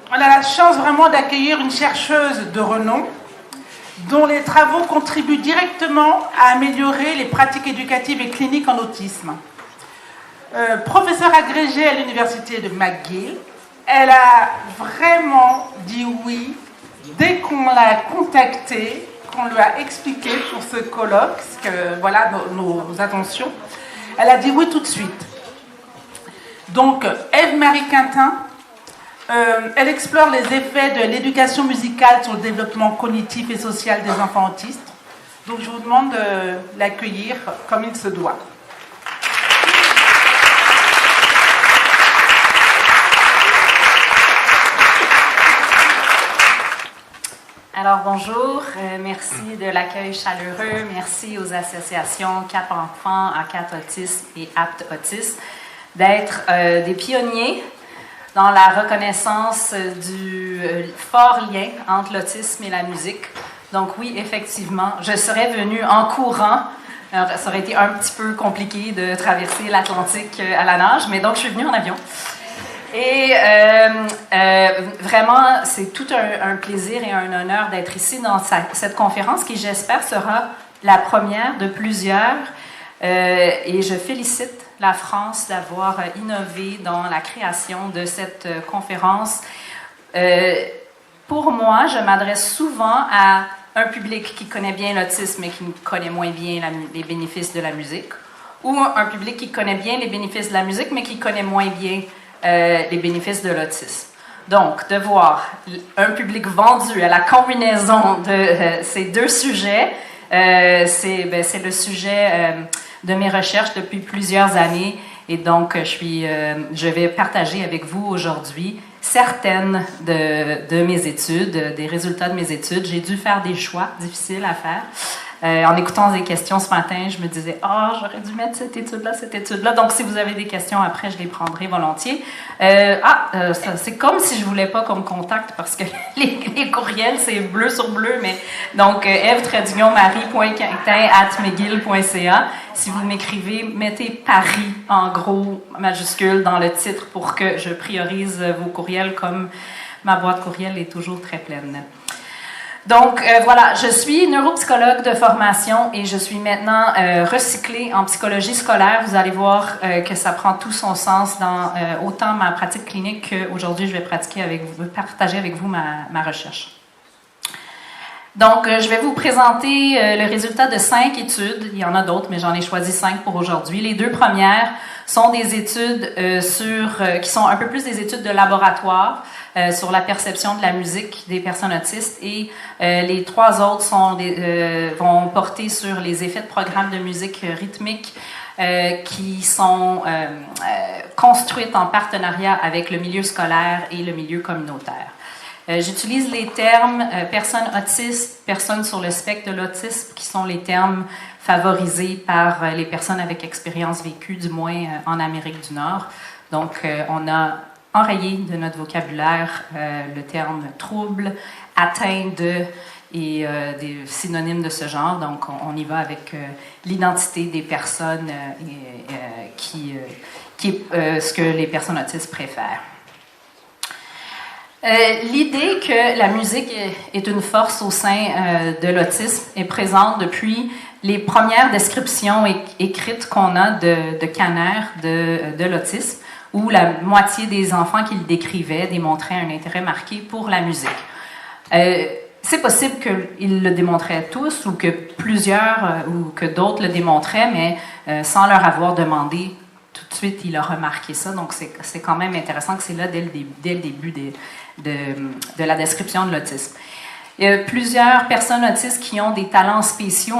on a la chance vraiment d'accueillir une chercheuse de renom dont les travaux contribuent directement à améliorer les pratiques éducatives et cliniques en autisme. Professeure agrégée à l'université de McGill, elle a vraiment dit oui dès qu'on l'a contactée, qu'on lui a expliqué pour ce colloque, que voilà nos intentions. Elle a dit oui tout de suite. Donc, Ève-Marie Quintin, elle explore les effets de l'éducation musicale sur le développement cognitif et social des enfants autistes. Donc, je vous demande de l'accueillir comme il se doit. Alors bonjour, merci de l'accueil chaleureux, merci aux associations Cap Enfants, ACAT Autisme et APT Autisme d'être des pionniers dans la reconnaissance du fort lien entre l'autisme et la musique. Donc oui, effectivement, je serais venue en courant. Alors, ça aurait été un petit peu compliqué de traverser l'Atlantique à la nage, mais donc je suis venue en avion. Et vraiment, c'est tout un plaisir et un honneur d'être ici dans cette conférence qui, j'espère, sera la première de plusieurs. Et je félicite la France d'avoir innové dans la création de cette conférence. Pour moi, je m'adresse souvent à un public qui connaît bien l'autisme et qui connaît moins bien les bénéfices de la musique, ou un public qui connaît bien les bénéfices de la musique, mais qui connaît moins bien les bénéfices de l'autisme. Donc, de voir un public vendu à la combinaison de ces deux sujets, c'est le sujet de mes recherches depuis plusieurs années. Et donc, je vais partager avec vous aujourd'hui certaines de mes études, des résultats de mes études. J'ai dû faire des choix difficiles à faire. En écoutant des questions ce matin, je me disais « Ah, j'aurais dû mettre cette étude-là. » Donc, si vous avez des questions après, je les prendrai volontiers. C'est comme si je voulais pas qu'on me contacte parce que les courriels, c'est bleu sur bleu. Mais donc, eve-marie.quintin@mcgill.ca. Si vous m'écrivez, mettez Paris en gros majuscule dans le titre pour que je priorise vos courriels comme ma boîte courriel est toujours très pleine. Donc, voilà, je suis neuropsychologue de formation et je suis maintenant recyclée en psychologie scolaire. Vous allez voir que ça prend tout son sens dans autant ma pratique clinique qu'aujourd'hui, je vais partager avec vous ma recherche. Donc, je vais vous présenter le résultat de 5 études. Il y en a d'autres, mais j'en ai choisi 5 pour aujourd'hui. Les 2 premières sont des études qui sont un peu plus des études de laboratoire sur la perception de la musique des personnes autistes et les 3 autres vont porter sur les effets de programmes de musique rythmique qui sont construites en partenariat avec le milieu scolaire et le milieu communautaire. J'utilise les termes personnes autistes, personnes sur le spectre de l'autisme, qui sont les termes favorisés par les personnes avec expérience vécue, du moins en Amérique du Nord. Donc, on a enrayé de notre vocabulaire le terme trouble, atteint de et des synonymes de ce genre. Donc, on y va avec l'identité des personnes qui est ce que les personnes autistes préfèrent. L'idée que la musique est une force au sein de l'autisme est présente depuis les premières descriptions écrites qu'on a de Kanner de l'autisme, où la moitié des enfants qui le décrivaient démontraient un intérêt marqué pour la musique. C'est possible qu'ils le démontraient tous ou que plusieurs ou que d'autres le démontraient, mais sans leur avoir demandé tout de suite, il a remarqué ça. Donc, c'est quand même intéressant que c'est là dès le début de la description de l'autisme. Il y a plusieurs personnes autistes qui ont des talents spéciaux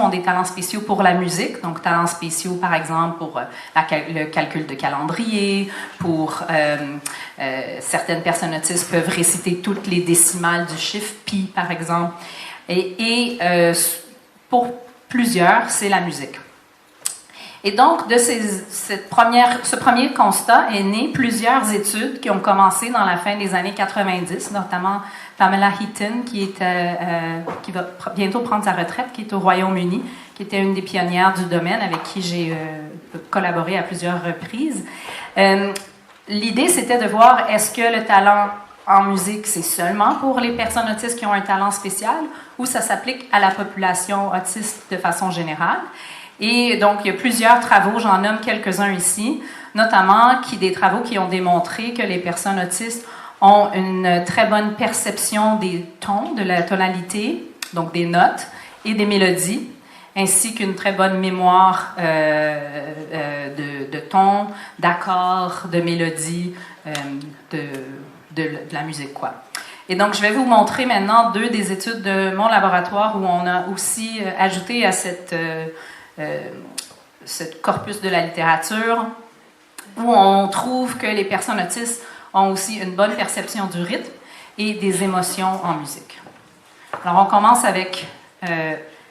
pour la musique, donc talents spéciaux par exemple pour le calcul de calendrier, pour certaines personnes autistes peuvent réciter toutes les décimales du chiffre pi par exemple, et pour plusieurs c'est la musique. Et donc, de ce premier constat est né plusieurs études qui ont commencé dans la fin des années 90, notamment Pamela Heaton, qui va bientôt prendre sa retraite, qui est au Royaume-Uni, qui était une des pionnières du domaine, avec qui j'ai collaboré à plusieurs reprises. L'idée, c'était de voir est-ce que le talent en musique, c'est seulement pour les personnes autistes qui ont un talent spécial ou ça s'applique à la population autiste de façon générale. Et donc, il y a plusieurs travaux, j'en nomme quelques-uns ici, notamment des travaux qui ont démontré que les personnes autistes ont une très bonne perception des tons, de la tonalité, donc des notes et des mélodies, ainsi qu'une très bonne mémoire de tons, d'accords, de mélodies, de la musique, quoi. Et donc, je vais vous montrer maintenant 2 des études de mon laboratoire où on a aussi ajouté à cette corpus de la littérature, où on trouve que les personnes autistes ont aussi une bonne perception du rythme et des émotions en musique. Alors, on commence avec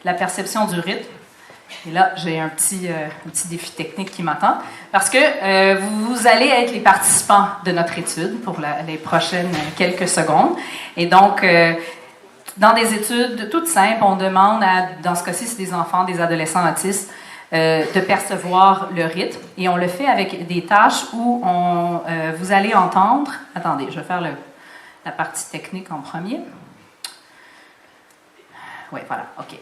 la perception du rythme. Et là, j'ai un petit défi technique qui m'attend, parce que vous allez être les participants de notre étude pour les prochaines quelques secondes. Et donc, dans des études toutes simples, on demande, dans ce cas-ci, c'est des enfants, des adolescents autistes, de percevoir le rythme. Et on le fait avec des tâches où vous allez entendre... Attendez, je vais faire la partie technique en premier. Oui, voilà, OK.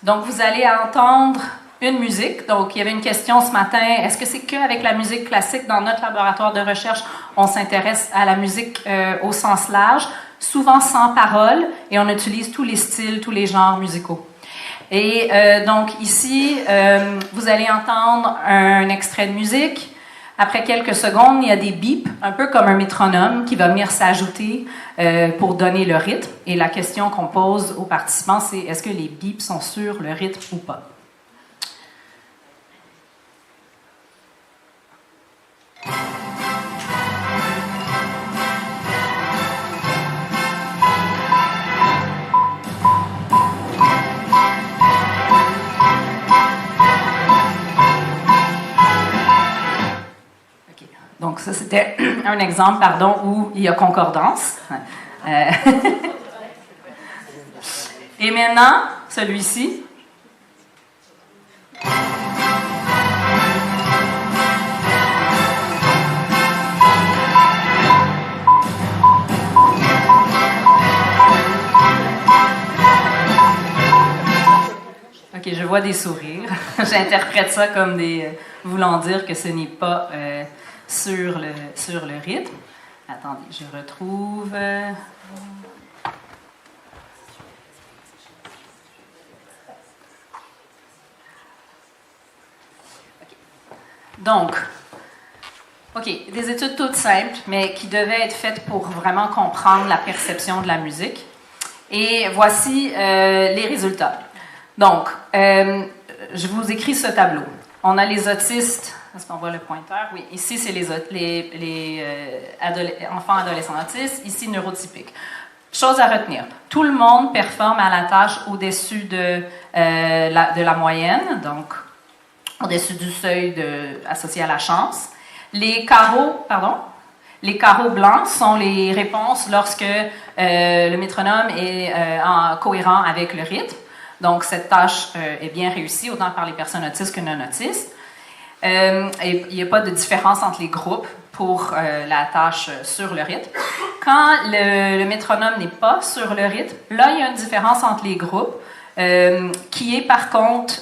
Donc, vous allez entendre une musique. Donc, il y avait une question ce matin. Est-ce que c'est qu'avec la musique classique? Dans notre laboratoire de recherche, on s'intéresse à la musique au sens large, souvent sans parole, et on utilise tous les styles, tous les genres musicaux. Et donc, ici, vous allez entendre un extrait de musique. Après quelques secondes, il y a des bips, un peu comme un métronome qui va venir s'ajouter pour donner le rythme. Et la question qu'on pose aux participants, c'est est-ce que les bips sont sur le rythme ou pas? Donc, ça, c'était un exemple, où il y a concordance. Et maintenant, celui-ci. OK, je vois des sourires. J'interprète ça comme voulant dire que ce n'est pas... sur le rythme. Attendez, je retrouve... Donc, OK, des études toutes simples, mais qui devaient être faites pour vraiment comprendre la perception de la musique. Et voici les résultats. Donc, je vous écris ce tableau. On a les autistes... Est-ce qu'on voit le pointeur? Oui, ici, c'est les enfants adolescents autistes, ici, neurotypiques. Chose à retenir, tout le monde performe à la tâche au-dessus de la moyenne, donc au-dessus du seuil associé à la chance. Les carreaux blancs sont les réponses lorsque le métronome est cohérent avec le rythme. Donc, cette tâche est bien réussie, autant par les personnes autistes que non autistes. Et il n'y a pas de différence entre les groupes pour la tâche sur le rythme. Quand le métronome n'est pas sur le rythme, là, il y a une différence entre les groupes qui est par contre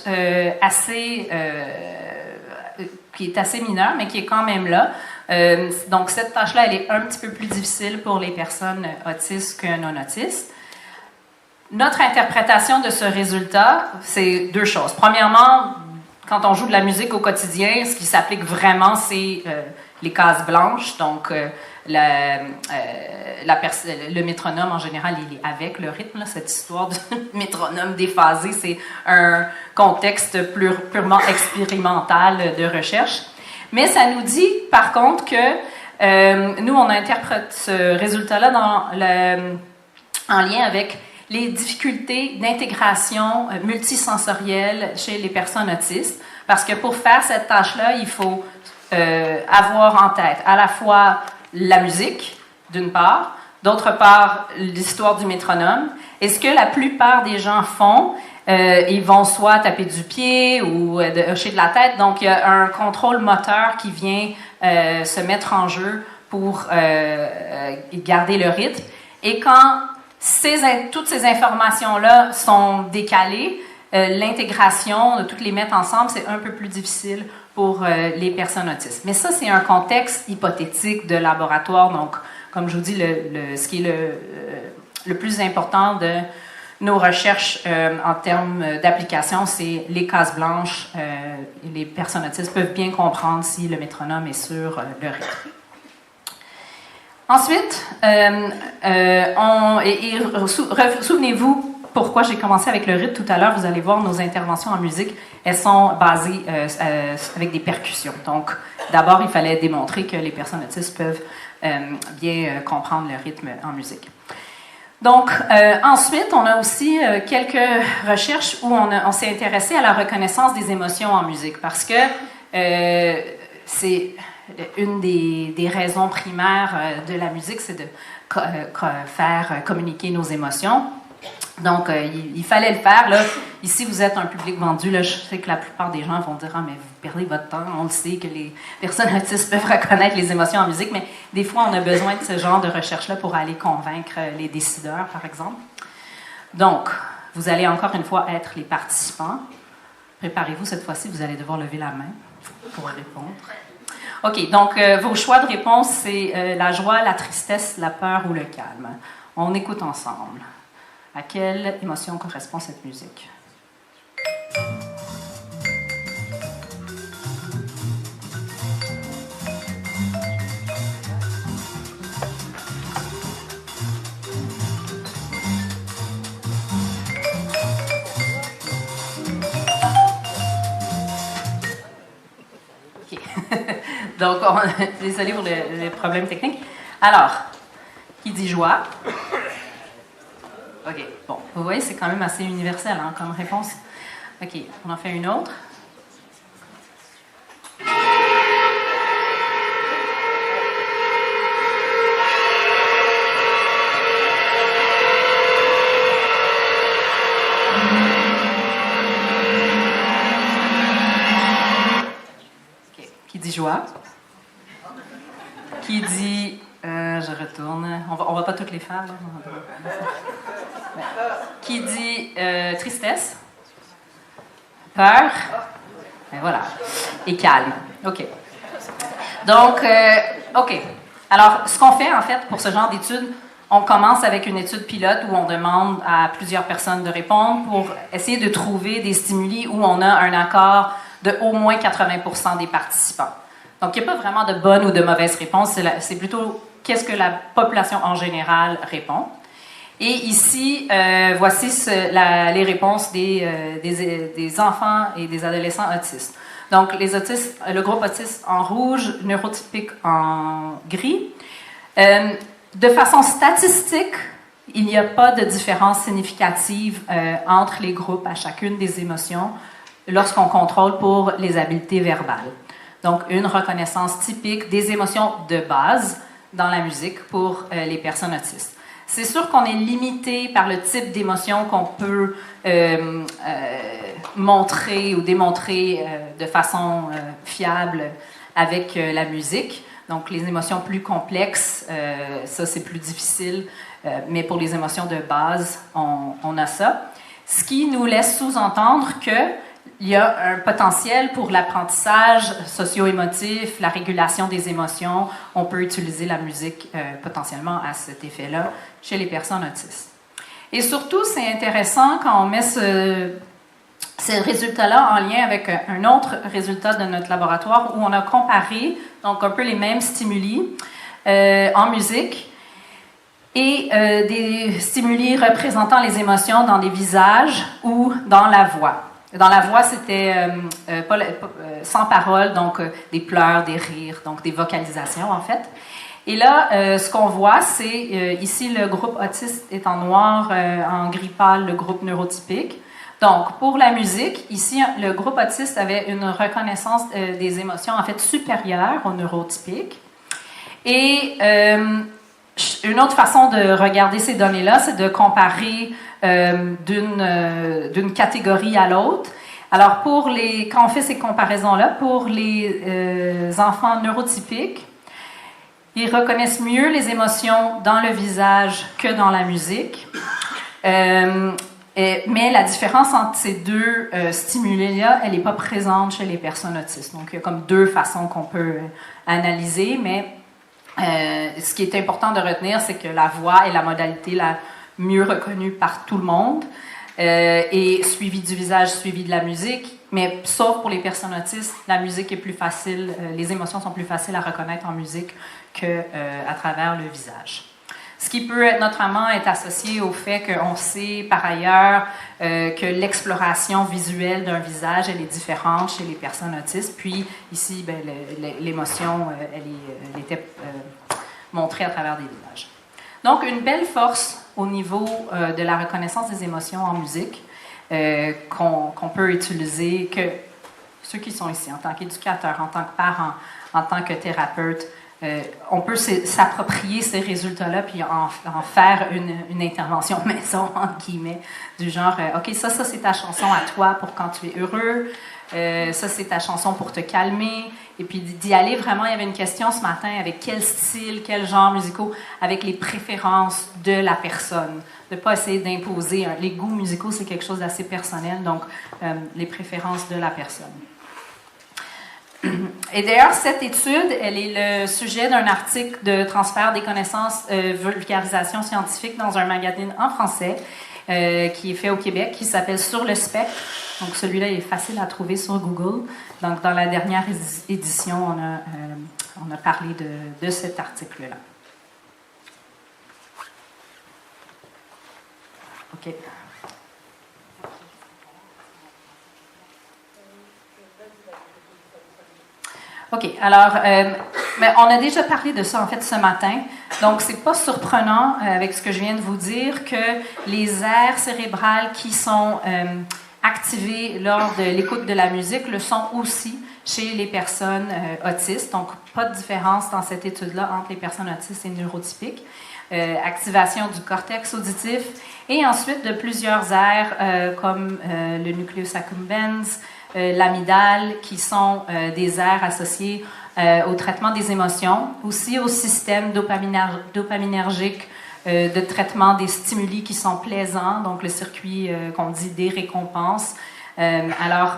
qui est assez mineure, mais qui est quand même là. Donc, cette tâche-là, elle est un petit peu plus difficile pour les personnes autistes que non autistes. Notre interprétation de ce résultat, c'est 2 choses. Premièrement, quand on joue de la musique au quotidien, ce qui s'applique vraiment, c'est les cases blanches. Donc, le métronome, en général, il est avec le rythme. Là. Cette histoire de métronome déphasé, c'est un contexte purement expérimental de recherche. Mais ça nous dit, par contre, que nous, on interprète ce résultat-là en lien avec les difficultés d'intégration multisensorielle chez les personnes autistes, parce que pour faire cette tâche-là, il faut avoir en tête à la fois la musique, d'une part, d'autre part, l'histoire du métronome. Et ce que la plupart des gens font, ils vont soit taper du pied ou hocher de la tête, donc il y a un contrôle moteur qui vient se mettre en jeu pour garder le rythme. Et quand toutes ces informations-là sont décalées, l'intégration, de toutes les mettre ensemble, c'est un peu plus difficile pour les personnes autistes. Mais ça, c'est un contexte hypothétique de laboratoire. Donc, comme je vous dis, ce qui est le plus important de nos recherches en termes d'application, c'est les cases blanches. Les personnes autistes peuvent bien comprendre si le métronome est sur le rythme. Ensuite, souvenez-vous pourquoi j'ai commencé avec le rythme tout à l'heure. Vous allez voir nos interventions en musique, elles sont basées avec des percussions. Donc, d'abord, il fallait démontrer que les personnes autistes peuvent bien comprendre le rythme en musique. Donc, ensuite, on a aussi quelques recherches où on s'est intéressé à la reconnaissance des émotions en musique parce que c'est une des raisons primaires de la musique, c'est de faire communiquer nos émotions. Donc, il fallait le faire. Là, ici, vous êtes un public vendu. Là, je sais que la plupart des gens vont dire « Ah, mais vous perdez votre temps. On le sait que les personnes autistes peuvent reconnaître les émotions en musique. » Mais des fois, on a besoin de ce genre de recherche-là pour aller convaincre les décideurs, par exemple. Donc, vous allez encore une fois être les participants. Préparez-vous, cette fois-ci, vous allez devoir lever la main pour répondre. OK, donc, vos choix de réponse, c'est la joie, la tristesse, la peur ou le calme. On écoute ensemble. À quelle émotion correspond cette musique? OK. Donc, désolé pour les problèmes techniques. Alors, qui dit joie? OK. Bon, vous voyez, c'est quand même assez universel hein, comme réponse. OK, on en fait une autre. OK. Qui dit joie? Qui dit... je retourne. On va pas toutes les faire. Là. Ouais. Qui dit tristesse? Peur? Et voilà. Et calme. OK. Donc, OK. Alors, ce qu'on fait, en fait, pour ce genre d'études, on commence avec une étude pilote où on demande à plusieurs personnes de répondre pour essayer de trouver des stimuli où on a un accord de au moins 80% des participants. Donc, il n'y a pas vraiment de bonne ou de mauvaise réponse. C'est plutôt qu'est-ce que la population en général répond. Et ici, voici les réponses des enfants et des adolescents autistes. Donc, les autistes, le groupe autiste en rouge, neurotypique en gris. De façon statistique, il n'y a pas de différence significative entre les groupes à chacune des émotions lorsqu'on contrôle pour les habiletés verbales. Donc, une reconnaissance typique des émotions de base dans la musique pour les personnes autistes. C'est sûr qu'on est limité par le type d'émotion qu'on peut montrer ou démontrer de façon fiable avec la musique. Donc, les émotions plus complexes, ça, c'est plus difficile, mais pour les émotions de base, on a ça. Ce qui nous laisse sous-entendre qu'il y a un potentiel pour l'apprentissage socio-émotif, la régulation des émotions. On peut utiliser la musique potentiellement à cet effet-là chez les personnes autistes. Et surtout, c'est intéressant quand on met ces résultats-là en lien avec un autre résultat de notre laboratoire où on a comparé donc un peu les mêmes stimuli en musique et des stimuli représentant les émotions dans des visages ou dans la voix. Dans la voix, c'était sans parole, donc des pleurs, des rires, donc des vocalisations en fait. Et là, ce qu'on voit, c'est ici le groupe autiste est en noir, en gris pâle, le groupe neurotypique. Donc, pour la musique, ici, le groupe autiste avait une reconnaissance des émotions en fait supérieure au neurotypique. Et une autre façon de regarder ces données-là, c'est de comparer d'une catégorie à l'autre. Alors, quand on fait ces comparaisons-là, pour les enfants neurotypiques, Ils reconnaissent mieux les émotions dans le visage que dans la musique. Mais la différence entre ces deux stimuli-là, elle n'est pas présente chez les personnes autistes. Donc, il y a comme deux façons qu'on peut analyser, mais ce qui est important de retenir, c'est que la voix est la modalité la mieux reconnue par tout le monde, et suivi du visage, suivi de la musique. Mais sauf pour les personnes autistes, la musique est plus facile, les émotions sont plus faciles à reconnaître en musique qu'à travers le visage. Ce qui peut notamment être associé au fait qu'on sait par ailleurs que l'exploration visuelle d'un visage, elle est différente chez les personnes autistes. Puis ici, ben, l'émotion, elle était montrée à travers des visages. Donc, une belle force au niveau de la reconnaissance des émotions en musique qu'on peut utiliser, que ceux qui sont ici en tant qu'éducateurs, en tant que parents, en tant que thérapeutes, on peut s'approprier ces résultats-là puis en faire une intervention maison, entre guillemets, du genre, OK, ça c'est ta chanson à toi pour quand tu es heureux, ça c'est ta chanson pour te calmer, et puis d'y aller vraiment, il y avait une question ce matin, avec quel style, quel genre musicaux, avec les préférences de la personne, de ne pas essayer d'imposer. Les goûts musicaux, c'est quelque chose d'assez personnel, donc les préférences de la personne. Et d'ailleurs, cette étude, elle est le sujet d'un article de transfert des connaissances vulgarisation scientifique dans un magazine en français qui est fait au Québec, qui s'appelle Sur le spectre. Donc, celui-là est facile à trouver sur Google. Donc, dans la dernière édition, on a parlé de cet article-là. OK. OK, alors, mais on a déjà parlé de ça, en fait, ce matin. Donc, c'est pas surprenant, avec ce que je viens de vous dire, que les aires cérébrales qui sont activées lors de l'écoute de la musique le sont aussi chez les personnes autistes. Donc, pas de différence dans cette étude-là entre les personnes autistes et neurotypiques. Activation du cortex auditif et ensuite de plusieurs aires comme le nucleus accumbens, l'amygdale, qui sont des aires associées au traitement des émotions, aussi au système dopaminergique de traitement des stimuli qui sont plaisants, donc le circuit qu'on dit des récompenses. Alors,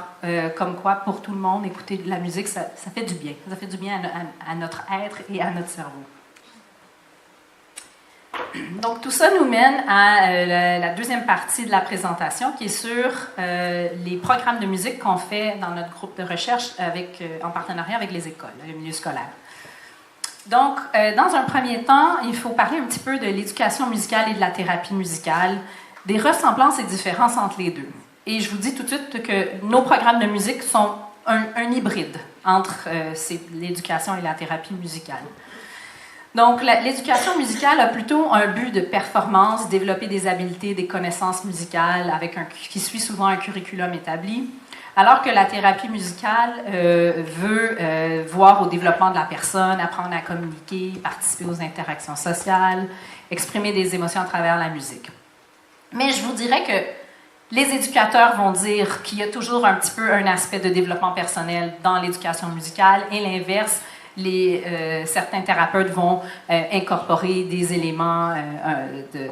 comme quoi, pour tout le monde, écouter de la musique, ça fait du bien. Ça fait du bien à notre être et à notre cerveau. Donc, tout ça nous mène à la deuxième partie de la présentation, qui est sur les programmes de musique qu'on fait dans notre groupe de recherche en partenariat avec les écoles, le milieu scolaire. Donc, dans un premier temps, il faut parler un petit peu de l'éducation musicale et de la thérapie musicale, des ressemblances et différences entre les deux. Et je vous dis tout de suite que nos programmes de musique sont un hybride entre l'éducation et la thérapie musicale. Donc, l'éducation musicale a plutôt un but de performance, développer des habiletés, des connaissances musicales qui suit souvent un curriculum établi, alors que la thérapie musicale veut voir au développement de la personne, apprendre à communiquer, participer aux interactions sociales, exprimer des émotions à travers la musique. Mais je vous dirais que les éducateurs vont dire qu'il y a toujours un petit peu un aspect de développement personnel dans l'éducation musicale et l'inverse. Certains thérapeutes vont incorporer des éléments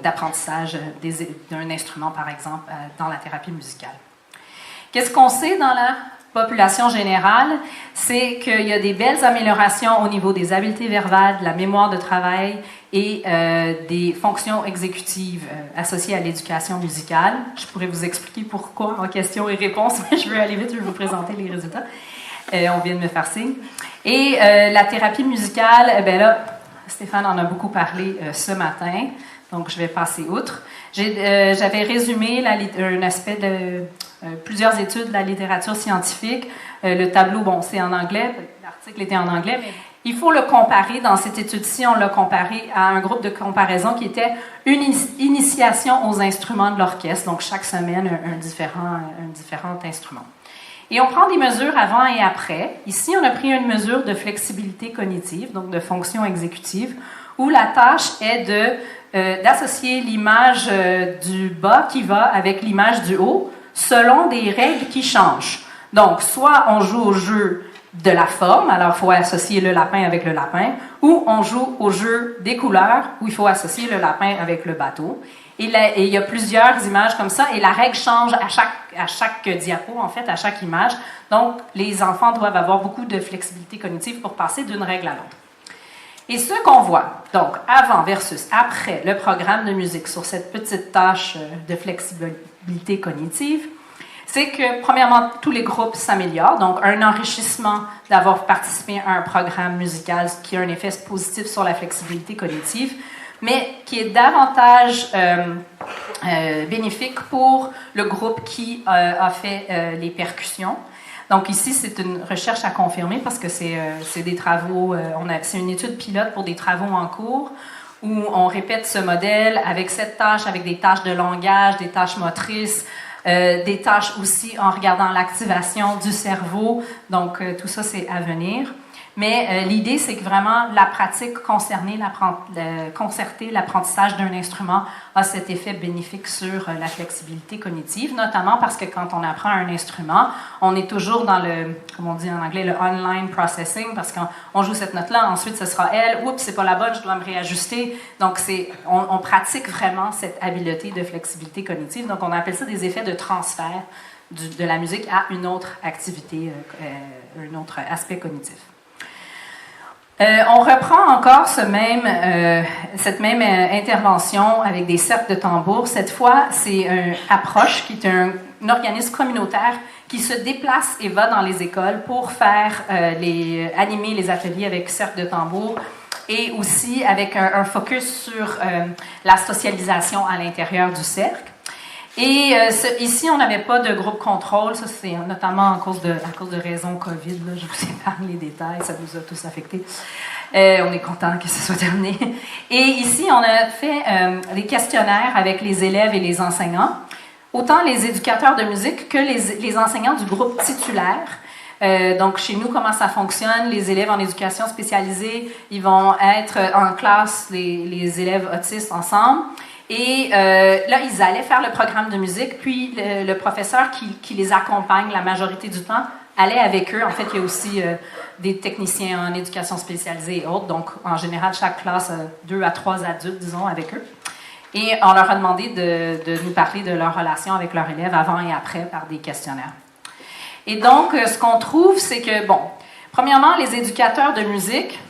d'apprentissage d'un instrument, par exemple, dans la thérapie musicale. Qu'est-ce qu'on sait dans la population générale? C'est qu'il y a des belles améliorations au niveau des habiletés verbales, de la mémoire de travail et des fonctions exécutives associées à l'éducation musicale. Je pourrais vous expliquer pourquoi en questions et réponses, mais je veux aller vite, je vais vous présenter les résultats. On vient de me faire signe. Et la thérapie musicale, ben là, Stéphane en a beaucoup parlé ce matin, donc je vais passer outre. J'avais résumé un aspect de plusieurs études de la littérature scientifique. Le tableau, bon, c'est en anglais, l'article était en anglais, mais il faut le comparer. Dans cette étude-ci, on l'a comparé à un groupe de comparaison qui était une initiation aux instruments de l'orchestre, donc chaque semaine un différent instrument. Et on prend des mesures avant et après. Ici, on a pris une mesure de flexibilité cognitive, donc de fonction exécutive, où la tâche est d'associer l'image du bas qui va avec l'image du haut selon des règles qui changent. Donc, soit on joue au jeu de la forme, alors il faut associer le lapin avec le lapin, ou on joue au jeu des couleurs, où il faut associer le lapin avec le bateau. Et il y a plusieurs images comme ça, et la règle change à chaque diapo, en fait, à chaque image. Donc, les enfants doivent avoir beaucoup de flexibilité cognitive pour passer d'une règle à l'autre. Et ce qu'on voit, donc, avant versus après le programme de musique sur cette petite tâche de flexibilité cognitive, c'est que, premièrement, tous les groupes s'améliorent, donc un enrichissement d'avoir participé à un programme musical qui a un effet positif sur la flexibilité cognitive, mais qui est davantage bénéfique pour le groupe qui a fait les percussions. Donc ici, c'est une recherche à confirmer parce que c'est des travaux, c'est une étude pilote pour des travaux en cours où on répète ce modèle avec cette tâche, avec des tâches de langage, des tâches motrices, des tâches aussi en regardant l'activation du cerveau. Donc tout ça, c'est à venir. Mais l'idée, c'est que vraiment la pratique concertée, l'apprentissage d'un instrument a cet effet bénéfique sur la flexibilité cognitive, notamment parce que quand on apprend un instrument, on est toujours dans le, comme on dit en anglais, le online processing, parce qu'on joue cette note-là, ensuite ce sera elle, oups, c'est pas la bonne, je dois me réajuster. Donc on pratique vraiment cette habileté de flexibilité cognitive. Donc on appelle ça des effets de transfert de la musique à une autre activité, un autre aspect cognitif. On reprend encore cette même intervention avec des cercles de tambour. Cette fois, c'est un Approche, qui est un organisme communautaire qui se déplace et va dans les écoles pour faire animer les ateliers avec cercle de tambour et aussi avec un focus sur la socialisation à l'intérieur du cercle. Et ici, on n'avait pas de groupe contrôle. Ça, c'est notamment à cause de raisons COVID. Là, je vous épargne les détails. Ça nous a tous affectés. On est content que ce soit terminé. Et ici, on a fait des questionnaires avec les élèves et les enseignants. Autant les éducateurs de musique que les enseignants du groupe titulaire. Donc, chez nous, comment ça fonctionne? Les élèves en éducation spécialisée, ils vont être en classe, les élèves autistes ensemble. Et là, ils allaient faire le programme de musique, puis le professeur qui les accompagne la majorité du temps allait avec eux. En fait, il y a aussi des techniciens en éducation spécialisée et autres. Donc, en général, chaque classe a 2 à 3 adultes, disons, avec eux. Et on leur a demandé de nous parler de leur relation avec leurs élèves avant et après par des questionnaires. Et donc, ce qu'on trouve, c'est que, bon, premièrement, les éducateurs de musique,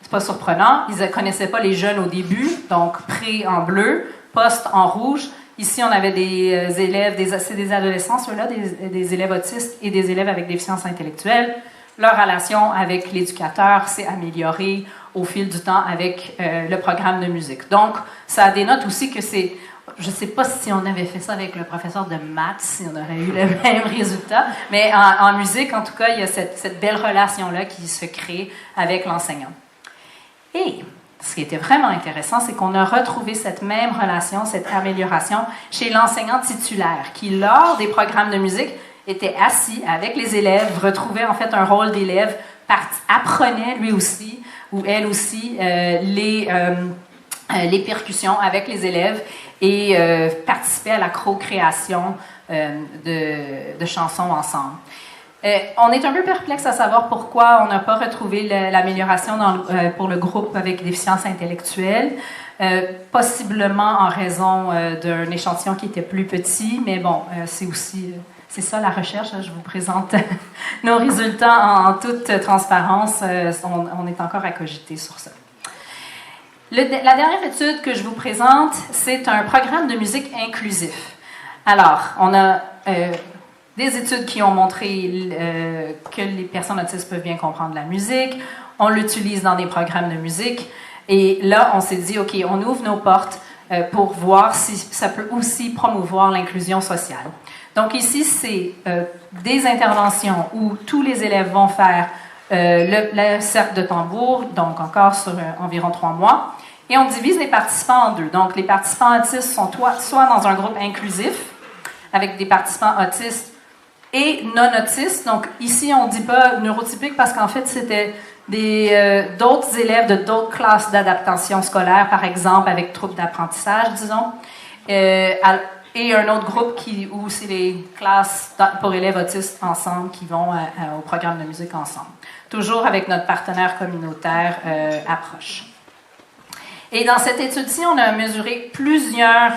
c'est pas surprenant, ils ne connaissaient pas les jeunes au début, donc pré en bleu, post en rouge. Ici, on avait des élèves, c'est des adolescents, ceux-là, des élèves autistes et des élèves avec déficience intellectuelle. Leur relation avec l'éducateur s'est améliorée au fil du temps avec le programme de musique. Donc, ça dénote aussi que c'est... Je ne sais pas si on avait fait ça avec le professeur de maths, si on aurait eu le même résultat, mais en musique, en tout cas, il y a cette belle relation-là qui se crée avec l'enseignant. Et ce qui était vraiment intéressant, c'est qu'on a retrouvé cette même relation, cette amélioration chez l'enseignant titulaire, qui, lors des programmes de musique, était assis avec les élèves, retrouvait en fait un rôle d'élève, apprenait lui aussi, ou elle aussi, les percussions avec les élèves et participait à la co-création de chansons ensemble. On est un peu perplexe à savoir pourquoi on n'a pas retrouvé l'amélioration pour le groupe avec déficience intellectuelle, possiblement en raison d'un échantillon qui était plus petit, mais bon, c'est aussi... c'est ça la recherche, je vous présente nos résultats en toute transparence, on est encore à cogiter sur ça. La dernière étude que je vous présente, c'est un programme de musique inclusif. Alors, on a des études qui ont montré que les personnes autistes peuvent bien comprendre la musique, on l'utilise dans des programmes de musique, et là, on s'est dit, OK, on ouvre nos portes pour voir si ça peut aussi promouvoir l'inclusion sociale. Donc ici, c'est des interventions où tous les élèves vont faire le cercle de tambour, donc encore sur environ 3 mois, et on divise les participants en 2. Donc les participants autistes sont soit dans un groupe inclusif, avec des participants autistes et non autistes. Donc ici, on ne dit pas neurotypique parce qu'en fait, c'était d'autres élèves de d'autres classes d'adaptation scolaire, par exemple, avec troubles d'apprentissage, disons. Et un autre groupe où c'est les classes pour élèves autistes ensemble qui vont au programme de musique ensemble. Toujours avec notre partenaire communautaire Approche. Et dans cette étude-ci, on a mesuré plusieurs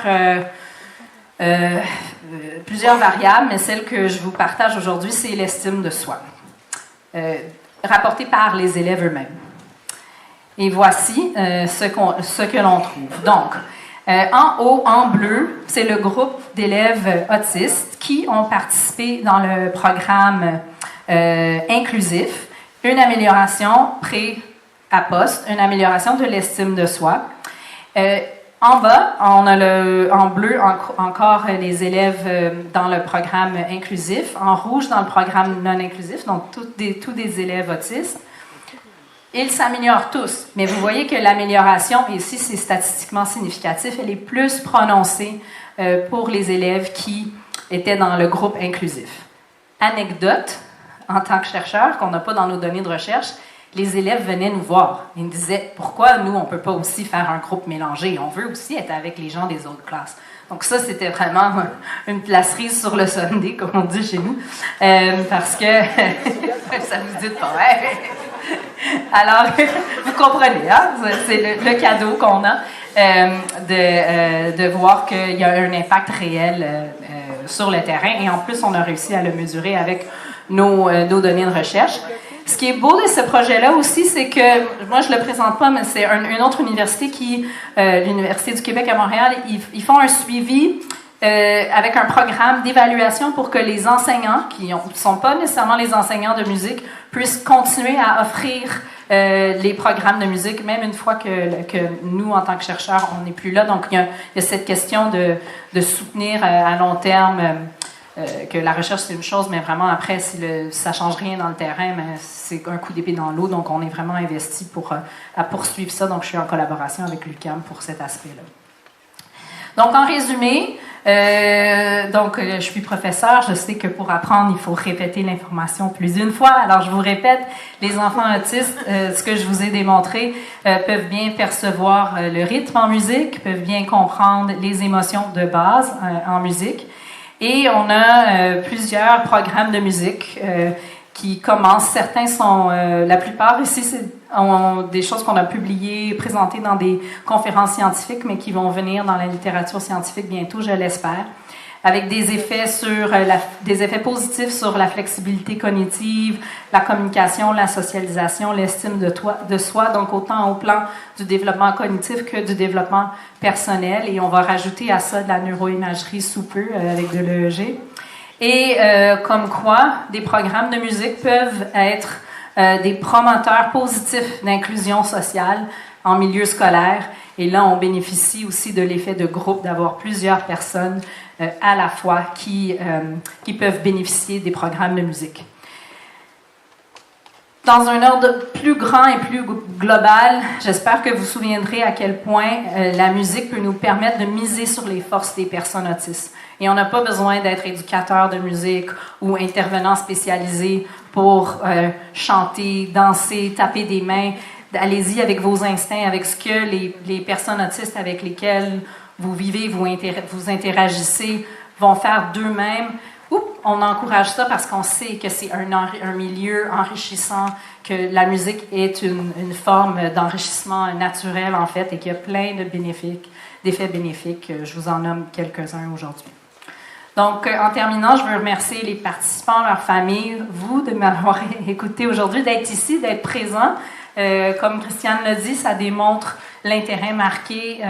variables, mais celle que je vous partage aujourd'hui, c'est l'estime de soi, rapportée par les élèves eux-mêmes. Et voici ce que l'on trouve. Donc, en haut, en bleu, c'est le groupe d'élèves autistes qui ont participé dans le programme inclusif, une amélioration à poste, une amélioration de l'estime de soi. En bas, on a en bleu encore les élèves dans le programme inclusif, en rouge dans le programme non inclusif, donc tous des élèves autistes. Ils s'améliorent tous, mais vous voyez que l'amélioration, ici c'est statistiquement significatif, elle est plus prononcée pour les élèves qui étaient dans le groupe inclusif. Anecdote, en tant que chercheur, qu'on n'a pas dans nos données de recherche, les élèves venaient nous voir. Ils nous disaient « Pourquoi nous, on ne peut pas aussi faire un groupe mélangé? On veut aussi être avec les gens des autres classes. » Donc ça, c'était vraiment une placerie sur le Sunday, comme on dit chez nous, parce que ça vous dit pas. Alors, vous comprenez, hein? C'est le cadeau qu'on a de voir qu'il y a un impact réel sur le terrain. Et en plus, on a réussi à le mesurer avec nos données de recherche. Ce qui est beau de ce projet-là aussi, c'est que, moi je ne le présente pas, mais c'est une autre université l'Université du Québec à Montréal, ils font un suivi avec un programme d'évaluation pour que les enseignants, qui ne sont pas nécessairement les enseignants de musique, puissent continuer à offrir les programmes de musique, même une fois que nous, en tant que chercheurs, on n'est plus là. Donc, il y a cette question de soutenir à long terme que la recherche, c'est une chose, mais vraiment, après, si ça ne change rien dans le terrain, c'est un coup d'épée dans l'eau. Donc, on est vraiment investi à poursuivre ça. Donc, je suis en collaboration avec l'UQAM pour cet aspect-là. Donc, en résumé, je suis professeure. Je sais que pour apprendre, il faut répéter l'information plus d'une fois. Alors, je vous répète, les enfants autistes, ce que je vous ai démontré, peuvent bien percevoir le rythme en musique, peuvent bien comprendre les émotions de base en musique. Et on a plusieurs programmes de musique qui commencent. Certains sont, la plupart ici, ont des choses qu'on a publiées, présentées dans des conférences scientifiques, mais qui vont venir dans la littérature scientifique bientôt, je l'espère, avec des effets des effets positifs sur la flexibilité cognitive, la communication, la socialisation, l'estime de soi, donc autant au plan du développement cognitif que du développement personnel. Et on va rajouter à ça de la neuroimagerie sous peu avec de l'EEG. Et comme quoi, des programmes de musique peuvent être des promoteurs positifs d'inclusion sociale en milieu scolaire. Et là, on bénéficie aussi de l'effet de groupe, d'avoir plusieurs personnes à la fois qui peuvent bénéficier des programmes de musique. Dans un ordre plus grand et plus global, j'espère que vous vous souviendrez à quel point la musique peut nous permettre de miser sur les forces des personnes autistes. Et on n'a pas besoin d'être éducateur de musique ou intervenant spécialisé pour chanter, danser, taper des mains. Allez-y avec vos instincts, avec ce que les personnes autistes avec lesquelles vous vivez, vous interagissez, vont faire d'eux-mêmes. On encourage ça parce qu'on sait que c'est un milieu enrichissant, que la musique est une forme d'enrichissement naturel, en fait, et qu'il y a plein d'effets bénéfiques. Je vous en nomme quelques-uns aujourd'hui. Donc, en terminant, je veux remercier les participants, leurs familles, vous, de m'avoir écouté aujourd'hui, d'être ici, d'être présents. Comme Christiane l'a dit, ça démontre l'intérêt marqué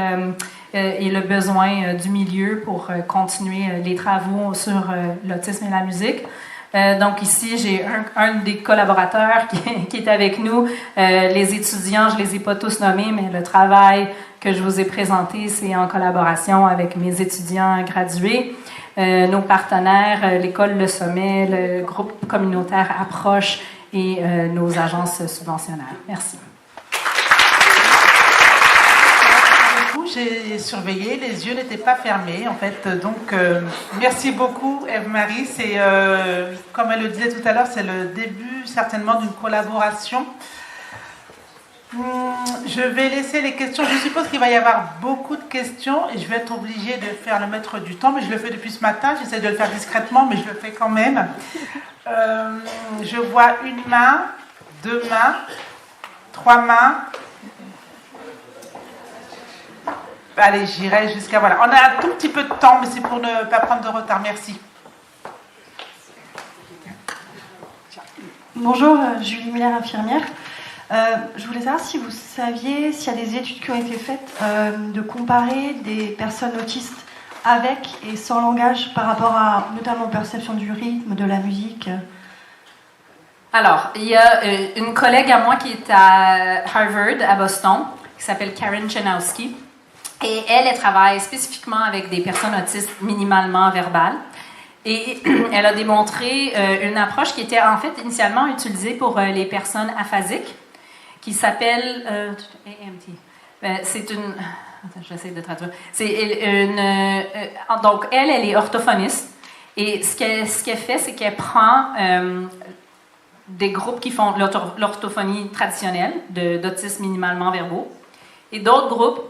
et le besoin du milieu pour continuer les travaux sur l'autisme et la musique. Donc ici, j'ai un des collaborateurs qui est avec nous. Les étudiants, je ne les ai pas tous nommés, mais le travail que je vous ai présenté, c'est en collaboration avec mes étudiants gradués, nos partenaires, l'école Le Sommet, le groupe communautaire Approche et nos agences subventionnaires. Merci. J'ai surveillé, les yeux n'étaient pas fermés en fait, donc merci beaucoup Ève-Marie, c'est comme elle le disait tout à l'heure, c'est le début certainement d'une collaboration Je vais laisser les questions. Je suppose qu'il va y avoir beaucoup de questions et je vais être obligée de faire le maître du temps, mais je le fais depuis ce matin. J'essaie de le faire discrètement, mais je le fais quand même. Je vois une main, 2 mains, 3 mains. Allez, j'irai jusqu'à... Voilà. On a un tout petit peu de temps, mais c'est pour ne pas prendre de retard. Merci. Bonjour, Julie Miller, infirmière. Je voulais savoir si vous saviez s'il y a des études qui ont été faites de comparer des personnes autistes avec et sans langage par rapport à notamment perception du rythme, de la musique. Alors, il y a une collègue à moi qui est à Harvard, à Boston, qui s'appelle Karen Chenowski. Et elle travaille spécifiquement avec des personnes autistes minimalement verbales. Et elle a démontré une approche qui était en fait initialement utilisée pour les personnes aphasiques, qui s'appelle AMT. C'est une... Attends, j'essaie de traduire. C'est une... donc, elle est orthophoniste. Et ce qu'elle fait, c'est qu'elle prend des groupes qui font l'orthophonie traditionnelle, d'autistes minimalement verbaux, et d'autres groupes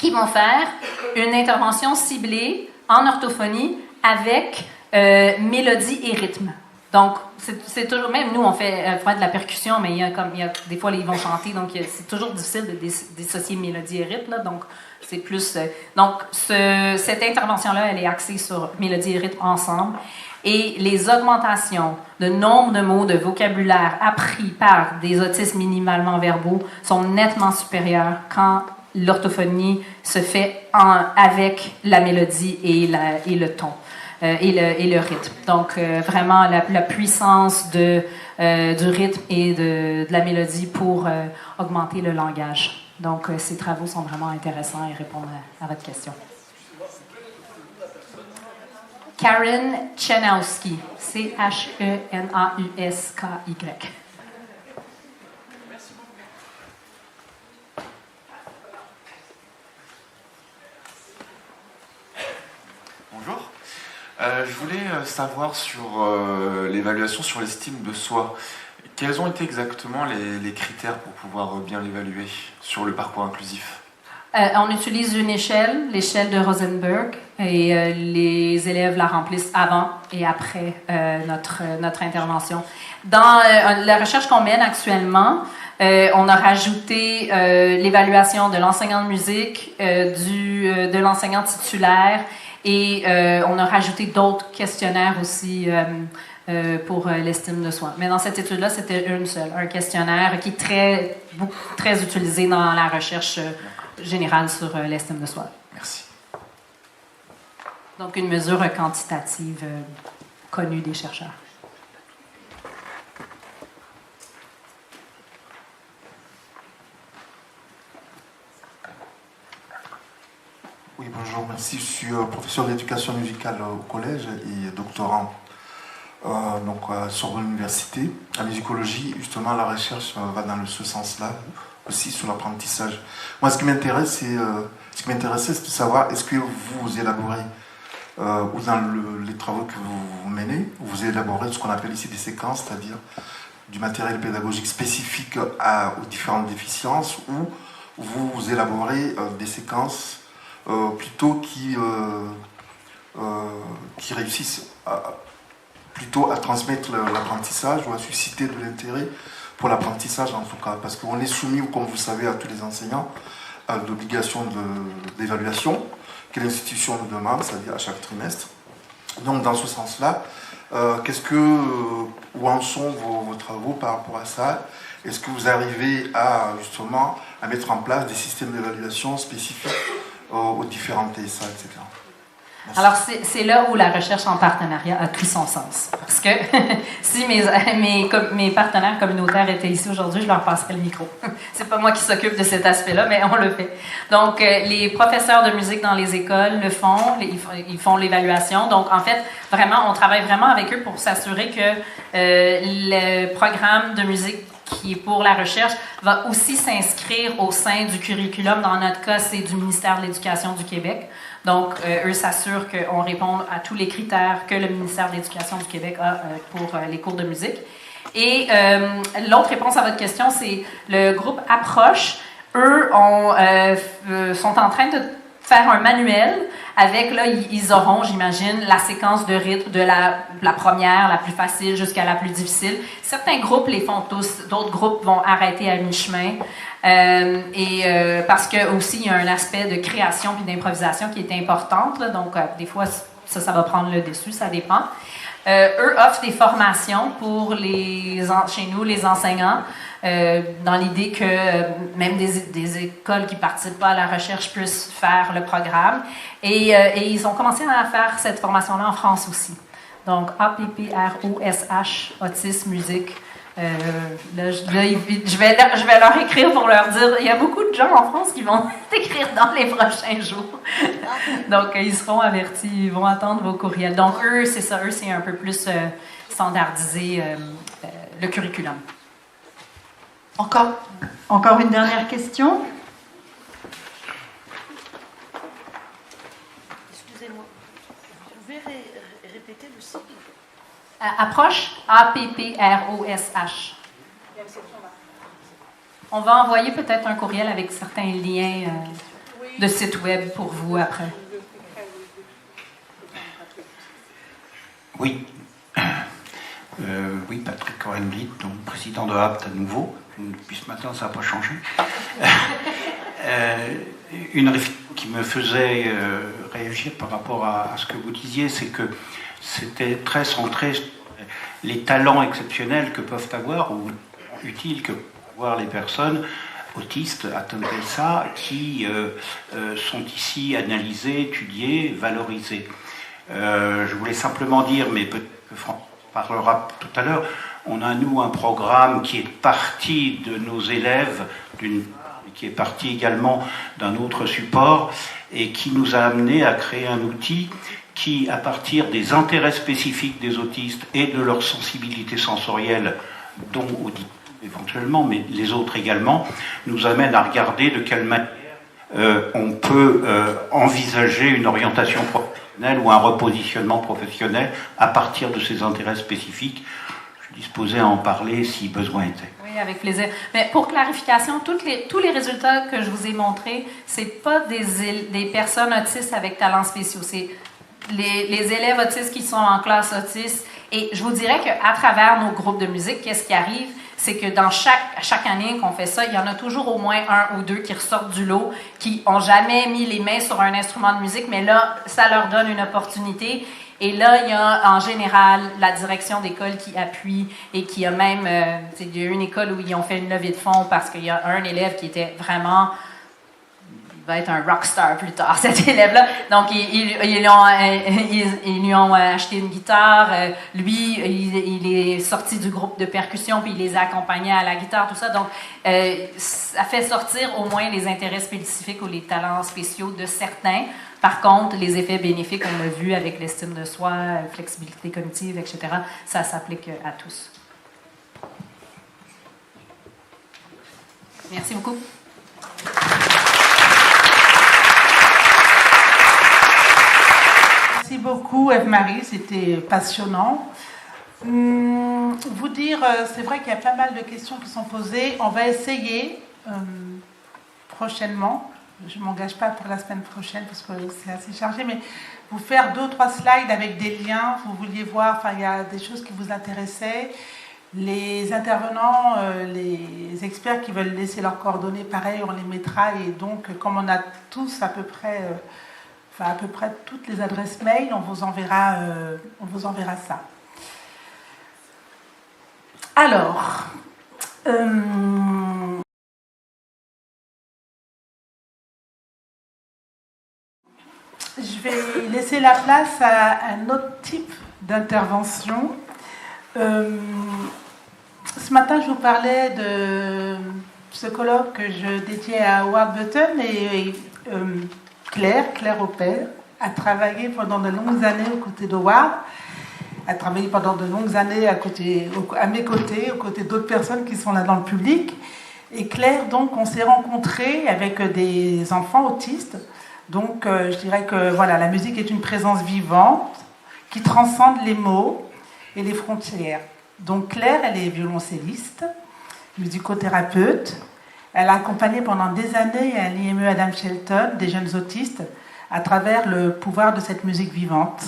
qui vont faire une intervention ciblée en orthophonie avec mélodie et rythme. Donc, c'est toujours, même nous, on fait de la percussion, mais il y a des fois, ils vont chanter, donc c'est toujours difficile de dissocier mélodie et rythme, là, donc c'est plus... donc, cette intervention-là, elle est axée sur mélodie et rythme ensemble, et les augmentations de nombre de mots, de vocabulaire appris par des autistes minimalement verbaux sont nettement supérieures quand l'orthophonie se fait avec la mélodie et le ton. Et le rythme. Donc, vraiment, la puissance du rythme et de la mélodie pour augmenter le langage. Donc, ces travaux sont vraiment intéressants et répondent à votre question. Karen Chenowski, Chenauski. Bonjour. Je voulais savoir sur l'évaluation sur l'estime de soi. Quels ont été exactement les critères pour pouvoir bien l'évaluer sur le parcours inclusif? On utilise une échelle, l'échelle de Rosenberg, et les élèves la remplissent avant et après notre intervention. Dans la recherche qu'on mène actuellement, on a rajouté l'évaluation de l'enseignant de musique, de l'enseignant titulaire, et on a rajouté d'autres questionnaires aussi pour l'estime de soi. Mais dans cette étude-là, c'était une seule, un questionnaire qui est très utilisé dans la recherche générale sur l'estime de soi. Merci. Donc, une mesure quantitative connue des chercheurs. Oui, bonjour, merci. Je suis professeur d'éducation musicale au collège et doctorant sur l'université. En musicologie, justement, la recherche va dans ce sens-là, aussi sur l'apprentissage. Moi, ce qui m'intéressait, c'est de savoir, est-ce que vous élaborez, ou dans les travaux que vous menez, vous élaborez ce qu'on appelle ici des séquences, c'est-à-dire du matériel pédagogique spécifique aux différentes déficiences, ou vous élaborez des séquences plutôt qui réussissent plutôt à transmettre l'apprentissage ou à susciter de l'intérêt pour l'apprentissage en tout cas, parce qu'on est soumis, comme vous le savez, à tous les enseignants, à l'obligation d'évaluation que l'institution nous demande, c'est-à-dire à chaque trimestre. Donc dans ce sens-là, où en sont vos travaux par rapport à ça? Est-ce que vous arrivez justement à mettre en place des systèmes d'évaluation spécifiques aux différentes TSA, etc. Merci. Alors, c'est là où la recherche en partenariat a tout son sens. Parce que si mes partenaires communautaires étaient ici aujourd'hui, je leur passerais le micro. C'est pas moi qui s'occupe de cet aspect-là, mais on le fait. Donc, les professeurs de musique dans les écoles le font, ils font l'évaluation. Donc, en fait, vraiment, on travaille vraiment avec eux pour s'assurer que le programme de musique qui est pour la recherche, va aussi s'inscrire au sein du curriculum. Dans notre cas, c'est du ministère de l'Éducation du Québec. Donc, eux s'assurent qu'on réponde à tous les critères que le ministère de l'Éducation du Québec a pour les cours de musique. Et l'autre réponse à votre question, c'est le groupe Approche. Eux sont en train de faire un manuel avec, là, ils auront, j'imagine, la séquence de rythme de la première, la plus facile, jusqu'à la plus difficile. Certains groupes les font tous, d'autres groupes vont arrêter à mi-chemin. Parce que aussi, il y a un aspect de création puis d'improvisation qui est importante. Là, donc, des fois, ça va prendre le dessus, ça dépend. Eux offrent des formations pour chez nous, les enseignants, dans l'idée que même des écoles qui ne participent pas à la recherche puissent faire le programme. Et ils ont commencé à faire cette formation-là en France aussi. Donc, APPROSH, Autisme, Musique. Je vais leur écrire pour leur dire, il y a beaucoup de gens en France qui vont écrire dans les prochains jours. Donc, ils seront avertis, ils vont attendre vos courriels. Donc, eux, c'est ça, c'est un peu plus standardisé, le curriculum. Encore une dernière question. Excusez-moi, vous pouvez répéter le site? Approche, APPROSH. On va envoyer peut-être un courriel avec certains liens de site web pour vous après. Oui. Oui, Patrick Cohen-Blit, donc président de APT à nouveau. Depuis ce matin, ça n'a pas changé. Une réflexion qui me faisait réagir par rapport à ce que vous disiez, c'est que c'était très centré sur les talents exceptionnels que peuvent avoir ou utiles que peuvent avoir les personnes autistes atteintes d'ELSA qui sont ici analysées, étudiées, valorisées. Je voulais simplement dire, mais peut-être que Franck parlera tout à l'heure, on a nous un programme qui est parti de nos élèves, qui est parti également d'un autre support et qui nous a amené à créer un outil qui, à partir des intérêts spécifiques des autistes et de leur sensibilité sensorielle, dont auditive éventuellement, mais les autres également, nous amène à regarder de quelle manière on peut envisager une orientation professionnelle ou un repositionnement professionnel à partir de ces intérêts spécifiques. Je suis disposé à en parler si besoin était. Oui, avec plaisir. Mais pour clarification, tous les résultats que je vous ai montrés, c'est pas des personnes autistes avec talents spéciaux. C'est les élèves autistes qui sont en classe autiste. Et je vous dirais qu'à travers nos groupes de musique, qu'est-ce qui arrive? C'est que dans chaque année qu'on fait ça, il y en a toujours au moins un ou deux qui ressortent du lot, qui n'ont jamais mis les mains sur un instrument de musique, mais là, ça leur donne une opportunité. Et là, il y a en général la direction d'école qui appuie et qui a même... il y a une école où ils ont fait une levée de fonds parce qu'il y a un élève qui était vraiment... Il va être un rockstar plus tard, cet élève-là. Donc, ils lui ont acheté une guitare. Lui, il est sorti du groupe de percussion, puis il les a accompagnés à la guitare, tout ça. Donc, ça fait sortir au moins les intérêts spécifiques ou les talents spéciaux de certains. Par contre, les effets bénéfiques, on l'a vu avec l'estime de soi, flexibilité cognitive, etc., ça s'applique à tous. Merci beaucoup. Merci beaucoup, Eve-Marie, c'était passionnant. Vous dire, c'est vrai qu'il y a pas mal de questions qui sont posées. On va essayer prochainement, je ne m'engage pas pour la semaine prochaine parce que c'est assez chargé, mais vous faire 2 ou 3 slides avec des liens, vous vouliez voir, enfin il y a des choses qui vous intéressaient. Les intervenants, les experts qui veulent laisser leurs coordonnées, pareil, on les mettra. Et donc, comme on a tous à peu près toutes les adresses mail, on vous enverra ça. Alors, je vais laisser la place à un autre type d'intervention. Ce matin, je vous parlais de ce colloque que je dédiais à Howard Button et Claire Opel a travaillé pendant de longues années aux côtés d'Howard, a travaillé pendant de longues années à mes côtés, aux côtés d'autres personnes qui sont là dans le public. Et Claire, donc, on s'est rencontrés avec des enfants autistes Donc je dirais que voilà, la musique est une présence vivante qui transcende les mots et les frontières. Donc Claire, elle est violoncelliste, musicothérapeute. Elle a accompagné pendant des années à l'IME Adam Shelton des jeunes autistes à travers le pouvoir de cette musique vivante.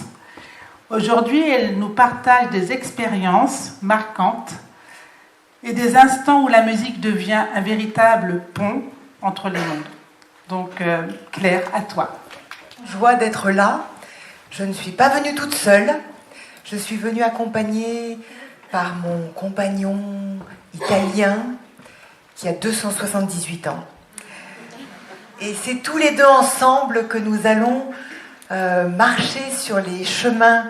Aujourd'hui, elle nous partage des expériences marquantes et des instants où la musique devient un véritable pont entre les mondes. Donc Claire, à toi. Joie d'être là. Je ne suis pas venue toute seule. Je suis venue accompagnée par mon compagnon italien qui a 278 ans. Et c'est tous les deux ensemble que nous allons marcher sur les chemins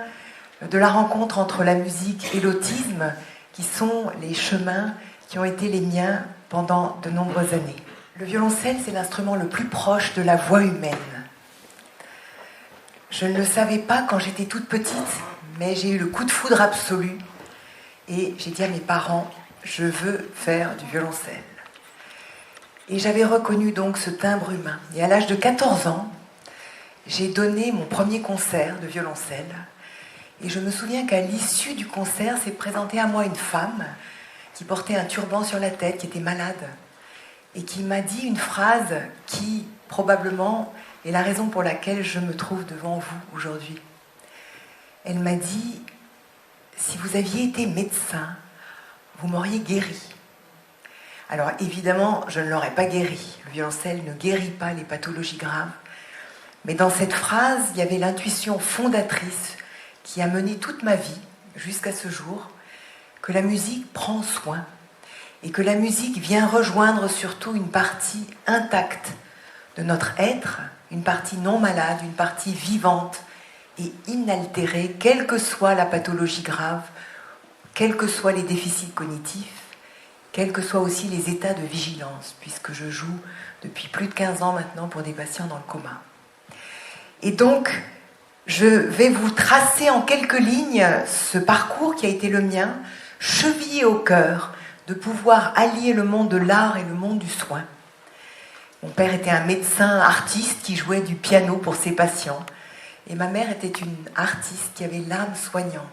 de la rencontre entre la musique et l'autisme, qui sont les chemins qui ont été les miens pendant de nombreuses années. Le violoncelle, c'est l'instrument le plus proche de la voix humaine. Je ne le savais pas quand j'étais toute petite, mais j'ai eu le coup de foudre absolu. Et j'ai dit à mes parents, je veux faire du violoncelle. Et j'avais reconnu donc ce timbre humain. Et à l'âge de 14 ans, j'ai donné mon premier concert de violoncelle. Et je me souviens qu'à l'issue du concert, s'est présentée à moi une femme qui portait un turban sur la tête, qui était malade, et qui m'a dit une phrase qui, probablement, est la raison pour laquelle je me trouve devant vous aujourd'hui. Elle m'a dit, si vous aviez été médecin, vous m'auriez guéri. Alors évidemment, je ne l'aurais pas guéri. Le violoncelle ne guérit pas les pathologies graves. Mais dans cette phrase, il y avait l'intuition fondatrice qui a mené toute ma vie, jusqu'à ce jour, que la musique prend soin et que la musique vient rejoindre surtout une partie intacte de notre être, une partie non malade, une partie vivante et inaltérée, quelle que soit la pathologie grave, quels que soient les déficits cognitifs, quels que soient aussi les états de vigilance, puisque je joue depuis plus de 15 ans maintenant pour des patients dans le coma. Et donc, je vais vous tracer en quelques lignes ce parcours qui a été le mien, chevillé au cœur, de pouvoir allier le monde de l'art et le monde du soin. Mon père était un médecin artiste qui jouait du piano pour ses patients. Et ma mère était une artiste qui avait l'âme soignante.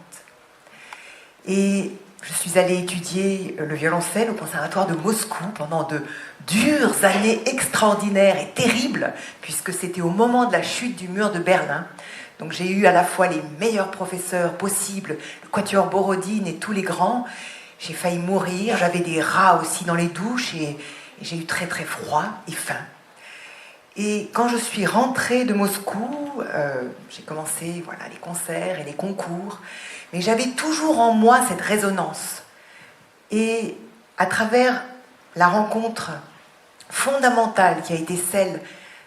Et je suis allée étudier le violoncelle au conservatoire de Moscou pendant de dures années extraordinaires et terribles, puisque c'était au moment de la chute du mur de Berlin. Donc j'ai eu à la fois les meilleurs professeurs possibles, le quatuor Borodine et tous les grands. J'ai failli mourir, j'avais des rats aussi dans les douches et j'ai eu très très froid et faim. Et quand je suis rentrée de Moscou, j'ai commencé les concerts et les concours, mais j'avais toujours en moi cette résonance. Et à travers la rencontre fondamentale qui a été celle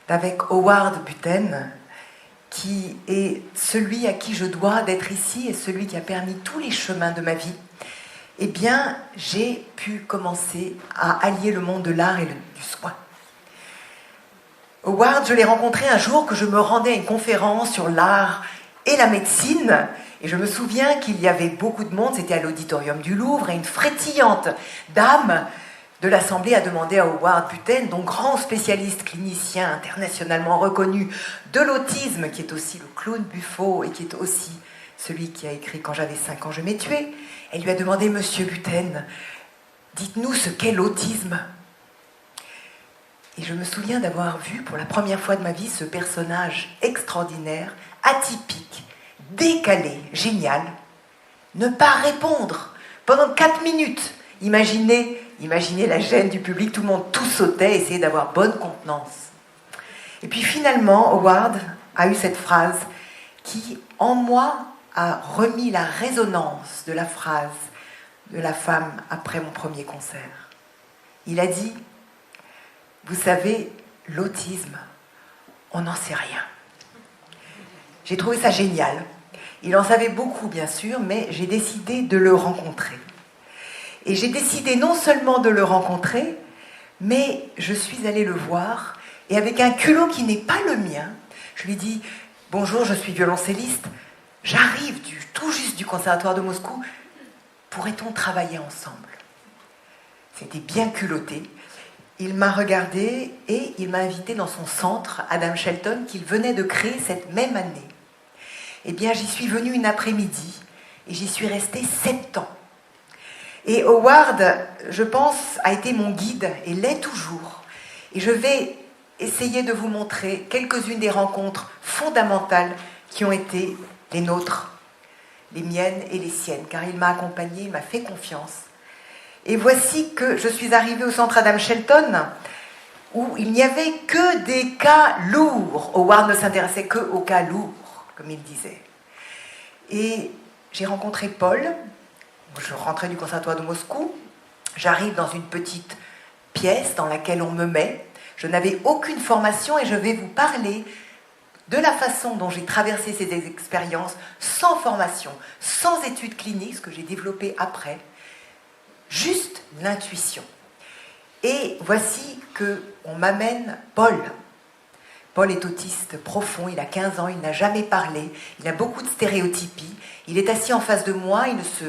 d'avec Howard Butten, qui est celui à qui je dois d'être ici et celui qui a permis tous les chemins de ma vie, eh bien, j'ai pu commencer à allier le monde de l'art et du soin. Howard, je l'ai rencontré un jour que je me rendais à une conférence sur l'art et la médecine, et je me souviens qu'il y avait beaucoup de monde, c'était à l'auditorium du Louvre, et une frétillante dame de l'Assemblée a demandé à Howard Butten, donc grand spécialiste clinicien internationalement reconnu de l'autisme, qui est aussi le clown Buffo et qui est aussi celui qui a écrit « Quand j'avais 5 ans, je m'ai tué », elle lui a demandé « Monsieur Butten, dites-nous ce qu'est l'autisme ». Et je me souviens d'avoir vu pour la première fois de ma vie ce personnage extraordinaire, atypique, décalé, génial, ne pas répondre pendant 4 minutes. Imaginez la gêne du public, tout le monde tout sautait, essayait d'avoir bonne contenance. Et puis finalement, Howard a eu cette phrase qui, en moi, a remis la résonance de la phrase de la femme après mon premier concert. Il a dit, vous savez, l'autisme, on n'en sait rien. J'ai trouvé ça génial. Il en savait beaucoup, bien sûr, mais j'ai décidé de le rencontrer. Et j'ai décidé non seulement de le rencontrer, mais je suis allée le voir, et avec un culot qui n'est pas le mien, je lui dis « Bonjour, je suis violoncelliste, j'arrive tout juste du conservatoire de Moscou, pourrait-on travailler ensemble ?» C'était bien culotté. il m'a regardé et il m'a invité dans son centre, Adam Shelton, qu'il venait de créer cette même année. Eh bien, j'y suis venue une après-midi et j'y suis restée 7 ans. Et Howard, je pense, a été mon guide et l'est toujours. Et je vais essayer de vous montrer quelques-unes des rencontres fondamentales qui ont été les nôtres, les miennes et les siennes, car il m'a accompagnée, il m'a fait confiance. Et voici que je suis arrivée au centre Adam Shelton, où il n'y avait que des cas lourds. Howard ne s'intéressait que aux cas lourds, comme il disait. Et j'ai rencontré Paul. Je rentrais du conservatoire de Moscou. J'arrive dans une petite pièce dans laquelle on me met. Je n'avais aucune formation et je vais vous parler de la façon dont j'ai traversé ces expériences sans formation, sans études cliniques, ce que j'ai développé après, juste l'intuition. Et voici qu'on m'amène Paul. Paul est autiste profond, il a 15 ans, il n'a jamais parlé, il a beaucoup de stéréotypies, il est assis en face de moi, il se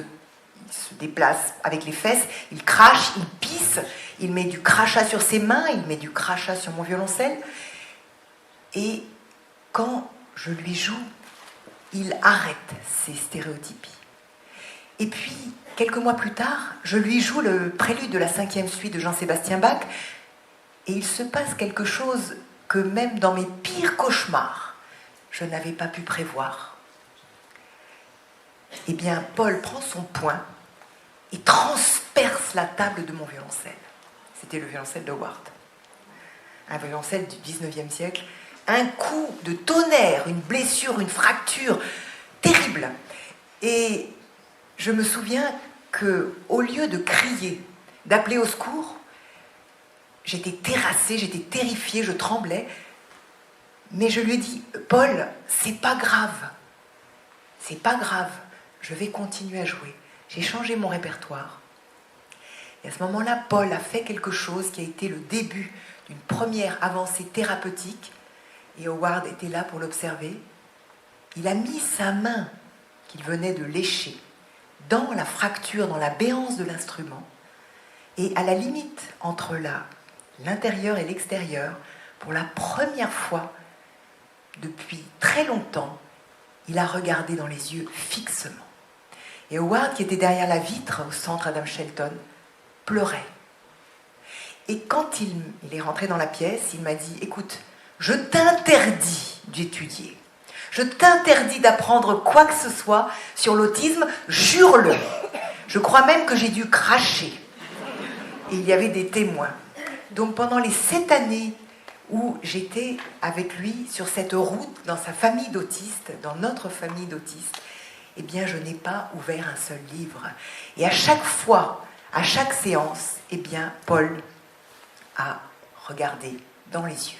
déplace avec les fesses, il crache, il pisse, il met du crachat sur ses mains, il met du crachat sur mon violoncelle. Et quand je lui joue, il arrête ses stéréotypies. Et puis, quelques mois plus tard, je lui joue le prélude de la 5e suite de Jean-Sébastien Bach, et il se passe quelque chose que même dans mes pires cauchemars, je n'avais pas pu prévoir. Eh bien, Paul prend son poing et transperce la table de mon violoncelle. C'était le violoncelle de Howard. Un violoncelle du 19e siècle. Un coup de tonnerre, une blessure, une fracture terrible. Et je me souviens qu'au lieu de crier, d'appeler au secours, j'étais terrassée, j'étais terrifiée, je tremblais. Mais je lui ai dit, Paul, c'est pas grave. C'est pas grave. Je vais continuer à jouer. J'ai changé mon répertoire. Et à ce moment-là, Paul a fait quelque chose qui a été le début d'une première avancée thérapeutique. Et Howard était là pour l'observer. Il a mis sa main, qu'il venait de lécher, dans la fracture, dans la béance de l'instrument. Et à la limite entre l'intérieur et l'extérieur, pour la première fois depuis très longtemps, il a regardé dans les yeux fixement. Et Howard, qui était derrière la vitre au centre Adam Shelton, pleurait. Et quand il est rentré dans la pièce, il m'a dit, écoute, je t'interdis d'étudier. Je t'interdis d'apprendre quoi que ce soit sur l'autisme, jure-le. Je crois même que j'ai dû cracher. Et il y avait des témoins. Donc pendant les 7 années où j'étais avec lui sur cette route, dans sa famille d'autistes, dans notre famille d'autistes, eh bien je n'ai pas ouvert un seul livre. Et à chaque fois, à chaque séance, eh bien Paul a regardé dans les yeux.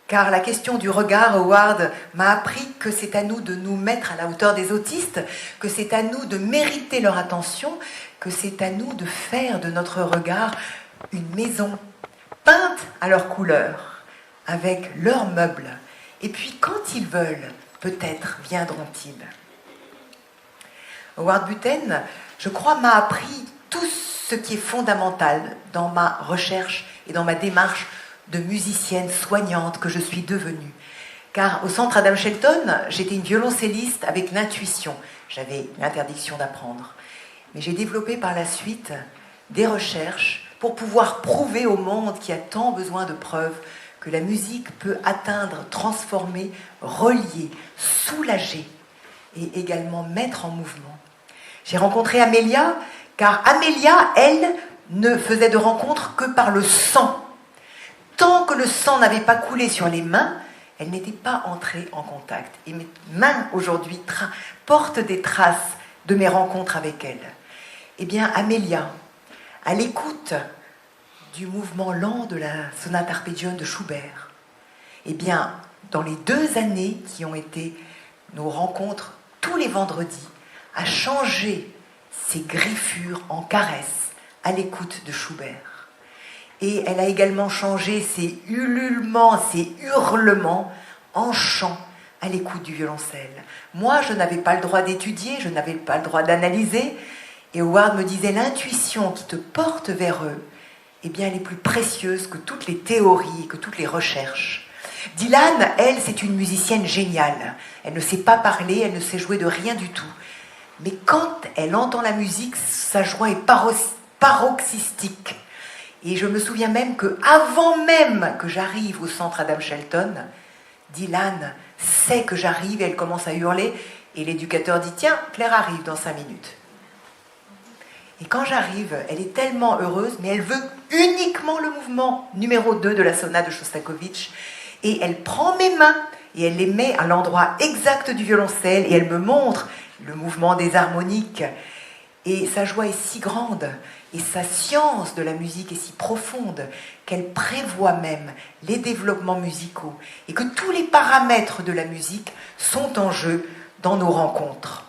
Car la question du regard, Howard m'a appris que c'est à nous de nous mettre à la hauteur des autistes, que c'est à nous de mériter leur attention, que c'est à nous de faire de notre regard une maison peinte à leur couleur, avec leurs meubles. Et puis quand ils veulent, peut-être viendront-ils. Howard Buten, je crois, m'a appris tout ce qui est fondamental dans ma recherche et dans ma démarche de musicienne soignante que je suis devenue. Car au centre Adam Shelton, j'étais une violoncelliste avec l'intuition. J'avais l'interdiction d'apprendre. Mais j'ai développé par la suite des recherches pour pouvoir prouver au monde qui a tant besoin de preuves que la musique peut atteindre, transformer, relier, soulager et également mettre en mouvement. J'ai rencontré Amélia, car Amélia, elle, ne faisait de rencontres que par le sang. Tant que le sang n'avait pas coulé sur les mains, elle n'était pas entrée en contact. Et mes mains, aujourd'hui, portent des traces de mes rencontres avec elle. Eh bien, Amélia, à l'écoute du mouvement lent de la sonate arpeggione de Schubert, eh bien, dans les 2 années qui ont été nos rencontres tous les vendredis, a changé ses griffures en caresses à l'écoute de Schubert. Et elle a également changé ses ululements, ses hurlements en chant à l'écoute du violoncelle. Moi, je n'avais pas le droit d'étudier, je n'avais pas le droit d'analyser. Et Howard me disait, l'intuition qui te porte vers eux, eh bien, elle est plus précieuse que toutes les théories, que toutes les recherches. Dylan, elle, c'est une musicienne géniale. Elle ne sait pas parler, elle ne sait jouer de rien du tout. Mais quand elle entend la musique, sa joie est paroxystique. Et je me souviens même qu'avant même que j'arrive au centre Adam Shelton, Dylan sait que j'arrive et elle commence à hurler. Et l'éducateur dit « Tiens, Claire arrive dans 5 minutes ». Et quand j'arrive, elle est tellement heureuse, mais elle veut uniquement le mouvement numéro 2 de la sonate de Shostakovich. Et elle prend mes mains et elle les met à l'endroit exact du violoncelle et elle me montre le mouvement des harmoniques. Et sa joie est si grande et sa science de la musique est si profonde qu'elle prévoit même les développements musicaux et que tous les paramètres de la musique sont en jeu dans nos rencontres.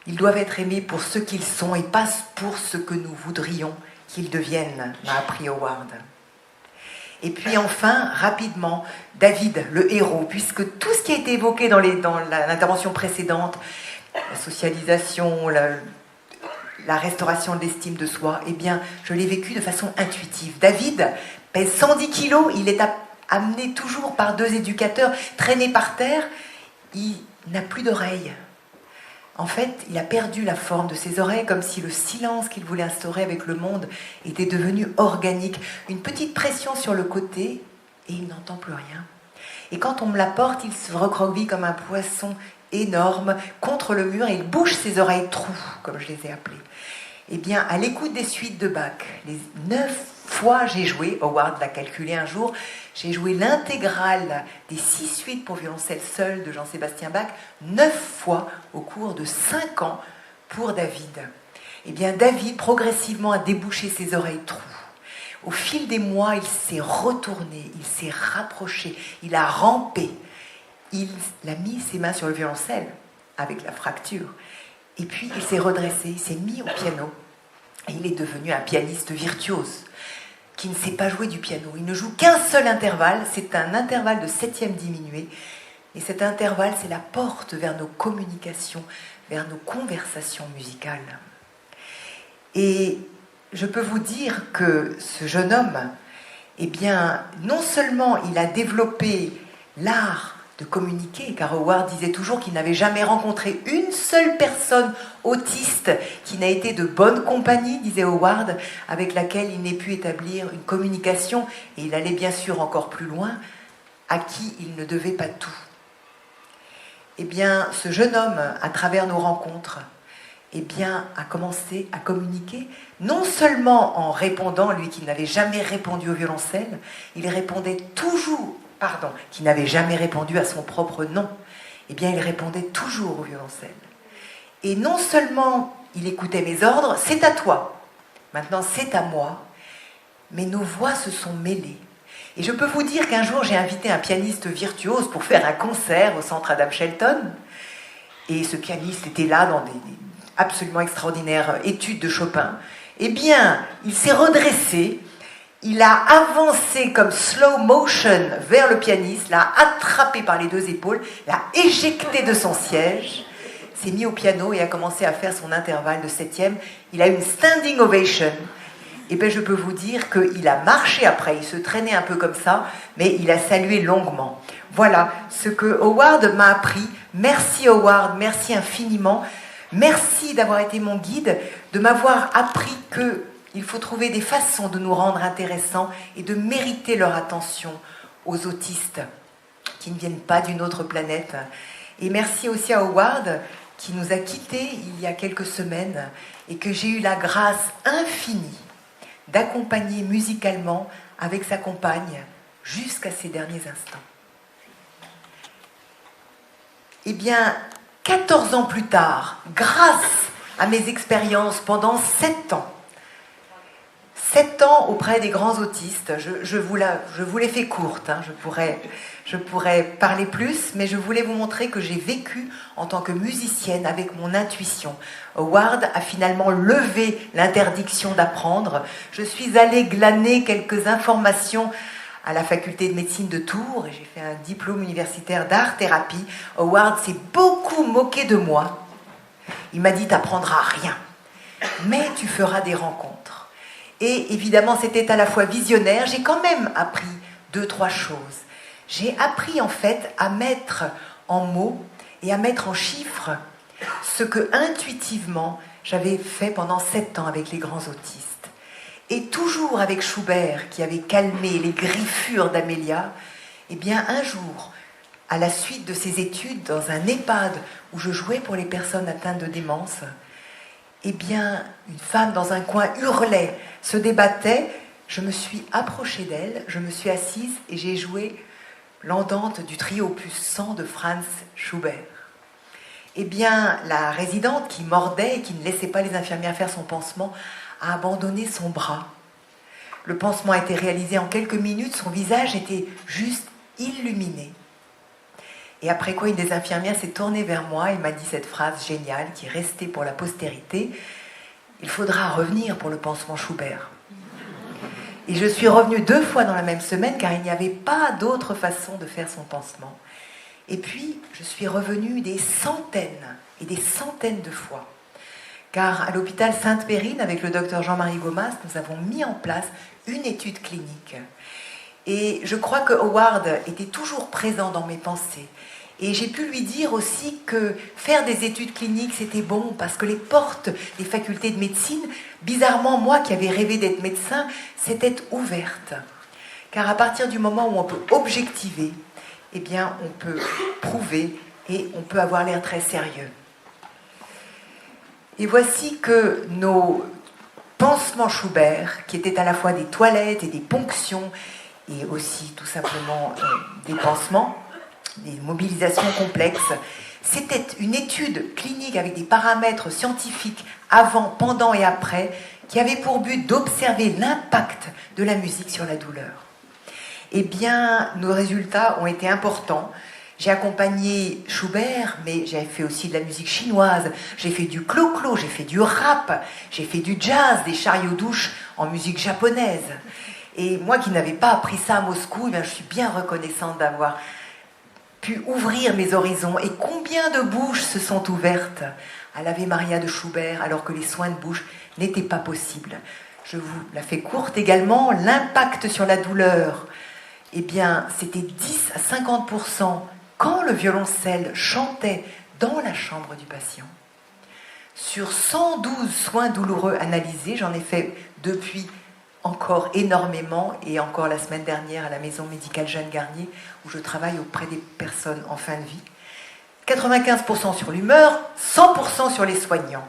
Ils doivent être aimés pour ce qu'ils sont et pas pour ce que nous voudrions qu'ils deviennent, m'a appris Howard. Et puis enfin, rapidement, David, le héros, puisque tout ce qui a été évoqué dans l'intervention précédente, la socialisation, la restauration de l'estime de soi, eh bien, je l'ai vécu de façon intuitive. David pèse 110 kilos, il est amené toujours par 2 éducateurs, traîné par terre, il n'a plus d'oreilles. En fait, il a perdu la forme de ses oreilles, comme si le silence qu'il voulait instaurer avec le monde était devenu organique. Une petite pression sur le côté, et il n'entend plus rien. Et quand on me l'apporte, il se recroqueville comme un poisson énorme contre le mur, et il bouge ses oreilles trous, comme je les ai appelées. Eh bien, à l'écoute des suites de Bach, les 9 fois j'ai joué, Howard l'a calculé un jour, j'ai joué l'intégrale des 6 suites pour violoncelle seul de Jean-Sébastien Bach, 9 fois au cours de 5 ans pour David. Eh bien, David, progressivement, a débouché ses oreilles trous. Au fil des mois, il s'est retourné, il s'est rapproché, il a rampé. Il a mis ses mains sur le violoncelle, avec la fracture. Et puis, il s'est redressé, il s'est mis au piano. Et il est devenu un pianiste virtuose, qui ne sait pas jouer du piano. Il ne joue qu'un seul intervalle, c'est un intervalle de 7e diminué. Et cet intervalle, c'est la porte vers nos communications, vers nos conversations musicales. Et je peux vous dire que ce jeune homme, eh bien, non seulement il a développé l'art de communiquer, car Howard disait toujours qu'il n'avait jamais rencontré une seule personne autiste qui n'a été de bonne compagnie, disait Howard, avec laquelle il n'ait pu établir une communication, et il allait bien sûr encore plus loin, à qui il ne devait pas tout. Eh bien, ce jeune homme, à travers nos rencontres, eh bien, a commencé à communiquer, non seulement en répondant, lui qui n'avait jamais répondu au violoncelle, il répondait toujours, qui n'avait jamais répondu à son propre nom, eh bien, il répondait toujours au violoncelle. Et non seulement il écoutait mes ordres, c'est à toi, maintenant c'est à moi, mais nos voix se sont mêlées. Et je peux vous dire qu'un jour, j'ai invité un pianiste virtuose pour faire un concert au centre Adam Shelton, et ce pianiste était là dans des absolument extraordinaires études de Chopin. Eh bien, il s'est redressé, il a avancé comme slow motion vers le pianiste, l'a attrapé par les 2 épaules, l'a éjecté de son siège, s'est mis au piano et a commencé à faire son intervalle de 7e. Il a eu une standing ovation. Et bien je peux vous dire qu'il a marché après, il se traînait un peu comme ça, mais il a salué longuement. Voilà ce que Howard m'a appris. Merci Howard, merci infiniment. Merci d'avoir été mon guide, de m'avoir appris qu'il faut trouver des façons de nous rendre intéressants et de mériter leur attention aux autistes qui ne viennent pas d'une autre planète. Et merci aussi à Howard qui nous a quittés il y a quelques semaines et que j'ai eu la grâce infinie d'accompagner musicalement avec sa compagne jusqu'à ces derniers instants. Eh bien, 14 ans plus tard, grâce à mes expériences pendant 7 ans, 7 ans auprès des grands autistes, je vous l'ai fait courte, hein, je pourrais parler plus, mais je voulais vous montrer que j'ai vécu en tant que musicienne avec mon intuition. Howard a finalement levé l'interdiction d'apprendre. Je suis allée glaner quelques informations à la faculté de médecine de Tours et j'ai fait un diplôme universitaire d'art-thérapie. Howard s'est beaucoup moqué de moi. Il m'a dit « t'apprendras rien ». mais tu feras des rencontres. Et évidemment, c'était à la fois visionnaire. J'ai quand même appris 2-3 choses. J'ai appris en fait à mettre en mots et à mettre en chiffres ce que intuitivement j'avais fait pendant 7 ans avec les grands autistes. Et toujours avec Schubert, qui avait calmé les griffures d'Amélia, eh bien un jour, à la suite de ces études, dans un EHPAD où je jouais pour les personnes atteintes de démence, eh bien une femme dans un coin hurlait, se débattait. Je me suis approchée d'elle, je me suis assise et j'ai joué l'andante du trio opus 100 de Franz Schubert. Eh bien, la résidente qui mordait et qui ne laissait pas les infirmières faire son pansement a abandonné son bras. Le pansement a été réalisé en quelques minutes, son visage était juste illuminé. Et après quoi, une des infirmières s'est tournée vers moi et m'a dit cette phrase géniale qui est restée pour la postérité: « Il faudra revenir pour le pansement Schubert ». Et je suis revenue 2 fois dans la même semaine car il n'y avait pas d'autre façon de faire son pansement. Et puis, je suis revenue des centaines et des centaines de fois. Car à l'hôpital Sainte-Périne, avec le docteur Jean-Marie Gomas, nous avons mis en place une étude clinique. Et je crois que Howard était toujours présent dans mes pensées. Et j'ai pu lui dire aussi que faire des études cliniques, c'était bon, parce que les portes des facultés de médecine, bizarrement, moi qui avais rêvé d'être médecin, s'étaient ouvertes. Car à partir du moment où on peut objectiver, eh bien, on peut prouver et on peut avoir l'air très sérieux. Et voici que nos pansements Schubert, qui étaient à la fois des toilettes et des ponctions, et aussi tout simplement des pansements, des mobilisations complexes, c'était une étude clinique avec des paramètres scientifiques avant, pendant et après, qui avait pour but d'observer l'impact de la musique sur la douleur. Eh bien, nos résultats ont été importants. J'ai accompagné Schubert, mais j'ai fait aussi de la musique chinoise, j'ai fait du clo-clo, j'ai fait du rap, j'ai fait du jazz, des chariots douches en musique japonaise. Et moi qui n'avais pas appris ça à Moscou, eh bien, je suis bien reconnaissante d'avoir pu ouvrir mes horizons. Et combien de bouches se sont ouvertes à l'Ave Maria de Schubert alors que les soins de bouche n'étaient pas possibles. Je vous la fais courte également, l'impact sur la douleur. Eh bien, c'était 10 à 50% quand le violoncelle chantait dans la chambre du patient. Sur 112 soins douloureux analysés, j'en ai fait depuis encore énormément, et encore la semaine dernière à la maison médicale Jeanne Garnier, où je travaille auprès des personnes en fin de vie. 95% sur l'humeur, 100% sur les soignants.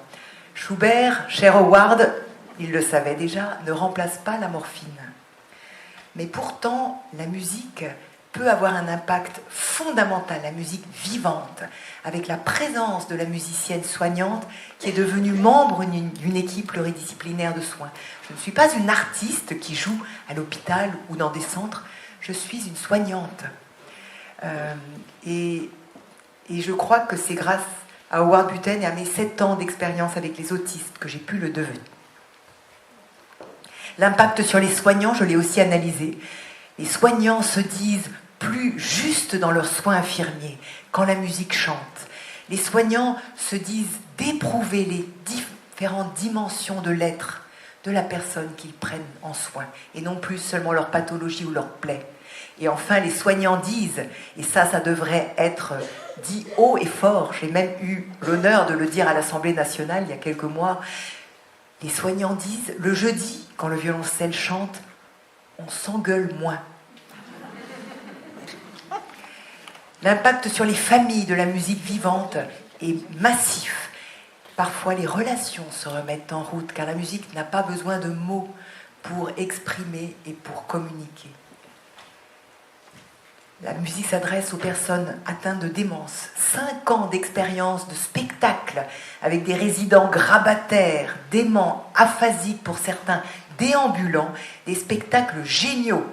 Schubert, cher Howard, il le savait déjà, ne remplace pas la morphine. Mais pourtant, la musique peut avoir un impact fondamental, la musique vivante, avec la présence de la musicienne soignante qui est devenue membre d'une équipe pluridisciplinaire de soins. Je ne suis pas une artiste qui joue à l'hôpital ou dans des centres, je suis une soignante. Et je crois que c'est grâce à Howard Buten et à mes 7 ans d'expérience avec les autistes que j'ai pu le devenir. L'impact sur les soignants, je l'ai aussi analysé. Les soignants se disent plus justes dans leurs soins infirmiers quand la musique chante. Les soignants se disent d'éprouver les différentes dimensions de l'être de la personne qu'ils prennent en soin, et non plus seulement leur pathologie ou leur plaie. Et enfin, les soignants disent, et ça devrait être dit haut et fort, j'ai même eu l'honneur de le dire à l'Assemblée nationale il y a quelques mois, les soignants disent, le jeudi, quand le violoncelle chante, on s'engueule moins. L'impact sur les familles de la musique vivante est massif. Parfois, les relations se remettent en route, car la musique n'a pas besoin de mots pour exprimer et pour communiquer. La musique s'adresse aux personnes atteintes de démence. 5 ans d'expérience de spectacle avec des résidents grabataires, déments, aphasiques pour certains, déambulants, des spectacles géniaux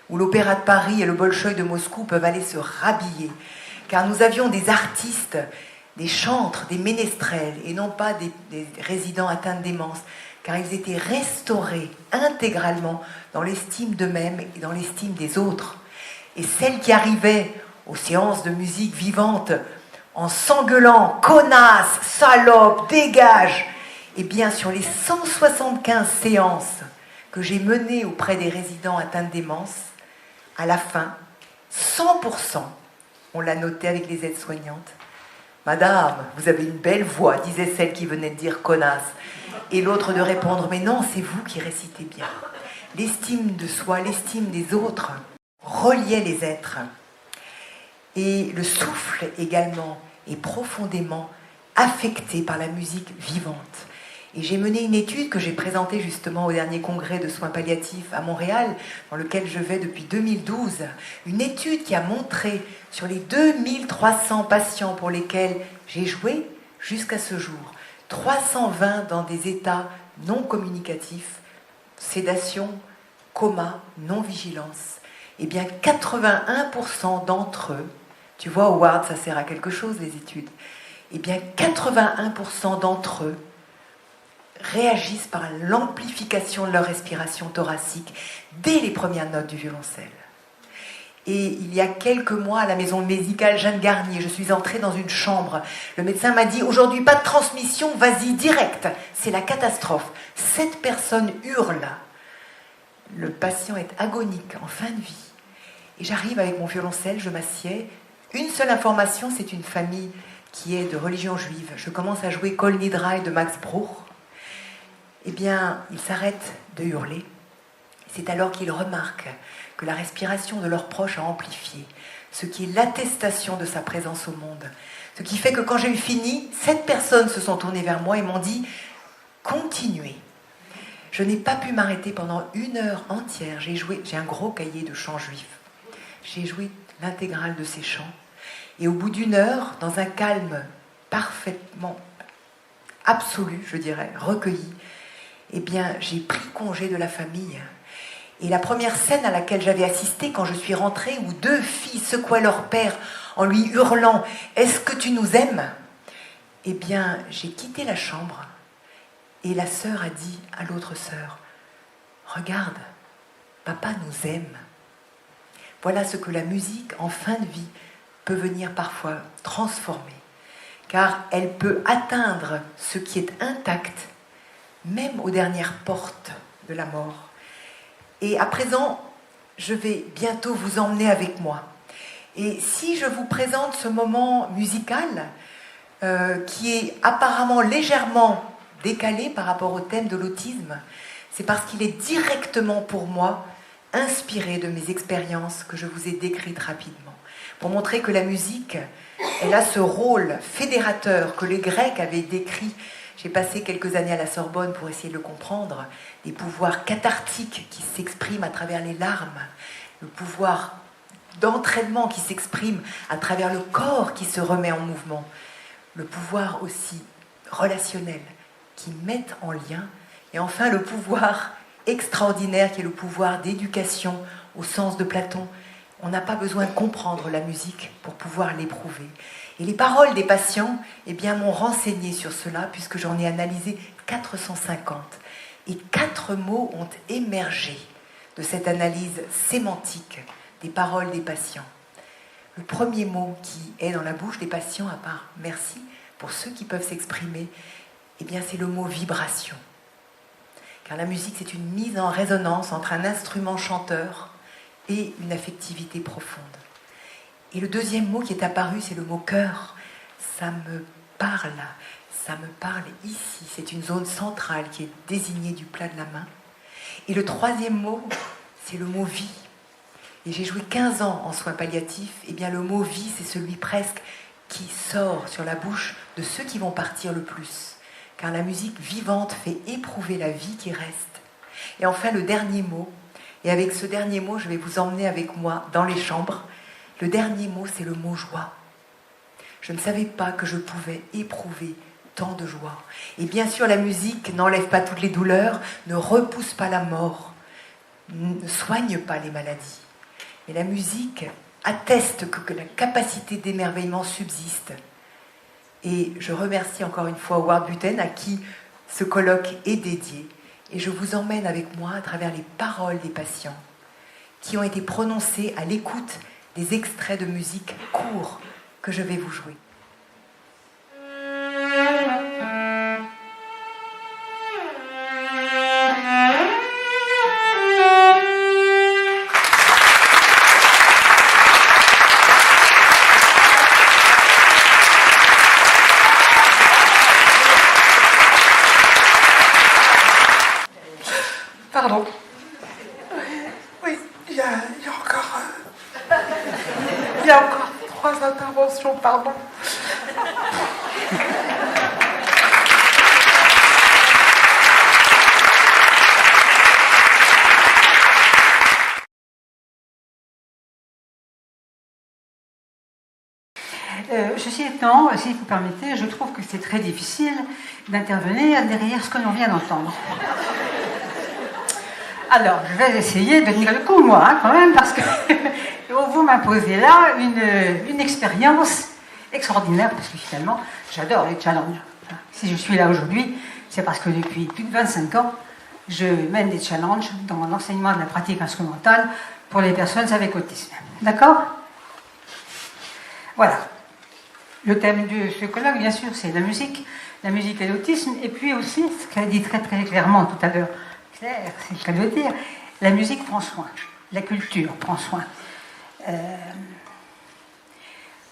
où l'Opéra de Paris et le Bolchoï de Moscou peuvent aller se rhabiller. Car nous avions des artistes, des chantres, des ménestrels, et non pas des résidents atteints de démence, car ils étaient restaurés intégralement dans l'estime d'eux-mêmes et dans l'estime des autres. Et celles qui arrivaient aux séances de musique vivante en s'engueulant « connasse, salope, dégage !» Eh bien, sur les 175 séances que j'ai menées auprès des résidents atteints de démence, à la fin, 100%, on l'a noté avec les aides-soignantes. « Madame, vous avez une belle voix », disait celle qui venait de dire « connasse ». Et l'autre de répondre « mais non, c'est vous qui récitez bien ». L'estime de soi, l'estime des autres reliait les êtres. Et le souffle également est profondément affecté par la musique vivante. Et j'ai mené une étude que j'ai présentée justement au dernier congrès de soins palliatifs à Montréal, dans lequel je vais depuis 2012. Une étude qui a montré sur les 2300 patients pour lesquels j'ai joué jusqu'à ce jour, 320 dans des états non communicatifs, sédation, coma, non-vigilance. Eh bien, 81% d'entre eux, tu vois, Howard, ça sert à quelque chose, les études, eh bien, 81% d'entre eux réagissent par l'amplification de leur respiration thoracique dès les premières notes du violoncelle. Et il y a quelques mois, à la maison médicale Jeanne Garnier, je suis entrée dans une chambre. Le médecin m'a dit « Aujourd'hui, pas de transmission, vas-y, direct !» C'est la catastrophe. 7 personnes hurlent. Le patient est agonique, en fin de vie. Et j'arrive avec mon violoncelle, je m'assieds. Une seule information, c'est une famille qui est de religion juive. Je commence à jouer Kol Nidrai de Max Bruch. Eh bien, ils s'arrêtent de hurler. C'est alors qu'ils remarquent que la respiration de leurs proches a amplifié, ce qui est l'attestation de sa présence au monde. Ce qui fait que quand j'ai eu fini, 7 personnes se sont tournées vers moi et m'ont dit « Continuez ». Je n'ai pas pu m'arrêter pendant 1 heure entière. J'ai un gros cahier de chants juifs. J'ai joué l'intégrale de ces chants. Et au bout d'1 heure, dans un calme parfaitement absolu, je dirais, recueilli, eh bien, j'ai pris congé de la famille. Et la première scène à laquelle j'avais assisté quand je suis rentrée, où 2 filles secouaient leur père en lui hurlant « Est-ce que tu nous aimes ?» Eh bien, j'ai quitté la chambre et la sœur a dit à l'autre sœur « Regarde, papa nous aime. » Voilà ce que la musique, en fin de vie, peut venir parfois transformer, car elle peut atteindre ce qui est intact, même aux dernières portes de la mort. Et à présent, je vais bientôt vous emmener avec moi. Et si je vous présente ce moment musical, qui est apparemment légèrement décalé par rapport au thème de l'autisme, c'est parce qu'il est directement pour moi inspiré de mes expériences que je vous ai décrites rapidement, pour montrer que la musique, elle a ce rôle fédérateur que les Grecs avaient décrit. J'ai passé quelques années à la Sorbonne pour essayer de le comprendre, les pouvoirs cathartiques qui s'expriment à travers les larmes, le pouvoir d'entraînement qui s'exprime à travers le corps qui se remet en mouvement, le pouvoir aussi relationnel qui met en lien, et enfin le pouvoir extraordinaire qui est le pouvoir d'éducation au sens de Platon. On n'a pas besoin de comprendre la musique pour pouvoir l'éprouver. Et les paroles des patients, eh bien, m'ont renseigné sur cela, puisque j'en ai analysé 450. Et 4 mots ont émergé de cette analyse sémantique des paroles des patients. Le premier mot qui est dans la bouche des patients, à part « merci » pour ceux qui peuvent s'exprimer, eh bien, c'est le mot « vibration ». Car la musique, c'est une mise en résonance entre un instrument chanteur et une affectivité profonde. Et le deuxième mot qui est apparu, c'est le mot « cœur ». Ça me parle ici. C'est une zone centrale qui est désignée du plat de la main. Et le troisième mot, c'est le mot « vie ». Et j'ai joué 15 ans en soins palliatifs. Et bien le mot « vie », c'est celui presque qui sort sur la bouche de ceux qui vont partir le plus. Car la musique vivante fait éprouver la vie qui reste. Et enfin, le dernier mot, et avec ce dernier mot, je vais vous emmener avec moi dans les chambres. Le dernier mot, c'est le mot « joie ». Je ne savais pas que je pouvais éprouver tant de joie. Et bien sûr, la musique n'enlève pas toutes les douleurs, ne repousse pas la mort, ne soigne pas les maladies. Mais la musique atteste que la capacité d'émerveillement subsiste. Et je remercie encore une fois Howard Butten, à qui ce colloque est dédié. Et je vous emmène avec moi à travers les paroles des patients qui ont été prononcées à l'écoute des extraits de musique courts que je vais vous jouer. pardon. Ceci étant, si vous permettez, je trouve que c'est très difficile d'intervenir derrière ce que l'on vient d'entendre. Alors, je vais essayer de tenir le coup, moi, hein, quand même, parce que vous m'imposez là une expérience extraordinaire, parce que finalement, j'adore les challenges. Si je suis là aujourd'hui, c'est parce que depuis plus de 25 ans, je mène des challenges dans l'enseignement de la pratique instrumentale pour les personnes avec autisme. D'accord ? Voilà. Le thème de ce colloque, bien sûr, c'est la musique et l'autisme, et puis aussi, ce qu'elle a dit très très clairement tout à l'heure, Claire, c'est ce qu'elle veut dire, la musique prend soin, la culture prend soin.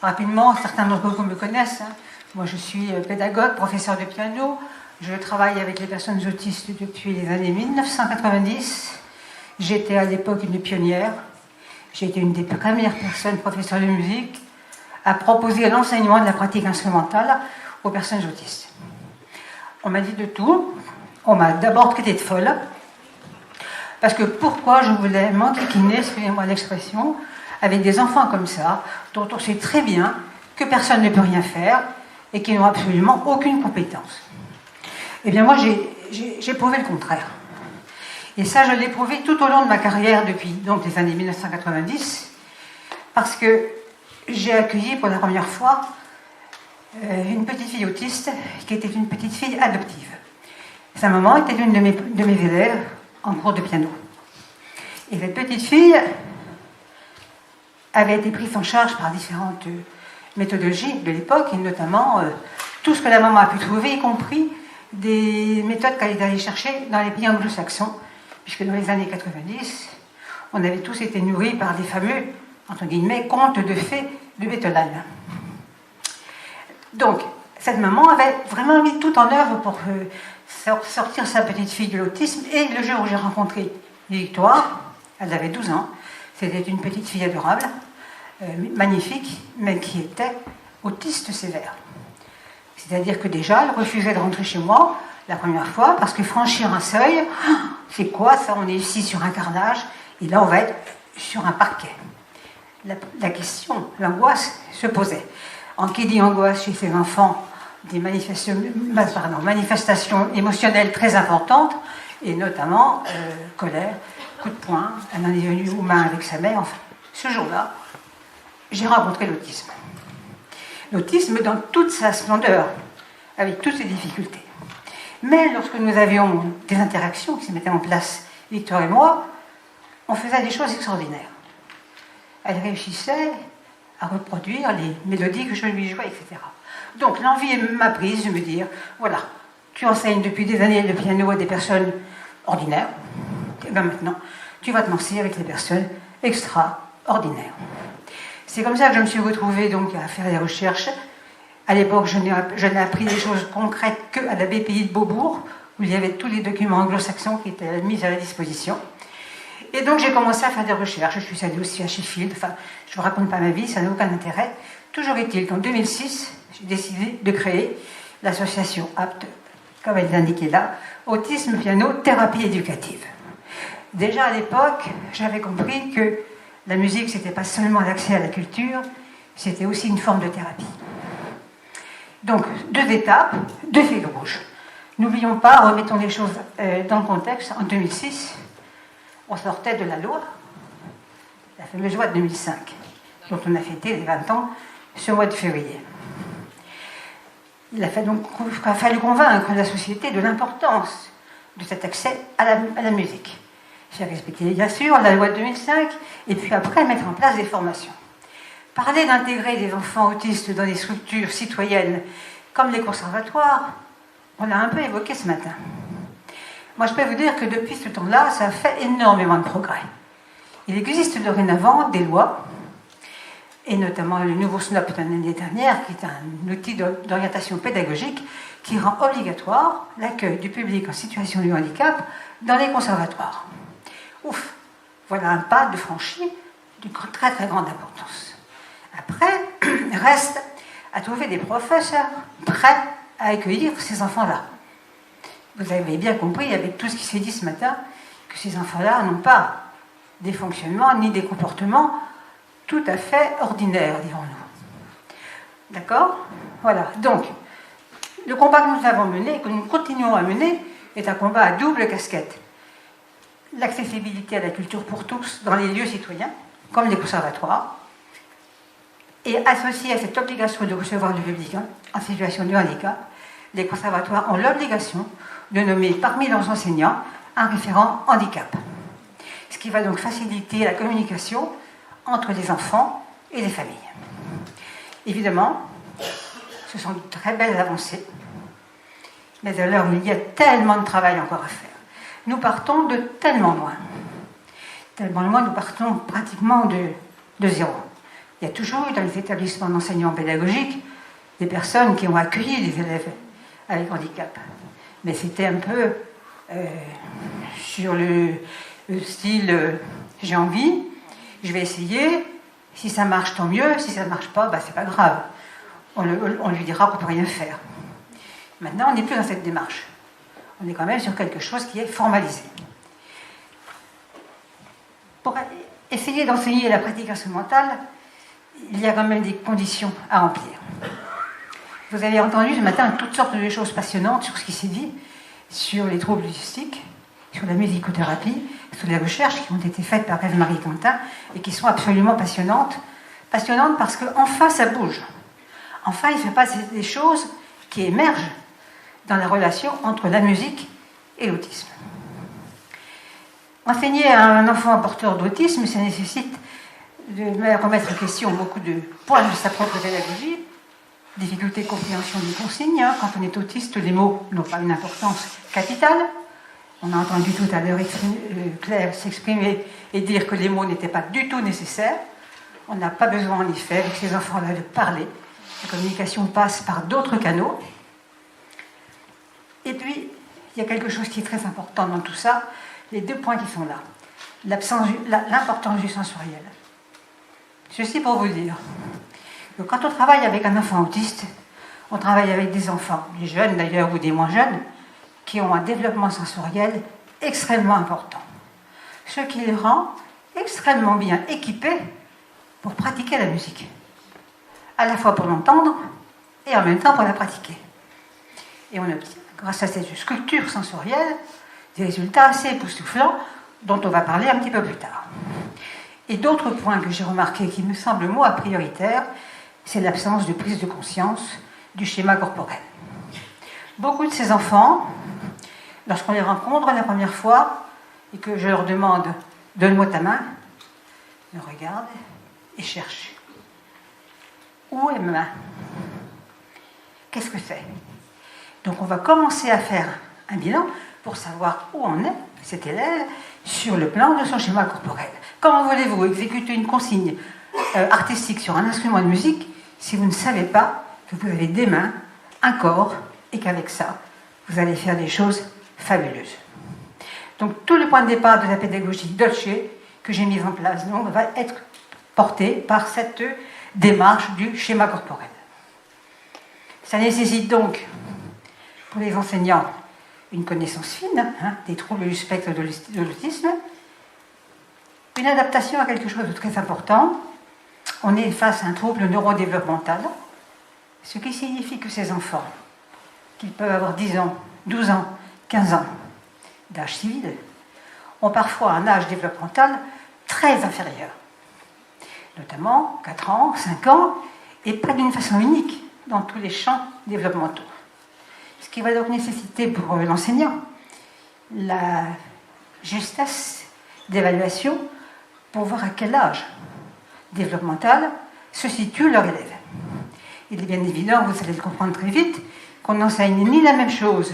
Rapidement, certains d'entre vous me connaissent, hein. Moi je suis pédagogue, professeur de piano, je travaille avec les personnes autistes depuis les années 1990, j'étais à l'époque une pionnière, j'ai été une des premières personnes professeurs de musique à proposer l'enseignement de la pratique instrumentale aux personnes autistes. On m'a dit de tout. On m'a d'abord traité de folle, parce que pourquoi je voulais m'enquiquiner, excusez-moi l'expression, avec des enfants comme ça, dont on sait très bien que personne ne peut rien faire et qui n'ont absolument aucune compétence. Eh bien moi, j'ai prouvé le contraire. Et ça, je l'ai prouvé tout au long de ma carrière depuis donc, les années 1990, parce que j'ai accueilli pour la première fois une petite fille autiste qui était une petite fille adoptive. Sa maman était une de mes élèves en cours de piano. Et cette petite fille avait été prise en charge par différentes méthodologies de l'époque, et notamment tout ce que la maman a pu trouver, y compris des méthodes qu'elle est allée chercher dans les pays anglo-saxons, puisque dans les années 90, on avait tous été nourris par des fameux, entre guillemets, contes de fées de Beethoven. Donc, cette maman avait vraiment mis tout en œuvre pour sortir sa petite fille de l'autisme, et le jour où j'ai rencontré Victoire, elle avait 12 ans, c'était une petite fille adorable, magnifique, mais qui était autiste sévère. C'est-à-dire que déjà, elle refusait de rentrer chez moi la première fois, parce que franchir un seuil, c'est quoi ça? On est ici sur un carrelage, et là on va être sur un parquet. La question, l'angoisse se posait. En qui dit angoisse chez ces enfants, des manifestations émotionnelles très importantes, et notamment colère, coup de poing, un individu humain avec sa mère. Enfin, ce jour-là, j'ai rencontré l'autisme. L'autisme dans toute sa splendeur, avec toutes ses difficultés. Mais lorsque nous avions des interactions qui se mettaient en place, Victor et moi, on faisait des choses extraordinaires. Elle réussissait à reproduire les mélodies que je lui jouais, etc. Donc l'envie m'a prise de me dire, voilà, tu enseignes depuis des années le piano à des personnes ordinaires, et bien maintenant, tu vas te lancer avec les personnes extraordinaires. C'est comme ça que je me suis retrouvée donc à faire des recherches. À l'époque, je n'ai appris des choses concrètes qu'à la BPI de Beaubourg, où il y avait tous les documents anglo-saxons qui étaient mis à la disposition. Et donc j'ai commencé à faire des recherches. Je suis allée aussi à Sheffield. Enfin, je ne vous raconte pas ma vie, ça n'a aucun intérêt. Toujours est-il qu'en 2006, j'ai décidé de créer l'association APT, comme elle est indiquée là, Autisme Piano Thérapie Éducative. Déjà à l'époque, j'avais compris que la musique, ce n'était pas seulement l'accès à la culture, c'était aussi une forme de thérapie. Donc, 2 étapes, 2 fils rouges. N'oublions pas, remettons les choses dans le contexte. En 2006, on sortait de la loi, la fameuse loi de 2005, dont on a fêté les 20 ans ce mois de février. Il a fallu convaincre la société de l'importance de cet accès à la musique. J'ai respecté bien sûr la loi de 2005, et puis après mettre en place des formations. Parler d'intégrer des enfants autistes dans des structures citoyennes comme les conservatoires, on l'a un peu évoqué ce matin. Moi, je peux vous dire que depuis ce temps-là, ça a fait énormément de progrès. Il existe dorénavant des lois, et notamment le nouveau SNOP de l'année dernière, qui est un outil d'orientation pédagogique qui rend obligatoire l'accueil du public en situation de handicap dans les conservatoires. Ouf, voilà un pas de franchi de très très grande importance. Après, reste à trouver des professeurs prêts à accueillir ces enfants-là. Vous avez bien compris, avec tout ce qui s'est dit ce matin, que ces enfants-là n'ont pas des fonctionnements ni des comportements tout à fait ordinaires, dirons-nous. D'accord? Voilà. Donc, le combat que nous avons mené, que nous continuons à mener, est un combat à double casquette. L'accessibilité à la culture pour tous dans les lieux citoyens, comme les conservatoires, et associé à cette obligation de recevoir du public en situation de handicap, les conservatoires ont l'obligation de nommer parmi leurs enseignants un référent handicap. Ce qui va donc faciliter la communication entre les enfants et les familles. Évidemment, ce sont de très belles avancées, mais à l'heure où il y a tellement de travail encore à faire, nous partons de tellement loin. Tellement loin, nous partons pratiquement de zéro. Il y a toujours eu dans les établissements d'enseignement pédagogique des personnes qui ont accueilli des élèves avec handicap. Mais c'était un peu sur le style j'ai envie, je vais essayer, si ça marche tant mieux, si ça ne marche pas, c'est pas grave. On lui dira qu'on ne peut rien faire. Maintenant, on n'est plus dans cette démarche. On est quand même sur quelque chose qui est formalisé. Pour essayer d'enseigner la pratique instrumentale, il y a quand même des conditions à remplir. Vous avez entendu ce matin toutes sortes de choses passionnantes sur ce qui s'est dit, sur les troubles autistiques, sur la musicothérapie, sur les recherches qui ont été faites par Ève-Marie Quentin et qui sont absolument passionnantes. Passionnantes parce qu'enfin ça bouge. Enfin, il se passe des choses qui émergent dans la relation entre la musique et l'autisme. Enseigner à un enfant porteur d'autisme, ça nécessite de remettre en question beaucoup de points de sa propre pédagogie, difficulté de compréhension des consignes. Quand on est autiste, les mots n'ont pas une importance capitale. On a entendu tout à l'heure Claire s'exprimer et dire que les mots n'étaient pas du tout nécessaires. On n'a pas besoin, en effet, avec ces enfants-là, de parler. La communication passe par d'autres canaux. Et puis, il y a quelque chose qui est très important dans tout ça, les deux points qui sont là. L'importance du sensoriel. Ceci pour vous dire que quand on travaille avec un enfant autiste, on travaille avec des enfants, des jeunes d'ailleurs ou des moins jeunes, qui ont un développement sensoriel extrêmement important. Ce qui les rend extrêmement bien équipés pour pratiquer la musique. À la fois pour l'entendre et en même temps pour la pratiquer. Et on obtient, grâce à cette sculpture sensorielle, des résultats assez époustouflants dont on va parler un petit peu plus tard. Et d'autres points que j'ai remarqués qui me semblent, moi, prioritaires, c'est l'absence de prise de conscience du schéma corporel. Beaucoup de ces enfants, lorsqu'on les rencontre la première fois et que je leur demande « donne-moi ta main », ils me regardent et cherchent. Où est ma main? Qu'est-ce que c'est? Donc on va commencer à faire un bilan pour savoir où en est cet élève sur le plan de son schéma corporel. Comment voulez-vous exécuter une consigne artistique sur un instrument de musique si vous ne savez pas que vous avez des mains, un corps, et qu'avec ça, vous allez faire des choses fabuleuses. Donc tout le point de départ de la pédagogie Dolce que j'ai mise en place donc, va être porté par cette démarche du schéma corporel. Ça nécessite donc, pour les enseignants, une connaissance fine des troubles du spectre de l'autisme, une adaptation à quelque chose de très important. On est face à un trouble neurodéveloppemental, ce qui signifie que ces enfants, qu'ils peuvent avoir 10 ans, 12 ans, 15 ans d'âge civil, ont parfois un âge développemental très inférieur, notamment 4 ans, 5 ans, et pas d'une façon unique dans tous les champs développementaux. Ce qui va donc nécessiter pour l'enseignant la justesse d'évaluation pour voir à quel âge développemental se situe leur élève. Il est bien évident, vous allez le comprendre très vite, qu'on n'enseigne ni la même chose,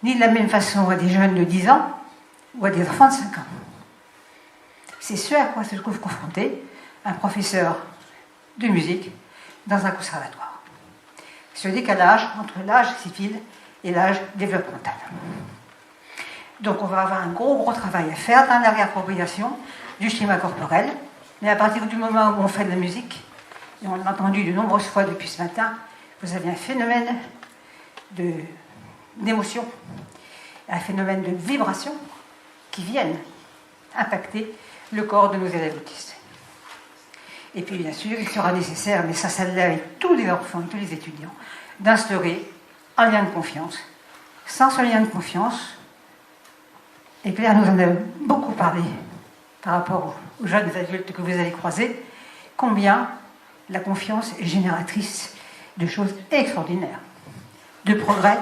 ni de la même façon à des jeunes de 10 ans ou à des enfants de 5 ans. C'est ce à quoi se trouve confronté un professeur de musique dans un conservatoire. Ce décalage entre l'âge civil et l'âge développemental. Donc on va avoir un gros travail à faire dans la réappropriation du schéma corporel, mais à partir du moment où on fait de la musique, et on l'a entendu de nombreuses fois depuis ce matin, vous avez un phénomène d'émotion, un phénomène de vibration qui viennent impacter le corps de nos élèves autistes. Et puis bien sûr, il sera nécessaire, mais ça l'est avec tous les enfants, tous les étudiants, d'instaurer un lien de confiance. Sans ce lien de confiance, et Claire nous en a beaucoup parlé par rapport aux jeunes adultes que vous allez croiser, combien la confiance est génératrice de choses extraordinaires, de progrès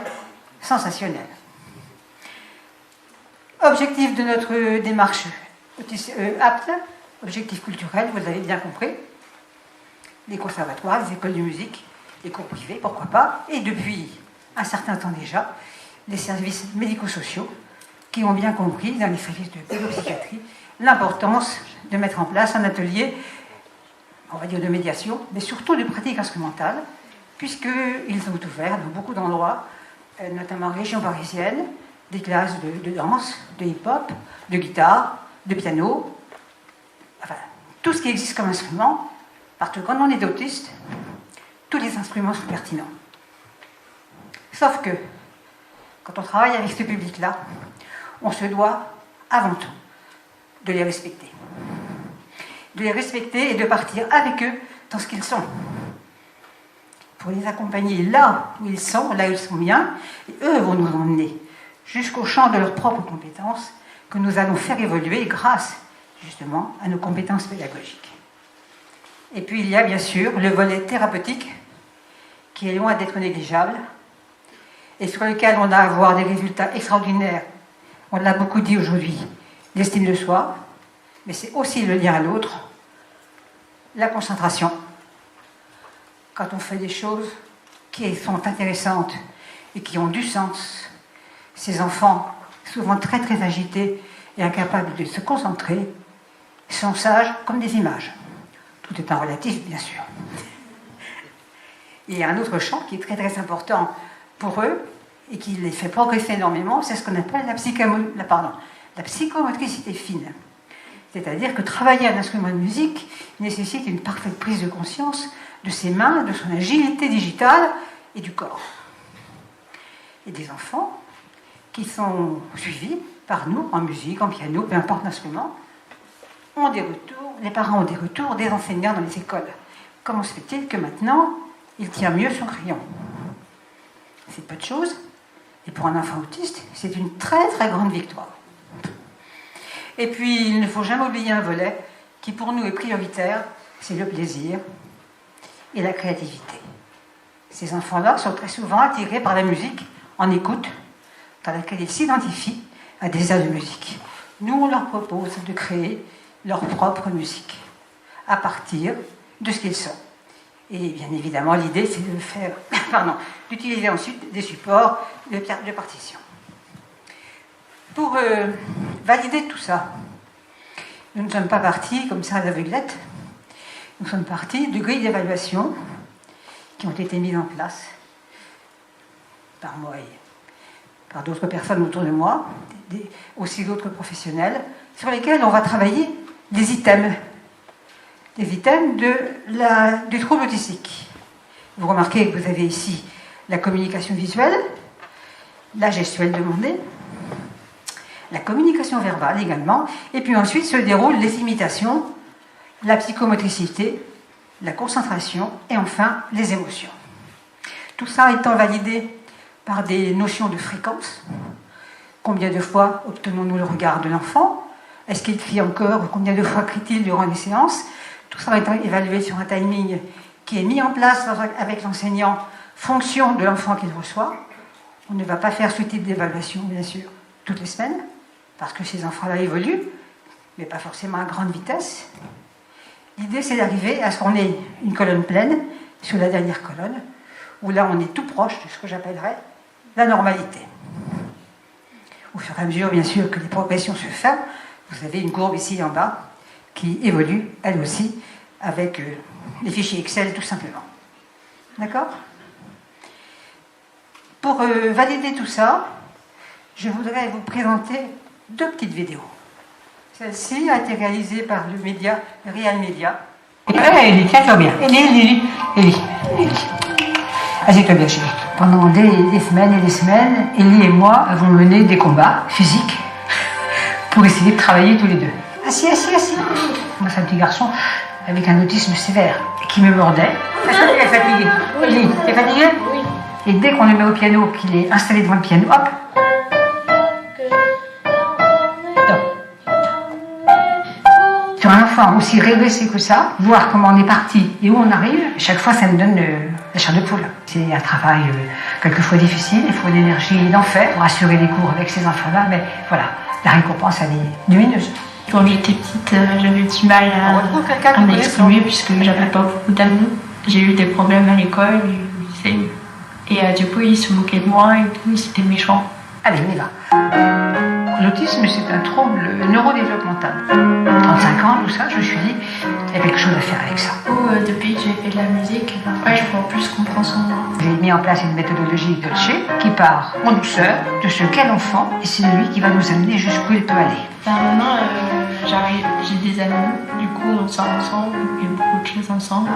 sensationnels. Objectif de notre démarche apte, objectif culturel, vous l'avez bien compris, les conservatoires, les écoles de musique, les cours privés, pourquoi pas, et depuis un certain temps déjà, les services médico-sociaux qui ont bien compris, dans les services de pédopsychiatrie, l'importance de mettre en place un atelier, on va dire de médiation, mais surtout de pratique instrumentale, puisqu'ils ont ouvert dans beaucoup d'endroits, notamment en région parisienne, des classes de danse, de hip-hop, de guitare, de piano, enfin, tout ce qui existe comme instrument, parce que quand on est autiste, tous les instruments sont pertinents. Sauf que, quand on travaille avec ce public-là, on se doit, avant tout, de les respecter. De les respecter et de partir avec eux dans ce qu'ils sont. Pour les accompagner là où ils sont bien, et eux vont nous emmener jusqu'au champ de leurs propres compétences que nous allons faire évoluer grâce, justement, à nos compétences pédagogiques. Et puis il y a bien sûr le volet thérapeutique qui est loin d'être négligeable et sur lequel on a à voir des résultats extraordinaires. On l'a beaucoup dit aujourd'hui, l'estime de soi, mais c'est aussi le lien à l'autre, la concentration. Quand on fait des choses qui sont intéressantes et qui ont du sens, ces enfants, souvent très très agités et incapables de se concentrer, sont sages comme des images. Tout est en relatif, bien sûr. Il y a un autre champ qui est très très important pour eux et qui les fait progresser énormément, c'est ce qu'on appelle la psychomotricité fine. C'est-à-dire que travailler un instrument de musique nécessite une parfaite prise de conscience de ses mains, de son agilité digitale et du corps. Et des enfants qui sont suivis par nous en musique, en piano, peu importe l'instrument, ont des retours, les parents ont des retours des enseignants dans les écoles. Comment se fait-il que maintenant, il tient mieux son crayon? C'est peu de choses, et pour un enfant autiste, c'est une très très grande victoire. Et puis, il ne faut jamais oublier un volet qui pour nous est prioritaire, c'est le plaisir et la créativité. Ces enfants-là sont très souvent attirés par la musique en écoute, dans laquelle ils s'identifient à des airs de musique. Nous, on leur propose de créer leur propre musique, à partir de ce qu'ils sont. Et bien évidemment, l'idée, c'est de faire, d'utiliser ensuite des supports de partition. Pour valider tout ça, nous ne sommes pas partis comme ça à l'aveuglette. Nous sommes partis de grilles d'évaluation qui ont été mises en place par moi et par d'autres personnes autour de moi, aussi d'autres professionnels, sur lesquels on va travailler des items du trouble autistique. Vous remarquez que vous avez ici la communication visuelle, la gestuelle demandée, la communication verbale également, et puis ensuite se déroulent les imitations, la psychomotricité, la concentration et enfin les émotions. Tout ça étant validé par des notions de fréquence. Combien de fois obtenons-nous le regard de l'enfant? Est-ce qu'il crie encore? Combien de fois crie-t-il durant les séances? Tout ça étant évalué sur un timing qui est mis en place avec l'enseignant, fonction de l'enfant qu'il reçoit. On ne va pas faire ce type d'évaluation, bien sûr, toutes les semaines, parce que ces enfants-là évoluent, mais pas forcément à grande vitesse. L'idée, c'est d'arriver à ce qu'on ait une colonne pleine sur la dernière colonne, où là, on est tout proche de ce que j'appellerais la normalité. Au fur et à mesure, bien sûr, que les progressions se font, vous avez une courbe ici en bas qui évolue, elle aussi, avec les fichiers Excel, tout simplement. D'accord? Pour valider tout ça, je voudrais vous présenter 2 petites vidéos. Celle-ci a été réalisée par le média, le Real Media. Élie, tiens-toi bien. Élie. Assieds-toi bien, chérie. Pendant des semaines et des semaines, Ellie et moi avons mené des combats physiques pour essayer de travailler tous les deux. Assis. Moi, c'est un petit garçon avec un autisme sévère qui me mordait. Est-ce que tu es fatigué? Ellie, tu es fatigué? Oui. Et dès qu'on le met au piano, qu'il est installé devant le piano, hop. Sur un enfant aussi régressé que ça, voir comment on est parti et où on arrive, chaque fois ça me donne la chair de poule. C'est un travail quelquefois difficile, il faut de l'énergie d'enfer pour assurer les cours avec ces enfants-là, mais voilà, la récompense elle est lumineuse. Quand j'étais petite, j'avais du mal à m'exprimer puisque j'avais pas beaucoup d'amis. J'ai eu des problèmes à l'école, au lycée. Et du coup, ils se moquaient de moi et tout, c'était méchant. Allez, on y va. L'autisme, c'est un trouble neurodéveloppemental. 35 ans, tout ça, je me suis dit, il y a quelque chose à faire avec ça. Depuis que j'ai fait de la musique, je peux plus comprendre son moi. J'ai mis en place une méthodologie Dolce qui part en douceur de ce qu'est l'enfant et c'est lui qui va nous amener jusqu'où il peut aller. Maintenant, j'ai des amis, du coup on sort ensemble, on fait beaucoup de choses ensemble.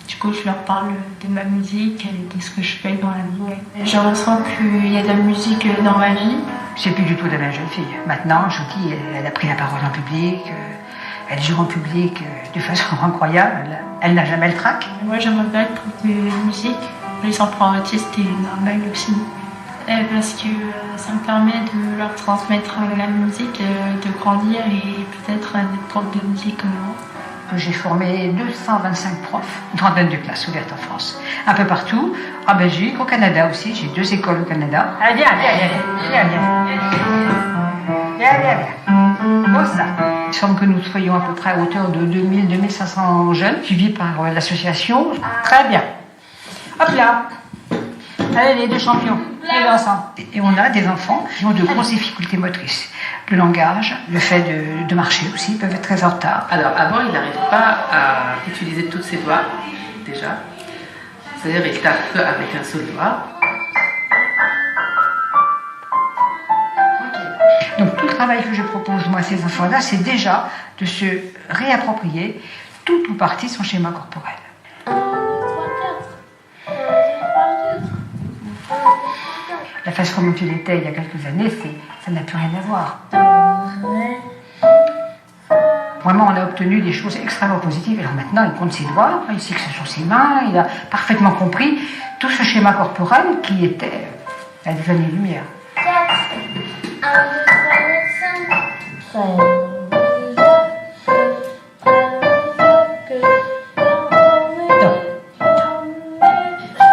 Du coup, je leur parle de ma musique et de ce que je fais dans la vie. Je ressens qu'il y a de la musique dans ma vie. C'est plus du tout la même jeune fille. Maintenant, je vous dis, elle a pris la parole en public, elle joue en public de façon incroyable, elle n'a jamais le trac. Moi, j'aimerais bien être prof de musique. Les enfants autistes et normales aussi. Parce que ça me permet de leur transmettre la musique, de grandir et peut-être d'être prof de musique comme moi. J'ai formé 225 profs, une trentaine de classes ouvertes en France, un peu partout, en Belgique, au Canada aussi, j'ai 2 écoles au Canada. Allez, viens. Bon, ça. Il semble que nous soyons à peu près à hauteur de 2000-2500 jeunes, suivis par l'association. Très bien. Hop là. Allez, les 2 champions, les deux ensemble. Et on a des enfants qui ont de grosses difficultés motrices. Le langage, le fait de marcher aussi, peuvent être très en retard. Alors avant, il n'arrivait pas à utiliser tous ses doigts, déjà. C'est-à-dire, il tape avec un seul doigt. Donc tout le travail que je propose, moi, à ces enfants-là, c'est déjà de se réapproprier tout ou partie de son schéma corporel. La façon dont il était il y a quelques années, ça n'a plus rien à voir. Vraiment, on a obtenu des choses extrêmement positives. Alors maintenant, il compte ses doigts, il sait que ce sont ses mains, il a parfaitement compris tout ce schéma corporel qui était à des années-lumière. 4, 1, 2, 3, 4,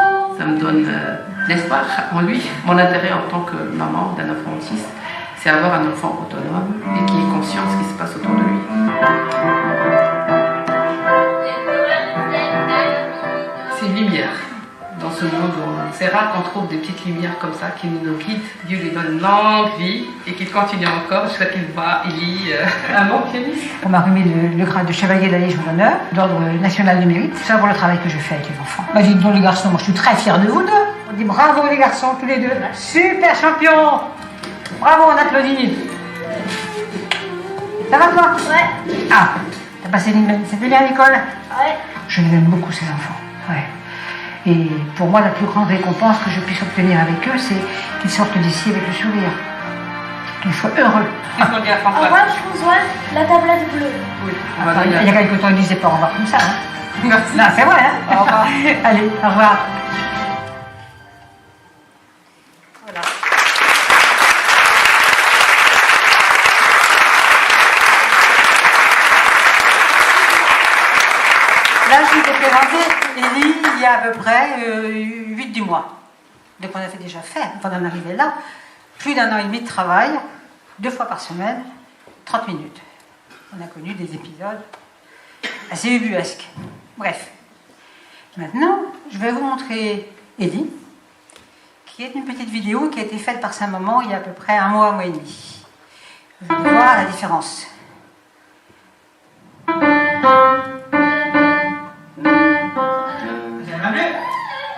5. Ça me donne l'espoir en lui. Mon intérêt en tant que maman d'un enfant autiste, c'est avoir un enfant autonome et qui est conscient de ce qui se passe autour de lui. C'est une lumière dans ce monde. C'est rare qu'on trouve des petites lumières comme ça qui nous guident. Dieu lui donne une longue vie et qu'il continue encore jusqu'à qu'il voit Ellie un bon pianiste. On m'a remis le grade de chevalier de la Légion d'honneur, d'ordre national du mérite. C'est ça pour le travail que je fais avec les enfants. Bah, dites donc les garçons, moi je suis très fière de vous deux. On dit bravo les garçons, tous les deux. Super champion. Bravo, on applaudit. Ça va toi? Ouais. Ah, t'as passé une... C'était bien à l'école? Ouais. Je les aime beaucoup ces enfants. Ouais. Et pour moi, la plus grande récompense que je puisse obtenir avec eux, c'est qu'ils sortent d'ici avec le sourire. Qu'ils soient heureux. Orange, rouge, la tablette bleue. Oui, Enfin, il y a quelque temps, ils ne disaient pas au revoir comme ça. Hein. Merci. Non, c'est vrai, hein? Au revoir. Allez, au revoir. Voilà. Là, je vous ai présenté Ellie il y a à peu près 8-10 mois. Donc on a fait déjà fait, avant d'en arriver là, plus d'1 an et demi de travail, 2 fois par semaine, 30 minutes. On a connu des épisodes assez ubuesques. Bref. Maintenant, je vais vous montrer Ellie, qui est une petite vidéo qui a été faite par sa maman il y a à peu près 1 mois et demi. Vous allez voir la différence.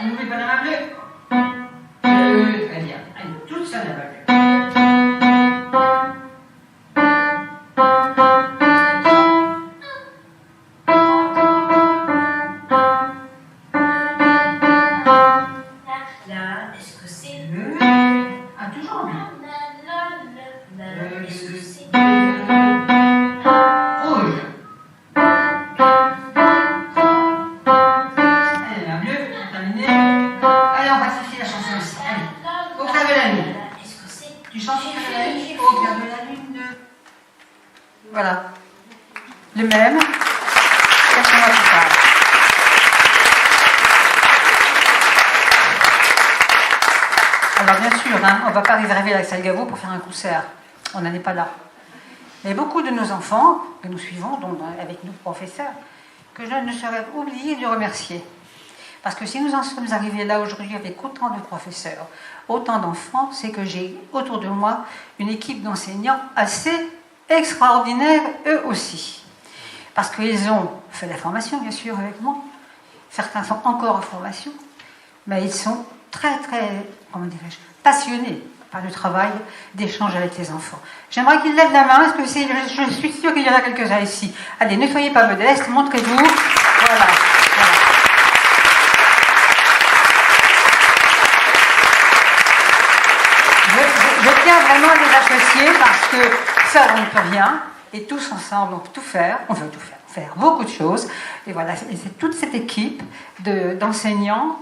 Vous n'oubliez pas la bleue? Très bien. Allez, toute ça la bleue. Tu chantes de la lune au clair de la lune de... Voilà. Le même. Quelques mois plus tard. Alors bien sûr, hein, on ne va pas réserver la salle Gaveau pour faire un concert. On n'en est pas là. Mais beaucoup de nos enfants, que nous suivons, donc avec nos professeurs, que je ne saurais oublier de remercier. Parce que si nous en sommes arrivés là aujourd'hui avec autant de professeurs, autant d'enfants, c'est que j'ai autour de moi une équipe d'enseignants assez extraordinaire, eux aussi. Parce qu'ils ont fait la formation, bien sûr, avec moi. Certains sont encore en formation, mais ils sont très, comment dirais-je, passionnés par le travail d'échange avec les enfants. J'aimerais qu'ils lèvent la main, parce que je suis sûre qu'il y en a quelques-uns ici. Allez, ne soyez pas modestes, montrez-vous. Voilà. Je tiens vraiment à les apprécier parce que ça, on ne peut rien. Et tous ensemble, on peut tout faire. On veut tout faire beaucoup de choses. Et voilà, c'est toute cette équipe d'enseignants.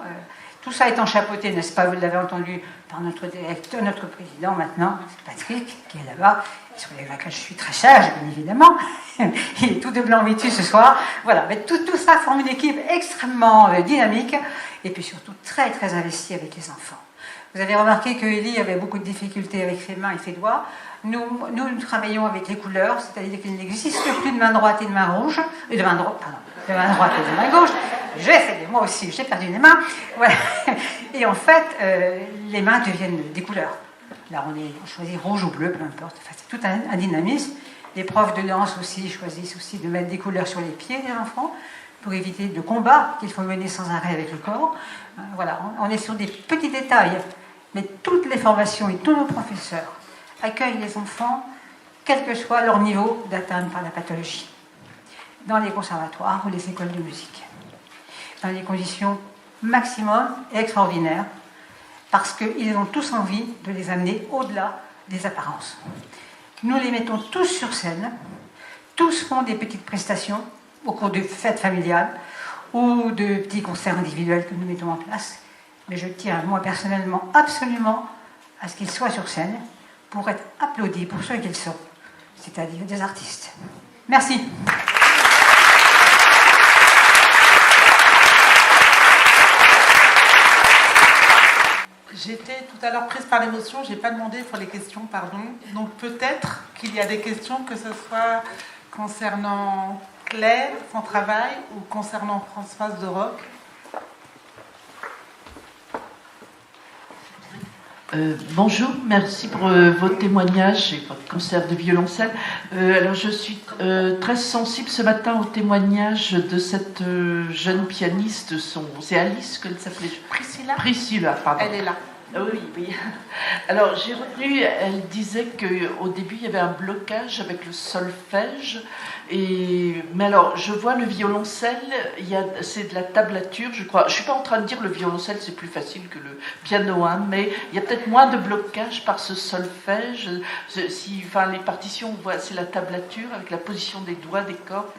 Tout ça étant chapeauté, n'est-ce pas, vous l'avez entendu, par notre directeur, notre président maintenant, Patrick, qui est là-bas, sur laquelle je suis très chère, bien évidemment. Il est tout de blanc vêtu ce soir. Voilà, mais tout ça forme une équipe extrêmement dynamique et puis surtout très, très investie avec les enfants. Vous avez remarqué que Élie avait beaucoup de difficultés avec ses mains et ses doigts. Nous travaillons avec les couleurs, c'est-à-dire qu'il n'existe plus de main droite et de main rouge, de main droite et de main gauche. J'ai fait moi aussi, j'ai perdu les mains. Voilà. Et en fait, les mains deviennent des couleurs. Là, on choisit rouge ou bleu, peu importe. Enfin, c'est tout un dynamisme. Les profs de danse aussi choisissent aussi de mettre des couleurs sur les pieds des enfants pour éviter le combat qu'il faut mener sans arrêt avec le corps. Voilà, on est sur des petits détails. Mais toutes les formations et tous nos professeurs accueillent les enfants, quel que soit leur niveau d'atteinte par la pathologie, dans les conservatoires ou les écoles de musique, dans des conditions maximum et extraordinaires, parce qu'ils ont tous envie de les amener au-delà des apparences. Nous les mettons tous sur scène, tous font des petites prestations au cours de fêtes familiales ou de petits concerts individuels que nous mettons en place. Mais je tiens, moi personnellement, absolument à ce qu'ils soient sur scène pour être applaudis pour ceux qu'ils sont, c'est-à-dire des artistes. Merci. J'étais tout à l'heure prise par l'émotion, je n'ai pas demandé pour les questions, pardon. Donc peut-être qu'il y a des questions, que ce soit concernant Claire, son travail, ou concernant Françoise de Roc. Bonjour, merci pour votre témoignage et votre concert de violoncelle. Alors je suis très sensible ce matin au témoignage de cette jeune pianiste. C'est Alice qu'elle s'appelait. Priscilla, pardon. Elle est là. Oui, oui. Alors j'ai retenu, elle disait qu'au début il y avait un blocage avec le solfège. Mais alors je vois le violoncelle, c'est de la tablature, je crois. Je ne suis pas en train de dire le violoncelle c'est plus facile que le piano, hein, mais il y a peut-être moins de blocage par ce solfège. Les partitions, on voit, c'est la tablature avec la position des doigts, des cordes.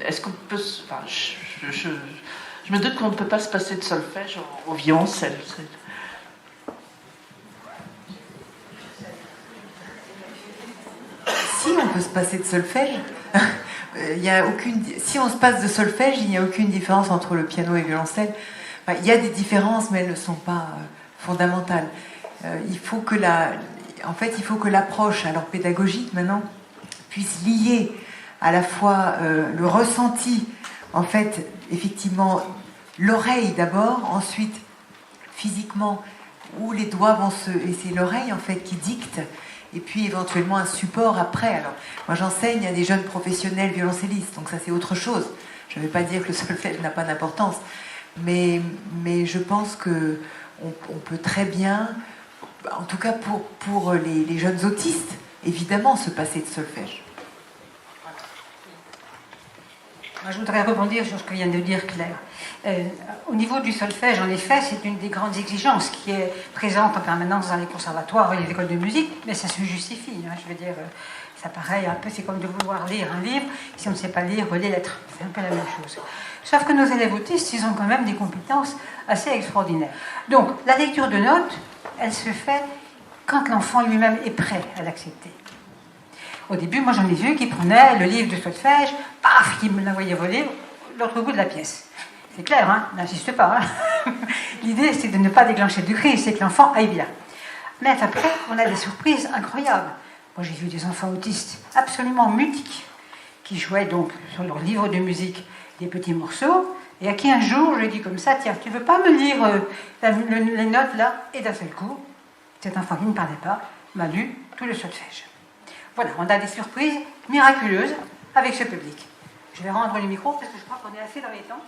Est-ce qu'on peut... je me doute qu'on ne peut pas se passer de solfège au violoncelle. Si on peut se passer de solfège, si on se passe de solfège, il n'y a aucune différence entre le piano et le violoncelle. Enfin, il y a des différences, mais elles ne sont pas fondamentales. Il faut que l'approche, alors pédagogique maintenant, puisse lier à la fois le ressenti, en fait, effectivement, l'oreille d'abord, ensuite physiquement, où les doigts vont et c'est l'oreille en fait qui dicte. Et puis éventuellement un support après. Alors, moi j'enseigne à des jeunes professionnels violoncellistes, donc ça c'est autre chose. Je ne vais pas dire que le solfège n'a pas d'importance, mais je pense qu'on peut très bien, en tout cas pour les jeunes autistes, évidemment se passer de solfège. Moi, je voudrais rebondir sur ce que vient de dire Claire. Au niveau du solfège, en effet, c'est une des grandes exigences qui est présente en permanence dans les conservatoires et les écoles de musique, mais ça se justifie. Hein, je veux dire, ça paraît un peu, c'est comme de vouloir lire un livre, si on ne sait pas lire les lettres. C'est un peu la même chose. Sauf que nos élèves autistes, ils ont quand même des compétences assez extraordinaires. Donc, la lecture de notes, elle se fait quand l'enfant lui-même est prêt à l'accepter. Au début, moi j'en ai vu qui prenaient le livre de solfège, paf, qui me l'envoyait voler l'autre bout de la pièce. C'est clair, hein, n'insiste pas. Hein. L'idée, c'est de ne pas déclencher de crise, c'est que l'enfant aille bien. Mais après, on a des surprises incroyables. Moi, j'ai vu des enfants autistes absolument mutiques, qui jouaient donc sur leur livre de musique des petits morceaux, et à qui un jour, je lui ai dit comme ça, tiens, tu veux pas me lire les notes là? Et d'un seul coup, cet enfant qui ne parlait pas m'a lu tout le solfège. Voilà, on a des surprises miraculeuses avec ce public. Je vais rendre le micro parce que je crois qu'on est assez dans les temps.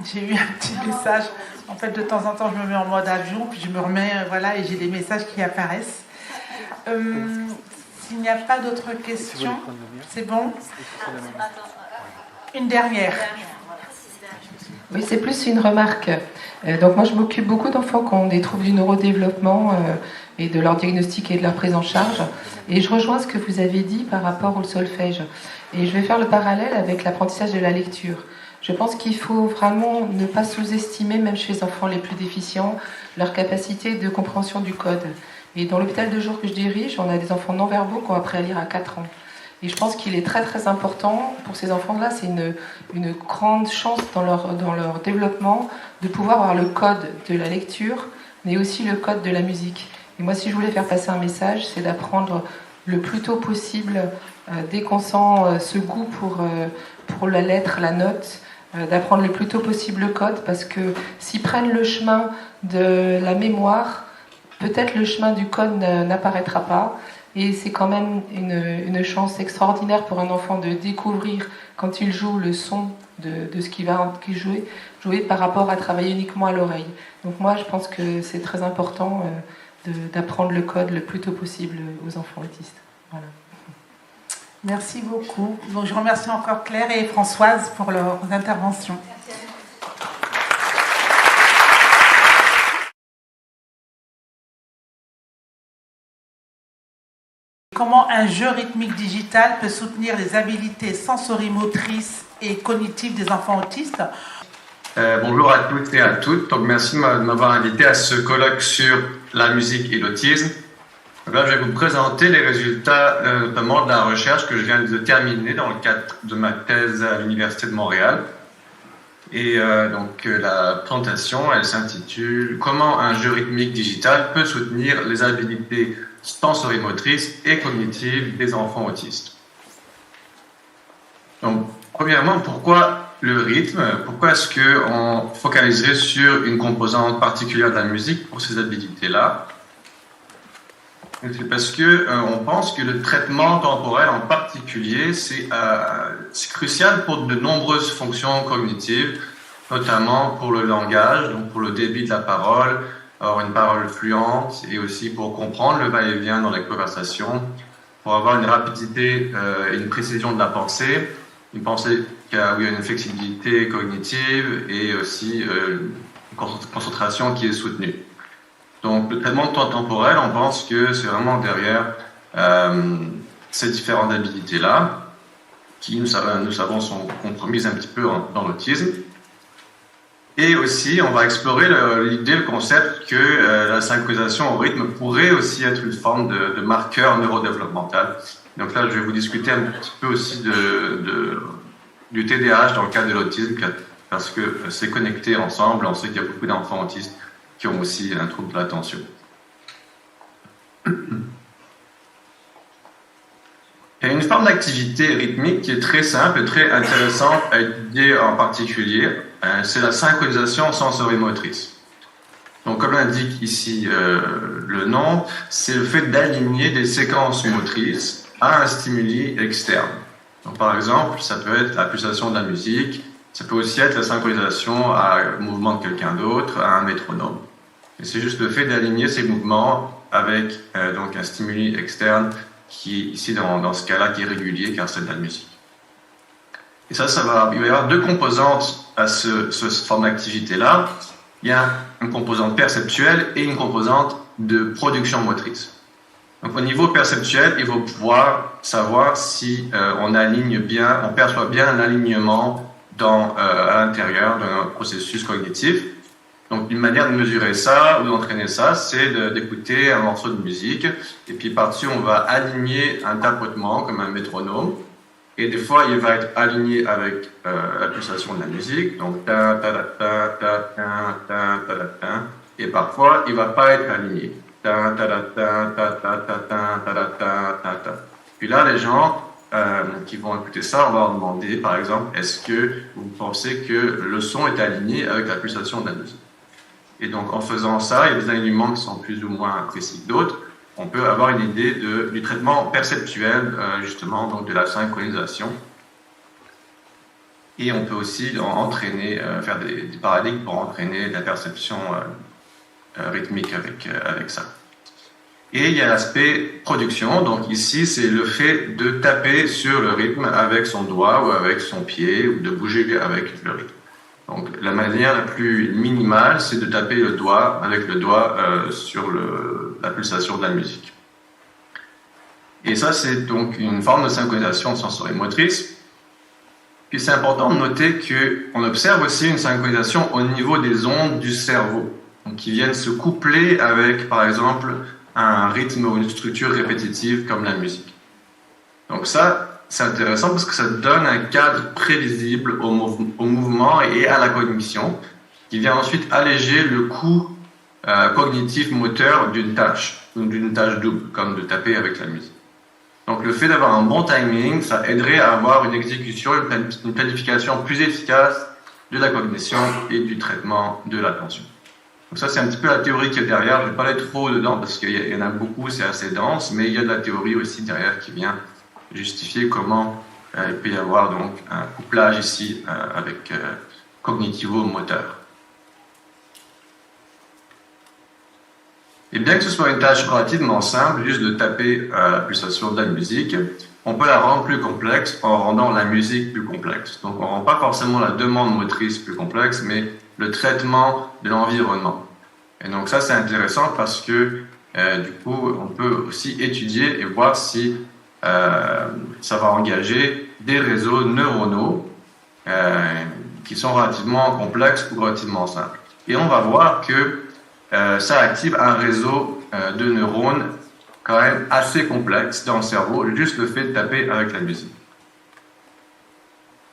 J'ai eu un petit message. En fait, de temps en temps, je me mets en mode avion, puis je me remets, voilà, et j'ai des messages qui apparaissent. S'il n'y a pas d'autres questions, c'est bon? Une dernière. Oui, c'est plus une remarque. Donc moi, je m'occupe beaucoup d'enfants qui ont des troubles du neurodéveloppement et de leur diagnostic et de leur prise en charge. Et je rejoins ce que vous avez dit par rapport au solfège. Et je vais faire le parallèle avec l'apprentissage de la lecture. Je pense qu'il faut vraiment ne pas sous-estimer, même chez les enfants les plus déficients, leur capacité de compréhension du code. Et dans l'hôpital de jour que je dirige, on a des enfants non-verbaux qui ont appris à lire à 4 ans. Et je pense qu'il est très très important pour ces enfants-là, c'est une grande chance dans leur développement de pouvoir avoir le code de la lecture, mais aussi le code de la musique. Et moi, si je voulais faire passer un message, c'est d'apprendre le plus tôt possible, dès qu'on sent ce goût pour la lettre, la note, d'apprendre le plus tôt possible le code, parce que s'ils prennent le chemin de la mémoire, peut-être le chemin du code n'apparaîtra pas. Et c'est quand même une chance extraordinaire pour un enfant de découvrir, quand il joue, le son de ce qu'il va jouer par rapport à travailler uniquement à l'oreille. Donc moi, je pense que c'est très important d'apprendre le code le plus tôt possible aux enfants autistes. Voilà. Merci beaucoup. Donc, je remercie encore Claire et Françoise pour leurs interventions. Comment un jeu rythmique digital peut soutenir les habiletés sensorimotrices et cognitives des enfants autistes? Bonjour à toutes et à toutes. Donc, merci de m'avoir invité à ce colloque sur la musique et l'autisme. Là, je vais vous présenter les résultats notamment de la recherche que je viens de terminer dans le cadre de ma thèse à l'Université de Montréal. Et donc la présentation, elle s'intitule « Comment un jeu rythmique digital peut soutenir les habiletés sensorimotrices et cognitives des enfants autistes ». Donc, premièrement, pourquoi le rythme? Pourquoi est-ce qu'on focaliserait sur une composante particulière de la musique pour ces habilités-là? C'est parce que on pense que le traitement temporel en particulier, c'est crucial pour de nombreuses fonctions cognitives, notamment pour le langage, donc pour le débit de la parole, avoir une parole fluente, et aussi pour comprendre le va-et-vient dans les conversations, pour avoir une rapidité et une précision de la pensée, une pensée qui a une flexibilité cognitive et aussi une concentration qui est soutenue. Donc, le traitement de temps temporel, on pense que c'est vraiment derrière ces différentes habilités-là, qui, nous savons, sont compromises un petit peu dans l'autisme. Et aussi, on va explorer l'idée, le concept que la synchronisation au rythme pourrait aussi être une forme de marqueur neurodéveloppemental. Donc là, je vais vous discuter un petit peu aussi du TDAH dans le cadre de l'autisme, parce que c'est connecté ensemble. On sait qu'il y a beaucoup d'enfants autistes qui ont aussi un trouble de l'attention. Il y a une forme d'activité rythmique qui est très simple et très intéressante à étudier en particulier, c'est la synchronisation sensorimotrice. Donc, comme l'indique ici le nom, c'est le fait d'aligner des séquences motrices à un stimuli externe. Donc, par exemple, ça peut être la pulsation de la musique, ça peut aussi être la synchronisation au mouvement de quelqu'un d'autre, à un métronome. Et c'est juste le fait d'aligner ces mouvements avec donc un stimuli externe qui, ici dans ce cas-là, qui est régulier car c'est de la musique. Et il va y avoir deux composantes à cette forme d'activité-là. Il y a une composante perceptuelle et une composante de production motrice. Donc au niveau perceptuel, il faut pouvoir savoir si on perçoit bien un alignement à l'intérieur d'un processus cognitif. Donc, une manière de mesurer ça ou d'entraîner ça, c'est d'écouter un morceau de musique. Et puis, par-dessus, on va aligner un tapotement comme un métronome. Et des fois, il va être aligné avec la pulsation de la musique. Donc, ta, ta, ta, ta, ta, ta, ta, ta, ta. Et parfois, il ne va pas être aligné. Ta, ta, ta, ta, ta, ta, ta, ta, ta, ta, ta. Puis là, les gens qui vont écouter ça, on va leur demander, par exemple, est-ce que vous pensez que le son est aligné avec la pulsation de la musique? Et donc, en faisant ça, il y a des alignements qui sont plus ou moins précis que d'autres. On peut avoir une idée du traitement perceptuel, justement, donc de la synchronisation. Et on peut aussi entraîner, faire des paradigmes pour entraîner la perception rythmique avec ça. Et il y a l'aspect production. Donc ici, c'est le fait de taper sur le rythme avec son doigt ou avec son pied ou de bouger avec le rythme. Donc, la manière la plus minimale, c'est de taper le doigt avec le doigt sur la pulsation de la musique. Et ça, c'est donc une forme de synchronisation sensorimotrice. Puis c'est important de noter qu'on observe aussi une synchronisation au niveau des ondes du cerveau, donc qui viennent se coupler avec, par exemple, un rythme ou une structure répétitive comme la musique. Donc ça, c'est intéressant parce que ça donne un cadre prévisible au mouvement et à la cognition, qui vient ensuite alléger le coût cognitif moteur d'une tâche double, comme de taper avec la musique. Donc le fait d'avoir un bon timing, ça aiderait à avoir une exécution, une planification plus efficace de la cognition et du traitement de l'attention. Donc ça, c'est un petit peu la théorie qui est derrière. Je ne vais pas aller trop dedans parce qu'il y en a beaucoup, c'est assez dense, mais il y a de la théorie aussi derrière qui vient justifier comment il peut y avoir donc un couplage ici avec cognitivo-moteur. Et bien que ce soit une tâche relativement simple, juste de taper la pulsation de la musique, on peut la rendre plus complexe en rendant la musique plus complexe. Donc on ne rend pas forcément la demande motrice plus complexe, mais le traitement de l'environnement. Et donc ça, c'est intéressant parce que du coup, on peut aussi étudier et voir si ça va engager des réseaux neuronaux qui sont relativement complexes ou relativement simples. Et on va voir que ça active un réseau de neurones quand même assez complexe dans le cerveau, juste le fait de taper avec la musique.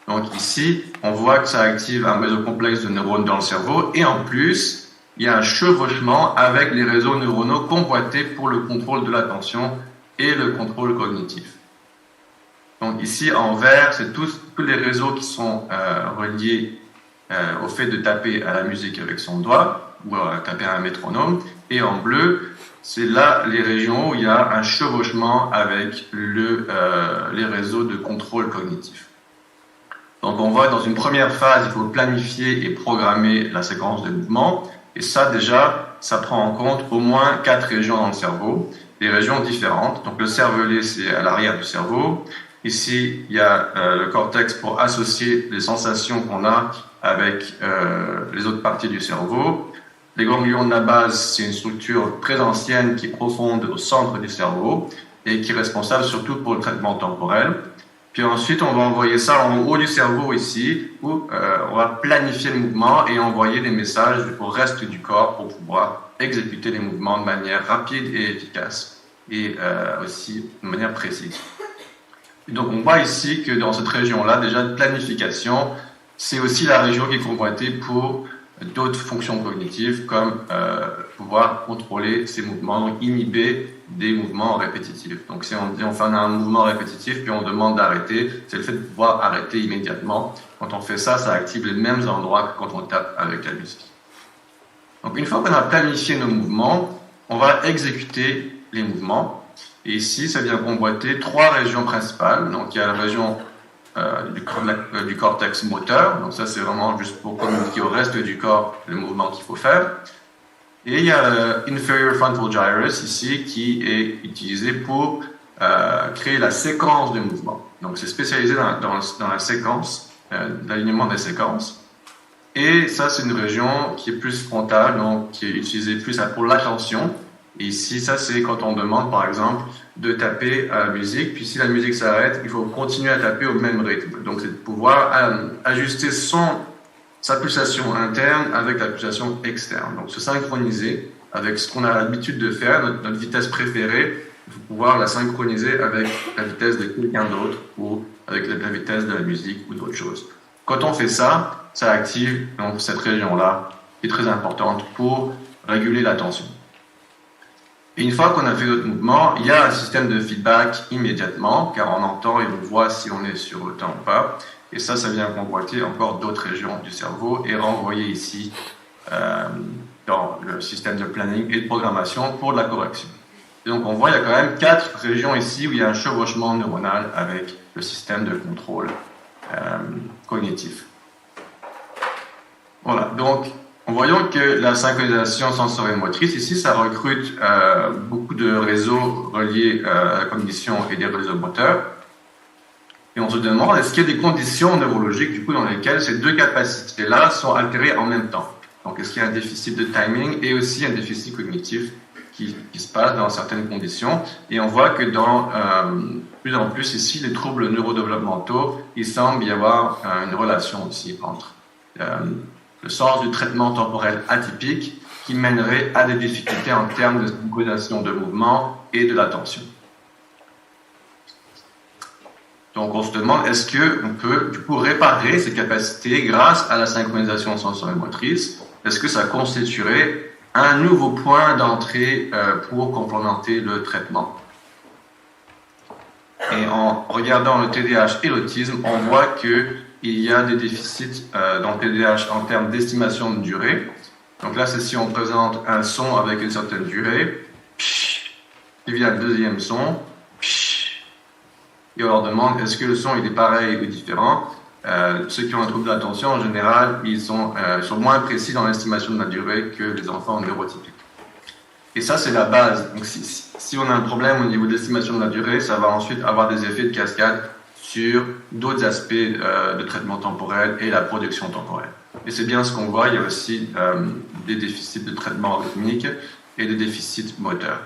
Donc ici, on voit que ça active un réseau complexe de neurones dans le cerveau, et en plus, il y a un chevauchement avec les réseaux neuronaux convoités pour le contrôle de l'attention et le contrôle cognitif. Donc ici, en vert, c'est tous les réseaux qui sont reliés au fait de taper à la musique avec son doigt, ou à taper à un métronome, et en bleu, c'est là les régions où il y a un chevauchement avec les réseaux de contrôle cognitif. Donc on voit que dans une première phase, il faut planifier et programmer la séquence de mouvement, et ça déjà, ça prend en compte au moins 4 régions dans le cerveau, des régions différentes. Donc le cervelet, c'est à l'arrière du cerveau. Ici, il y a le cortex pour associer les sensations qu'on a avec les autres parties du cerveau. Les ganglions de la base, c'est une structure très ancienne qui est profonde au centre du cerveau et qui est responsable surtout pour le traitement temporel. Puis ensuite, on va envoyer ça en haut du cerveau ici, où on va planifier le mouvement et envoyer des messages au reste du corps pour pouvoir exécuter les mouvements de manière rapide et efficace, et aussi de manière précise. Et donc on voit ici que dans cette région-là, déjà de planification, c'est aussi la région qui est convoitée pour d'autres fonctions cognitives, comme pouvoir contrôler ces mouvements, donc inhiber des mouvements répétitifs. Donc si on dit on fait un mouvement répétitif puis on demande d'arrêter, c'est le fait de pouvoir arrêter immédiatement. Quand on fait ça, ça active les mêmes endroits que quand on tape avec la musique. Donc une fois qu'on a planifié nos mouvements, on va exécuter les mouvements. Et ici, ça vient convoiter 3 régions principales. Donc il y a la région du cortex moteur, donc ça c'est vraiment juste pour communiquer au reste du corps le mouvement qu'il faut faire. Et il y a l'inferior frontal gyrus ici qui est utilisé pour créer la séquence de mouvement. Donc c'est spécialisé dans la séquence, l'alignement des séquences. Et ça c'est une région qui est plus frontale, donc qui est utilisée plus pour l'attention. Et ici, ça c'est quand on demande par exemple de taper à la musique, puis si la musique s'arrête, il faut continuer à taper au même rythme. Donc c'est de pouvoir ajuster son sa pulsation interne avec la pulsation externe. Donc se synchroniser avec ce qu'on a l'habitude de faire, notre vitesse préférée, il faut pouvoir la synchroniser avec la vitesse de quelqu'un d'autre ou avec la vitesse de la musique ou d'autres choses. Quand on fait ça, ça active donc cette région-là qui est très importante pour réguler la tension. Et une fois qu'on a fait notre mouvement, il y a un système de feedback immédiatement, car on entend et on voit si on est sur le temps ou pas. Et ça vient convoiter encore d'autres régions du cerveau et renvoyer ici dans le système de planning et de programmation pour de la correction. Et donc on voit, il y a quand même 4 régions ici où il y a un chevauchement neuronal avec le système de contrôle cognitif. Voilà, donc en voyant que la synchronisation sensorimotrice, ici, ça recrute beaucoup de réseaux reliés à la cognition et des réseaux moteurs. Et on se demande, est-ce qu'il y a des conditions neurologiques, du coup, dans lesquelles ces deux capacités-là sont altérées en même temps? Donc, est-ce qu'il y a un déficit de timing et aussi un déficit cognitif qui se passe dans certaines conditions? Et on voit que dans plus en plus ici, les troubles neurodéveloppementaux, il semble y avoir une relation aussi entre le sens du traitement temporel atypique qui mènerait à des difficultés en termes de synchronisation de mouvement et de l'attention. Donc on se demande, est-ce qu'on peut du coup réparer ces capacités grâce à la synchronisation sensorimotrice? Est-ce que ça constituerait un nouveau point d'entrée pour complémenter le traitement? Et en regardant le TDAH et l'autisme, on voit qu'il y a des déficits dans le TDAH en termes d'estimation de durée. Donc là, c'est si on présente un son avec une certaine durée, il vient le deuxième son, et on leur demande est-ce que le son il est pareil ou différent. Ceux qui ont un trouble de l'attention, en général, ils sont moins précis dans l'estimation de la durée que les enfants neurotypiques. Et ça, c'est la base. Donc si on a un problème au niveau de l'estimation de la durée, ça va ensuite avoir des effets de cascade sur d'autres aspects de traitement temporel et la production temporelle. Et c'est bien ce qu'on voit, il y a aussi des déficits de traitement rythmique et des déficits moteurs.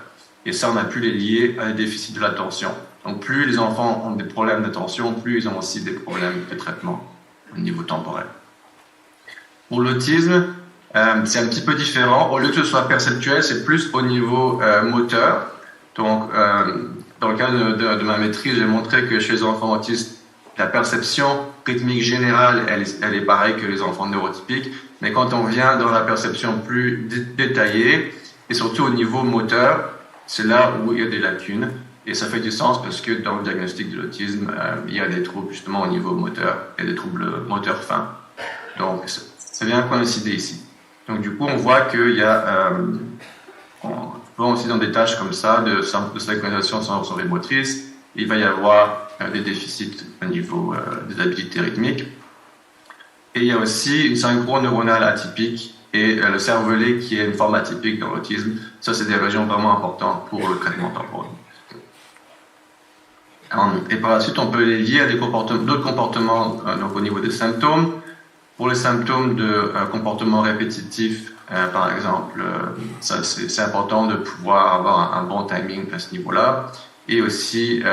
Et ça, on a pu les lier à des déficits de l'attention. Donc plus les enfants ont des problèmes d'attention, plus ils ont aussi des problèmes de traitement au niveau temporel. Pour l'autisme, c'est un petit peu différent. Au lieu que ce soit perceptuel, c'est plus au niveau moteur. Donc, dans le cadre de ma maîtrise, j'ai montré que chez les enfants autistes, la perception rythmique générale, elle est pareille que les enfants neurotypiques. Mais quand on vient dans la perception plus détaillée, et surtout au niveau moteur, c'est là où il y a des lacunes. Et ça fait du sens parce que dans le diagnostic de l'autisme, il y a des troubles justement au niveau moteur et des troubles moteurs fins. Donc, ça vient coïncider ici. Donc, du coup, on voit qu'il y a... on va aussi dans des tâches comme ça, de synchronisation sensorimotrice, il va y avoir des déficits au niveau des habiletés rythmiques. Et il y a aussi une synchro neuronale atypique et le cervelet qui est une forme atypique dans l'autisme. Ça, c'est des régions vraiment importantes pour le traitement temporel. Et par la suite, on peut les lier à d'autres comportements donc au niveau des symptômes. Pour les symptômes de comportement répétitif, par exemple, c'est important de pouvoir avoir un bon timing à ce niveau-là. Et aussi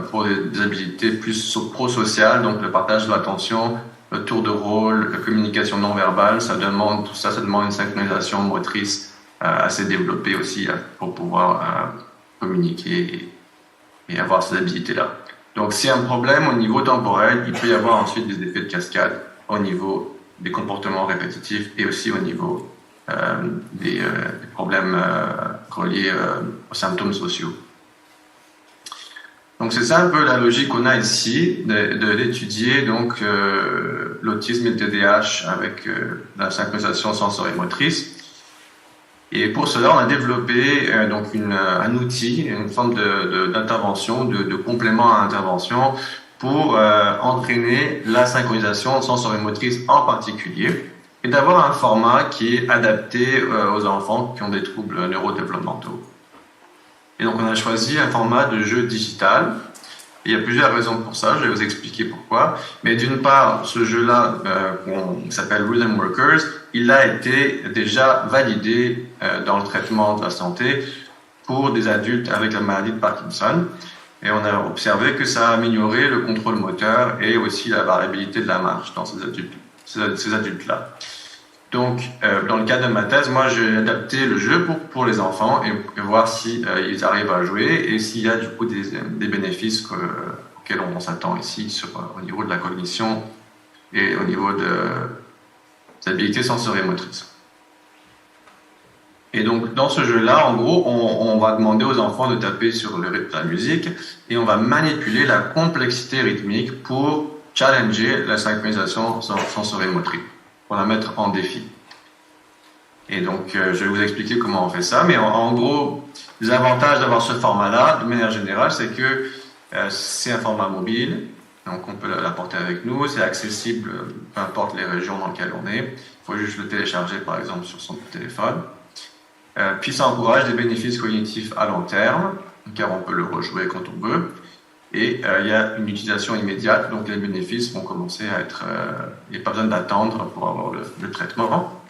pour des habiletés plus pro-sociales, donc le partage de l'attention, le tour de rôle, la communication non verbale, tout ça demande une synchronisation motrice assez développée aussi pour pouvoir communiquer et avoir ces habilités-là. Donc s'il y a un problème au niveau temporel, il peut y avoir ensuite des effets de cascade au niveau des comportements répétitifs et aussi au niveau des problèmes reliés aux symptômes sociaux. Donc c'est ça un peu la logique qu'on a ici, d'étudier donc l'autisme et le TDAH avec la synchronisation sensorimotrice. Et pour cela, on a développé donc un outil, une forme d'intervention, de complément à l'intervention pour entraîner la synchronisation sensorimotrice en particulier et d'avoir un format qui est adapté aux enfants qui ont des troubles neurodéveloppementaux. Et donc on a choisi un format de jeu digital. Et il y a plusieurs raisons pour ça, je vais vous expliquer pourquoi. Mais d'une part, ce jeu-là, qui s'appelle Rhythm Workers, il a été déjà validé dans le traitement de la santé pour des adultes avec la maladie de Parkinson. Et on a observé que ça a amélioré le contrôle moteur et aussi la variabilité de la marche dans ces ces adultes-là. Donc, dans le cadre de ma thèse, moi, j'ai adapté le jeu pour les enfants et voir si ils arrivent à jouer et s'il y a du coup des bénéfices auxquels on s'attend ici au niveau de la cognition et au niveau des habiletés sensorimotrices. Et donc, dans ce jeu-là, en gros, on va demander aux enfants de taper sur le rythme de la musique et on va manipuler la complexité rythmique pour challenger la synchronisation sensorimotrice, pour la mettre en défi. Et donc, je vais vous expliquer comment on fait ça, mais en gros, les avantages d'avoir ce format-là, de manière générale, c'est que c'est un format mobile, donc on peut l'apporter avec nous, c'est accessible, peu importe les régions dans lesquelles on est, il faut juste le télécharger, par exemple, sur son téléphone. Puis ça encourage des bénéfices cognitifs à long terme, car on peut le rejouer quand on veut. Et il y a une utilisation immédiate, donc les bénéfices vont commencer à être... il n'y a pas besoin d'attendre pour avoir le traitement.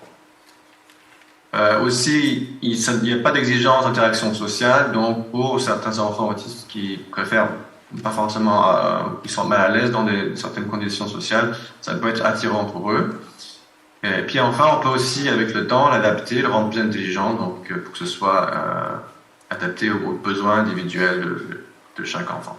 Aussi, il n'y a pas d'exigence d'interaction sociale, donc pour certains enfants autistes qui préfèrent pas forcément, qui sont mal à l'aise dans certaines conditions sociales, ça peut être attirant pour eux. Et puis enfin, on peut aussi, avec le temps, l'adapter, le rendre plus intelligent, donc pour que ce soit adapté aux besoins individuels de chaque enfant.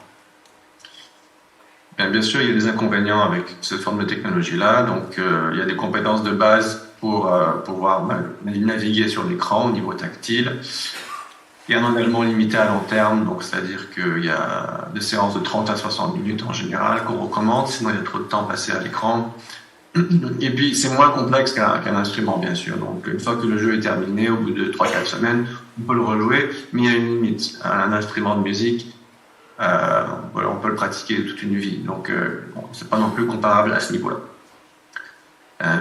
Bien sûr, il y a des inconvénients avec cette forme de technologie-là, donc il y a des compétences de base pour pouvoir naviguer sur l'écran au niveau tactile. Il y a un engagement limité à long terme, donc c'est-à-dire qu'il y a des séances de 30 à 60 minutes en général qu'on recommande, sinon il y a trop de temps passé à l'écran. Et puis, c'est moins complexe qu'un instrument, bien sûr. Donc, une fois que le jeu est terminé, au bout de 3-4 semaines, on peut le rejouer, mais il y a une limite. Un instrument de musique, on peut le pratiquer toute une vie. Donc, c'est pas non plus comparable à ce niveau-là.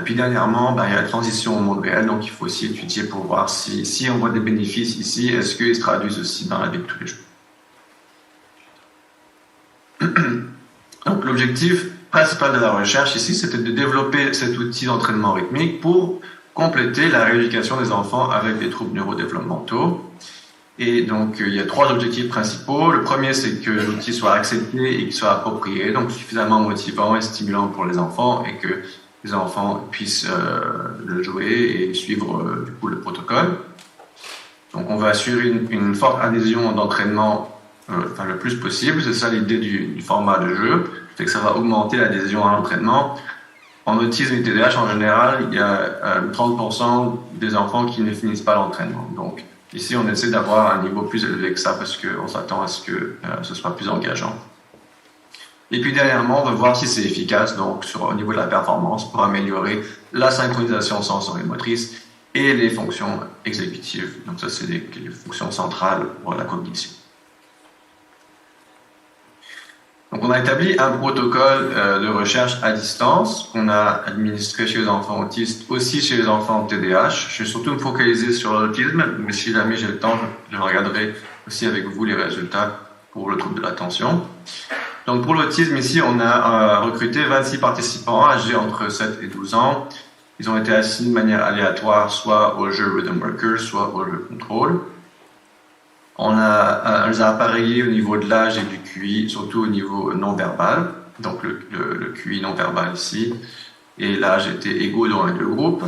Puis, dernièrement, il y a la transition au monde réel, donc il faut aussi étudier pour voir si on voit des bénéfices ici, est-ce qu'ils se traduisent aussi dans la vie de tous les jours. Donc, l'objectif principal de la recherche ici, c'était de développer cet outil d'entraînement rythmique pour compléter la rééducation des enfants avec des troubles neurodéveloppementaux. Et donc, il y a 3 objectifs principaux. Le premier, c'est que l'outil soit accepté et qu'il soit approprié, donc suffisamment motivant et stimulant pour les enfants et que les enfants puissent le jouer et suivre du coup le protocole. Donc, on va assurer une forte adhésion d'entraînement le plus possible. C'est ça l'idée du format de jeu. C'est que ça va augmenter l'adhésion à l'entraînement. En autisme et TDAH, en général, il y a 30% des enfants qui ne finissent pas l'entraînement. Donc, ici, on essaie d'avoir un niveau plus élevé que ça parce qu'on s'attend à ce que ce soit plus engageant. Et puis, dernièrement, on va voir si c'est efficace donc, au niveau de la performance pour améliorer la synchronisation sensorimotrice et les fonctions exécutives. Donc, ça, c'est les fonctions centrales pour la cognition. Donc, on a établi un protocole de recherche à distance qu'on a administré chez les enfants autistes, aussi chez les enfants TDAH. Je vais surtout me focaliser sur l'autisme, mais si jamais j'ai le temps, je regarderai aussi avec vous les résultats pour le trouble de l'attention. Donc, pour l'autisme, ici, on a recruté 26 participants âgés entre 7 et 12 ans. Ils ont été assis de manière aléatoire, soit au jeu Rhythm Worker, soit au jeu Control. On les a appareillés au niveau de l'âge et du QI, surtout au niveau non-verbal. Donc le QI non-verbal ici, et l'âge étaient égaux dans les 2 groupes.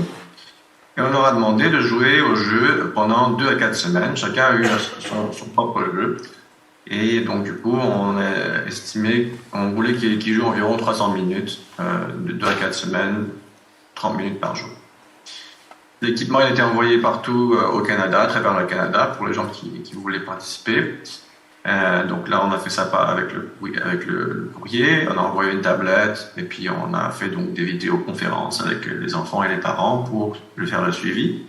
Et on leur a demandé de jouer au jeu pendant 2 à 4 semaines. Chacun a eu son propre jeu. Et donc du coup, on a estimé qu'on voulait qu'ils jouent environ 300 minutes, de 2 à 4 semaines, 30 minutes par jour. L'équipement a été envoyé partout au Canada, à travers le Canada, pour les gens qui voulaient participer. Donc là, on a fait ça avec le courrier, on a envoyé une tablette, et puis on a fait donc des vidéoconférences avec les enfants et les parents pour faire le suivi.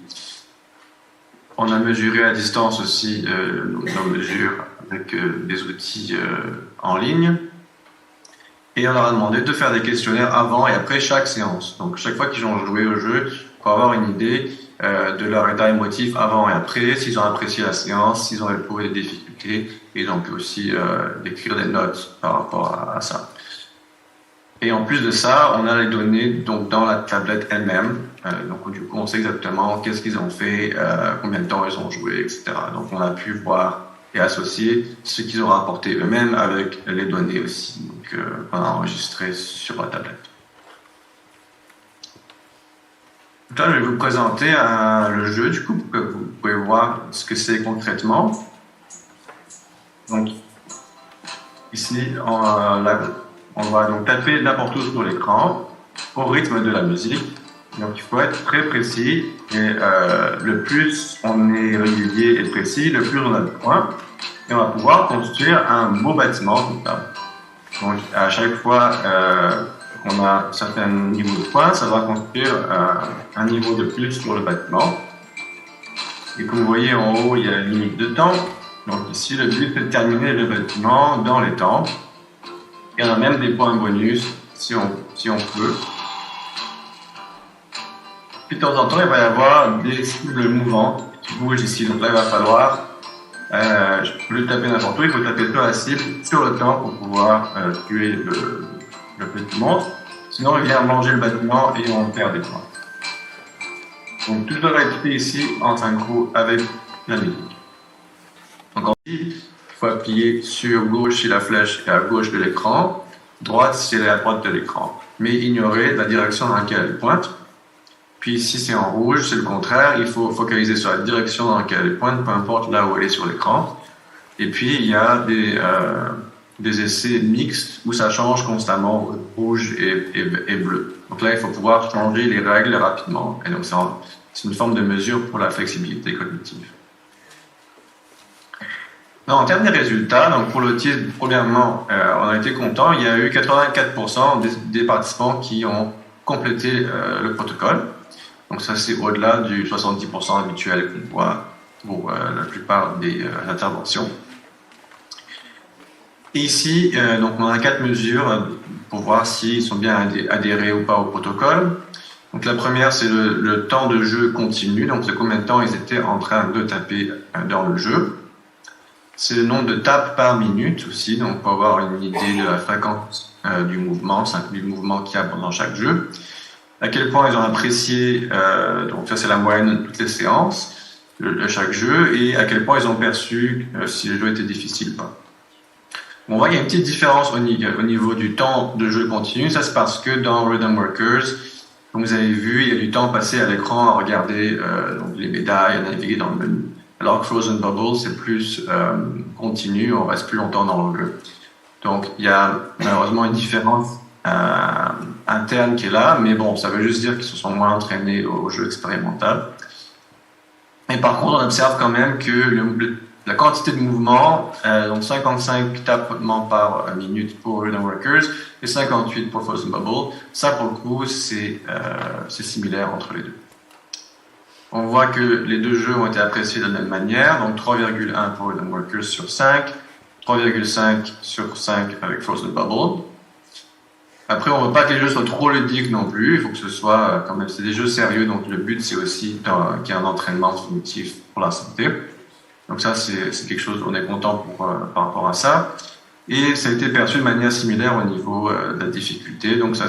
On a mesuré à distance aussi nos mesures avec des outils en ligne. Et on leur a demandé de faire des questionnaires avant et après chaque séance. Donc chaque fois qu'ils ont joué au jeu, pour avoir une idée de leur état émotif avant et après, s'ils ont apprécié la séance, s'ils ont éprouvé des difficultés, et ils ont pu aussi écrire des notes par rapport à ça. Et en plus de ça, on a les données donc, dans la tablette elle-même. Donc du coup, on sait exactement qu'est-ce qu'ils ont fait, combien de temps ils ont joué, etc. Donc on a pu voir et associer ce qu'ils ont rapporté eux-mêmes avec les données aussi qu'on a enregistrées sur la tablette. là, je vais vous présenter le jeu, du coup, pour que vous pouvez voir ce que c'est concrètement. Donc, ici, on va donc taper n'importe où sur l'écran, au rythme de la musique. Donc, il faut être très précis, et le plus on est régulier et précis, le plus on a de points, et on va pouvoir construire un beau bâtiment comme ça. Donc, à chaque fois qu'on a un certain niveau de points, ça va construire un niveau de plus sur le bâtiment. Et comme vous voyez en haut, il y a une limite de temps. Donc ici, le but est de terminer le bâtiment dans les temps. Et on a même des points bonus si on peut. Puis de temps en temps, il va y avoir des cibles mouvantes qui bougent ici. Donc là, il va falloir, je peux le taper n'importe où, il faut taper sur la cible, sur le temps pour pouvoir tuer le petit monstre. Sinon, il vient manger le bâtiment et on perd des points. Donc tout doit être fait ici en synchro avec la musique. Donc ensuite, il faut appuyer sur gauche si la flèche est à gauche de l'écran, droite si elle est à droite de l'écran, mais ignorer la direction dans laquelle elle pointe. Puis ici c'est en rouge, c'est le contraire, il faut focaliser sur la direction dans laquelle elle pointe, peu importe là où elle est sur l'écran. Et puis il y a des essais mixtes où ça change constamment rouge et bleu. Donc là il faut pouvoir changer les règles rapidement. Et donc c'est une forme de mesure pour la flexibilité cognitive. En termes des résultats, donc pour l'autisme, premièrement, on a été content. Il y a eu 84% des participants qui ont complété le protocole. Donc ça, c'est au-delà du 70% habituel qu'on voit pour la plupart des interventions. Et ici, donc on a 4 mesures pour voir s'ils sont bien adhérés ou pas au protocole. Donc la première, c'est le temps de jeu continu. Donc c'est combien de temps ils étaient en train de taper dans le jeu. C'est le nombre de tapes par minute aussi, donc pour avoir une idée de la fréquence du mouvement, du mouvement qu'il y a pendant chaque jeu. À quel point ils ont apprécié, donc ça c'est la moyenne de toutes les séances de chaque jeu, et à quel point ils ont perçu si le jeu était difficile ou pas. On voit qu'il y a une petite différence au niveau du temps de jeu continu. Ça c'est parce que dans Rhythm Workers, comme vous avez vu, il y a du temps passé à l'écran à regarder donc les médailles, à naviguer dans le menu. Alors que Frozen Bubble, c'est plus continu, on reste plus longtemps dans le jeu. Donc, il y a malheureusement une différence interne qui est là, mais bon, ça veut juste dire qu'ils se sont moins entraînés au jeu expérimental. Et par contre, on observe quand même que la quantité de mouvements, donc 55 tapements par minute pour Rhythm Workers et 58 pour Frozen Bubble, ça pour le coup, c'est similaire entre les deux. On voit que les deux jeux ont été appréciés de la même manière, donc 3,1 pour Rhythm Workers sur 5, 3,5 sur 5 avec Frozen Bubble. Après, on ne veut pas que les jeux soient trop ludiques non plus, il faut que ce soit quand même, c'est des jeux sérieux, donc le but c'est aussi qu'il y ait un entraînement cognitif pour la santé. Donc ça, c'est quelque chose, on est content par rapport à ça. Et ça a été perçu de manière similaire au niveau de la difficulté, donc ça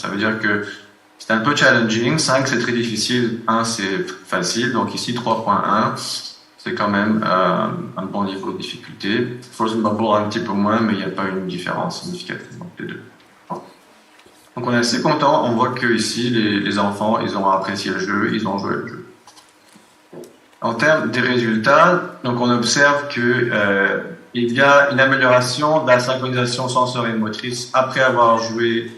veut dire que c'est un peu challenging. 5, c'est très difficile. 1, c'est facile. Donc ici, 3.1, c'est quand même un bon niveau de difficulté. Frozen Bubble, un petit peu moins, mais il n'y a pas une différence significative entre les deux. Donc on est assez content. On voit que ici, les enfants, ils ont apprécié le jeu, ils ont joué le jeu. En termes des résultats, donc on observe que il y a une amélioration de la synchronisation sensorielle-motrice après avoir joué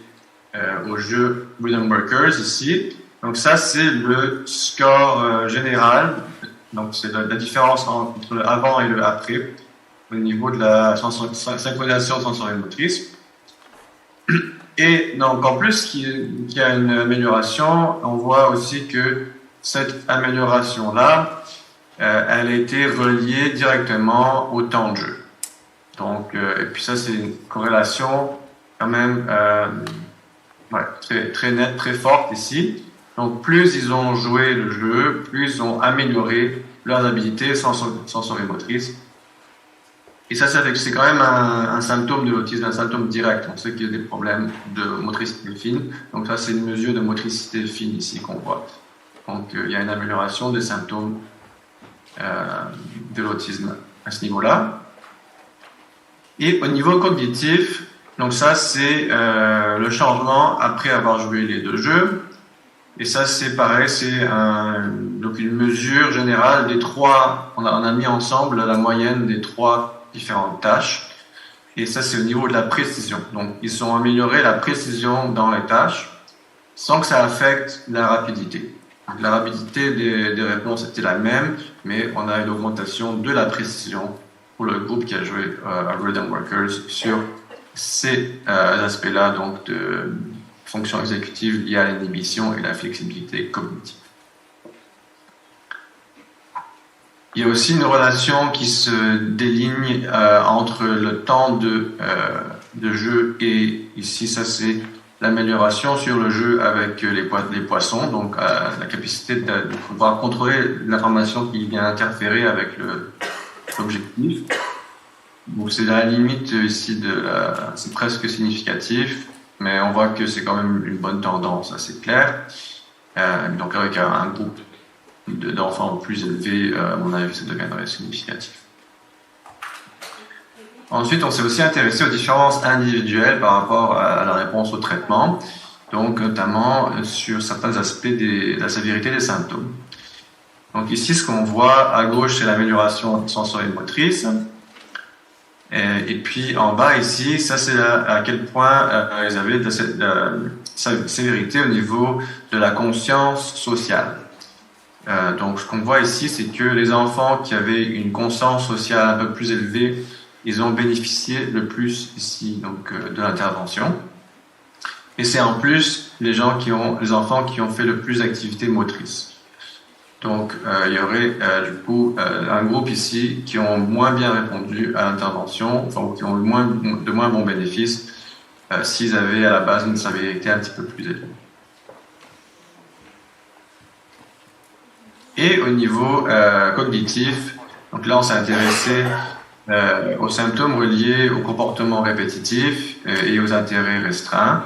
au jeu Rhythm Workers ici. Donc ça c'est le score général, donc c'est la différence entre le avant et le après au niveau de la synchronisation sensorielle motrice. Et donc en plus qu'il y a une amélioration, on voit aussi que cette amélioration là elle a été reliée directement au temps de jeu. Donc et puis ça c'est une corrélation quand même très nette, très forte ici. Donc plus ils ont joué le jeu, plus ils ont amélioré leurs habilités sensorimotrices. Et ça c'est quand même un symptôme de l'autisme, un symptôme direct. On sait qu'il y a des problèmes de motricité fine. Donc ça c'est une mesure de motricité fine ici qu'on voit. Donc il y a une amélioration des symptômes de l'autisme à ce niveau-là. Et au niveau cognitif, donc ça c'est le changement après avoir joué les deux jeux. Et ça, c'est pareil, c'est donc une mesure générale des trois. On a mis ensemble la moyenne des trois différentes tâches. Et ça, c'est au niveau de la précision. Donc, ils ont amélioré la précision dans les tâches sans que ça affecte la rapidité. Donc, la rapidité des réponses était la même, mais on a une augmentation de la précision pour le groupe qui a joué Algorithm Workers sur ces aspects-là, donc de fonctions exécutives liées à l'inhibition et la flexibilité cognitive. Il y a aussi une relation qui se déligne entre le temps de jeu et ici, ça c'est l'amélioration sur le jeu avec les poissons, donc la capacité de pouvoir contrôler l'information qui vient interférer avec l'objectif. Donc c'est à la limite ici c'est presque significatif, mais on voit que c'est quand même une bonne tendance, assez clair. Donc avec un groupe d'enfants plus élevé, à mon avis, ça deviendrait significatif. Ensuite, on s'est aussi intéressé aux différences individuelles par rapport à la réponse au traitement, donc notamment sur certains aspects de la sévérité des symptômes. Donc ici, ce qu'on voit à gauche, c'est l'amélioration sensorielle-motrice. Et puis en bas ici, ça c'est à quel point ils avaient de la sévérité au niveau de la conscience sociale. Donc ce qu'on voit ici, c'est que les enfants qui avaient une conscience sociale un peu plus élevée, ils ont bénéficié le plus ici donc de l'intervention. Et c'est en plus les enfants qui ont fait le plus d'activités motrices. Donc il y aurait du coup un groupe ici qui ont moins bien répondu à l'intervention, enfin qui ont eu de moins bons bénéfices s'ils avaient à la base une sévérité un petit peu plus élevée. Et au niveau cognitif, donc là on s'est intéressé aux symptômes reliés au comportement répétitif et aux intérêts restreints,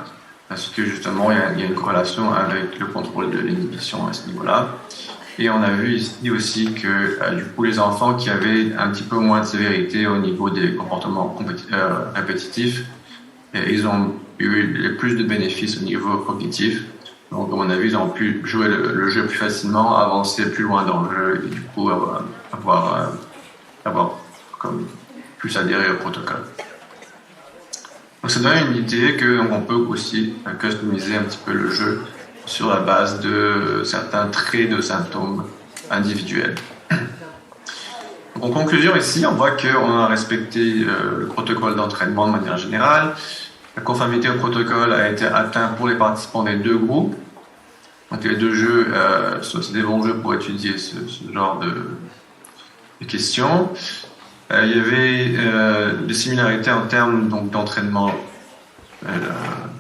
parce que justement il y a une corrélation avec le contrôle de l'inhibition à ce niveau-là. Et on a vu ici aussi que du coup les enfants qui avaient un petit peu moins de sévérité au niveau des comportements répétitifs, ils ont eu plus de bénéfices au niveau cognitif. Donc, à mon avis, ils ont pu jouer le jeu plus facilement, avancer plus loin dans le jeu et du coup avoir comme plus adhéré au protocole. Donc, ça donne une idée qu'on peut aussi customiser un petit peu le jeu sur la base de certains traits de symptômes individuels. Donc, en conclusion, ici, on voit qu'on a respecté le protocole d'entraînement de manière générale. La conformité au protocole a été atteinte pour les participants des deux groupes. Donc les deux jeux, c'est des bons jeux pour étudier ce genre de questions. Il y avait des similarités en termes d'entraînement,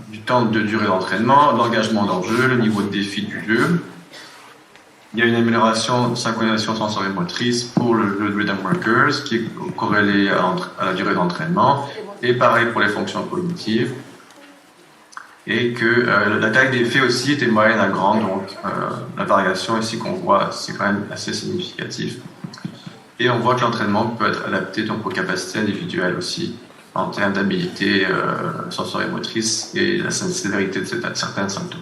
du temps de durée d'entraînement, l'engagement dans le jeu, le niveau de défi du jeu. Il y a une amélioration de synchronisation sensorielle motrice pour le jeu de Rhythm Workers qui est corrélé à la durée d'entraînement. Et pareil pour les fonctions cognitives. Et que la taille des faits aussi était moyenne à grande, donc la variation ici qu'on voit, c'est quand même assez significatif. Et on voit que l'entraînement peut être adapté donc aux capacités individuelles aussi, en termes d'habilité sensorielle motrice et la sévérité de certains symptômes.